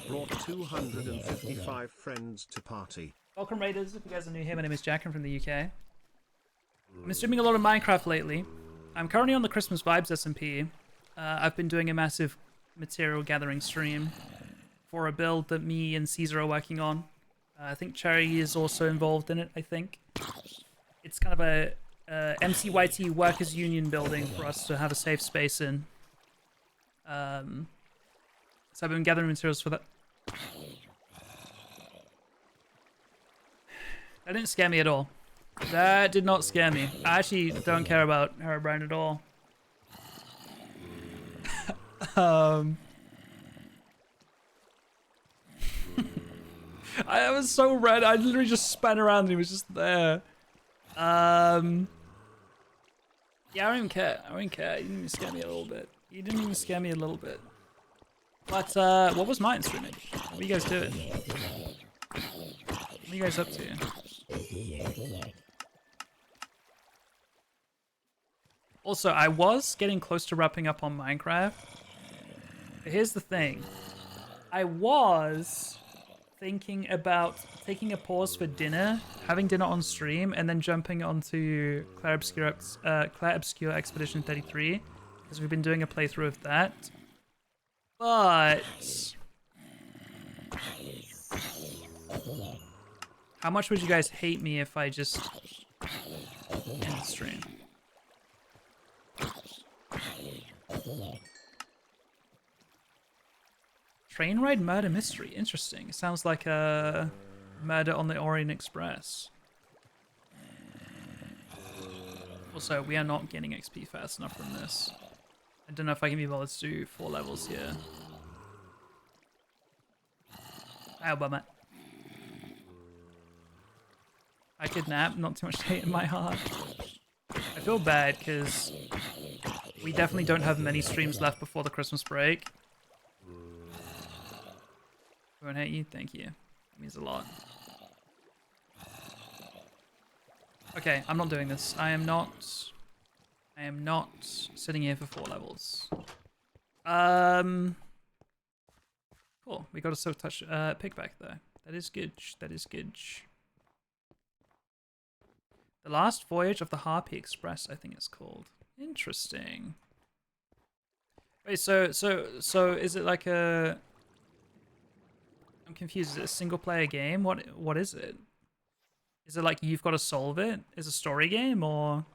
Brought 255 friends to party. Welcome, raiders. If you guys are new here, my name is Jack. I'm from the UK. I've been streaming a lot of Minecraft lately. I'm currently on the Christmas Vibes SMP. I've been doing a massive material gathering stream for a build that me and Caesar are working on. I think Cherry is also involved in it, I think. It's kind of a MCYT workers union building for us to have a safe space in. So I've been gathering materials for that. That didn't scare me at all. That did not scare me. I actually don't care about Herobrine at all. I was so red. I literally just span around and he was just there. Yeah, I don't even care. I don't even care. He didn't even scare me a little bit. He didn't even scare me a little bit. But what was mine streaming? What are you guys doing? What are you guys up to? Also, I was getting close to wrapping up on Minecraft. But here's the thing. I was thinking about taking a pause for dinner, having dinner on stream, and then jumping onto Claire Obscure Expedition 33, because we've been doing a playthrough of that. But how much would you guys hate me if I just end the stream? Train ride murder mystery. Interesting. It sounds like a Murder on the Orient Express. Also, we are not getting XP fast enough from this. I don't know if I can be bothered to do 4 levels here. Ow, bummer. I could nap, not too much hate in my heart. I feel bad because we definitely don't have many streams left before the Christmas break. I won't hate you, thank you. It means a lot. Okay, I'm not doing this. I am not sitting here for 4 levels. Cool. We got a silk touch pickback though. That is good. That is good. The Last Voyage of the Harpy Express, I think it's called. Interesting. Wait, so is it like a? I'm confused. Is it a single player game? What is it? Is it like you've got to solve it? Is it a story game or?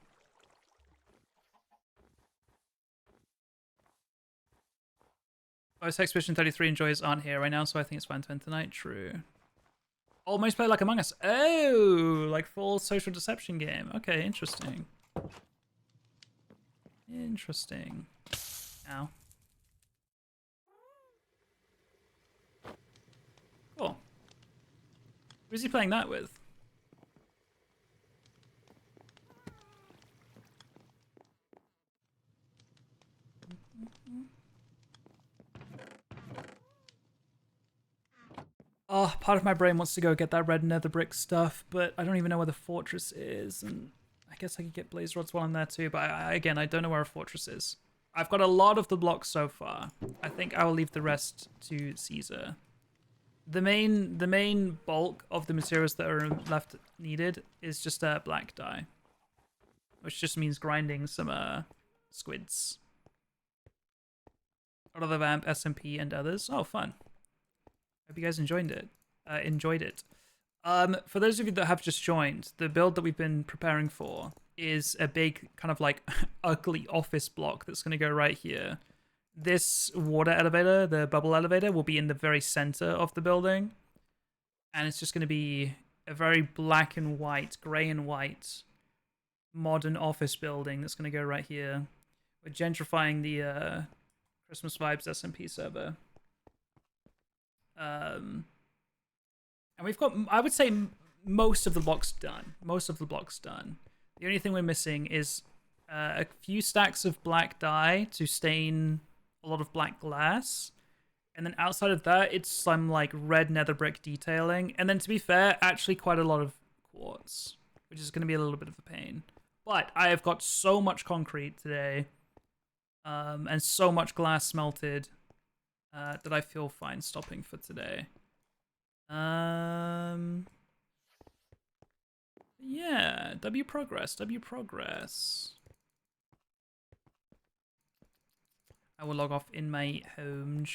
Oh, Expedition 33 enjoys aren't here right now, so I think it's fine to end tonight. True. Almost play like Among Us. Oh, like full social deception game. Okay, interesting. Interesting. Ow. Cool. Who's he playing that with? Oh, part of my brain wants to go get that red nether brick stuff, but I don't even know where the fortress is, and I guess I could get blaze rods while I'm there too, but again, I don't know where a fortress is. I've got a lot of the blocks so far. I think I will leave the rest to Caesar. The main bulk of the materials that are left needed is just black dye, which just means grinding some squids. Out of the Vamp, SMP, and others. Oh, fun. Hope you guys enjoyed it. For those of you that have just joined, the build that we've been preparing for is a big kind of like ugly office block that's going to go right here. This water elevator, the bubble elevator, will be in the very center of the building. And it's just going to be a very black and white, gray and white, modern office building that's going to go right here. We're gentrifying the Christmas Vibes SMP server. And we've got, I would say, most of the blocks done. The only thing we're missing is a few stacks of black dye to stain a lot of black glass. And then outside of that, it's some like red nether brick detailing. And then to be fair, actually quite a lot of quartz, which is going to be a little bit of a pain. But I have got so much concrete today and so much glass smelted that I feel fine stopping for today. Yeah, W progress. I will log off in my home.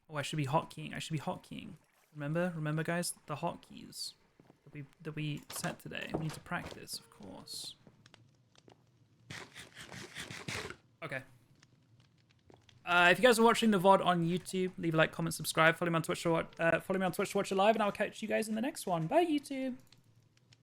Oh, I should be hotkeying. Remember, guys, the hotkeys that we set today. We need to practice, of course. Okay. If you guys are watching the VOD on YouTube, leave a like, comment, subscribe, follow me on Twitch to watch it live, and I'll catch you guys in the next one. Bye, YouTube.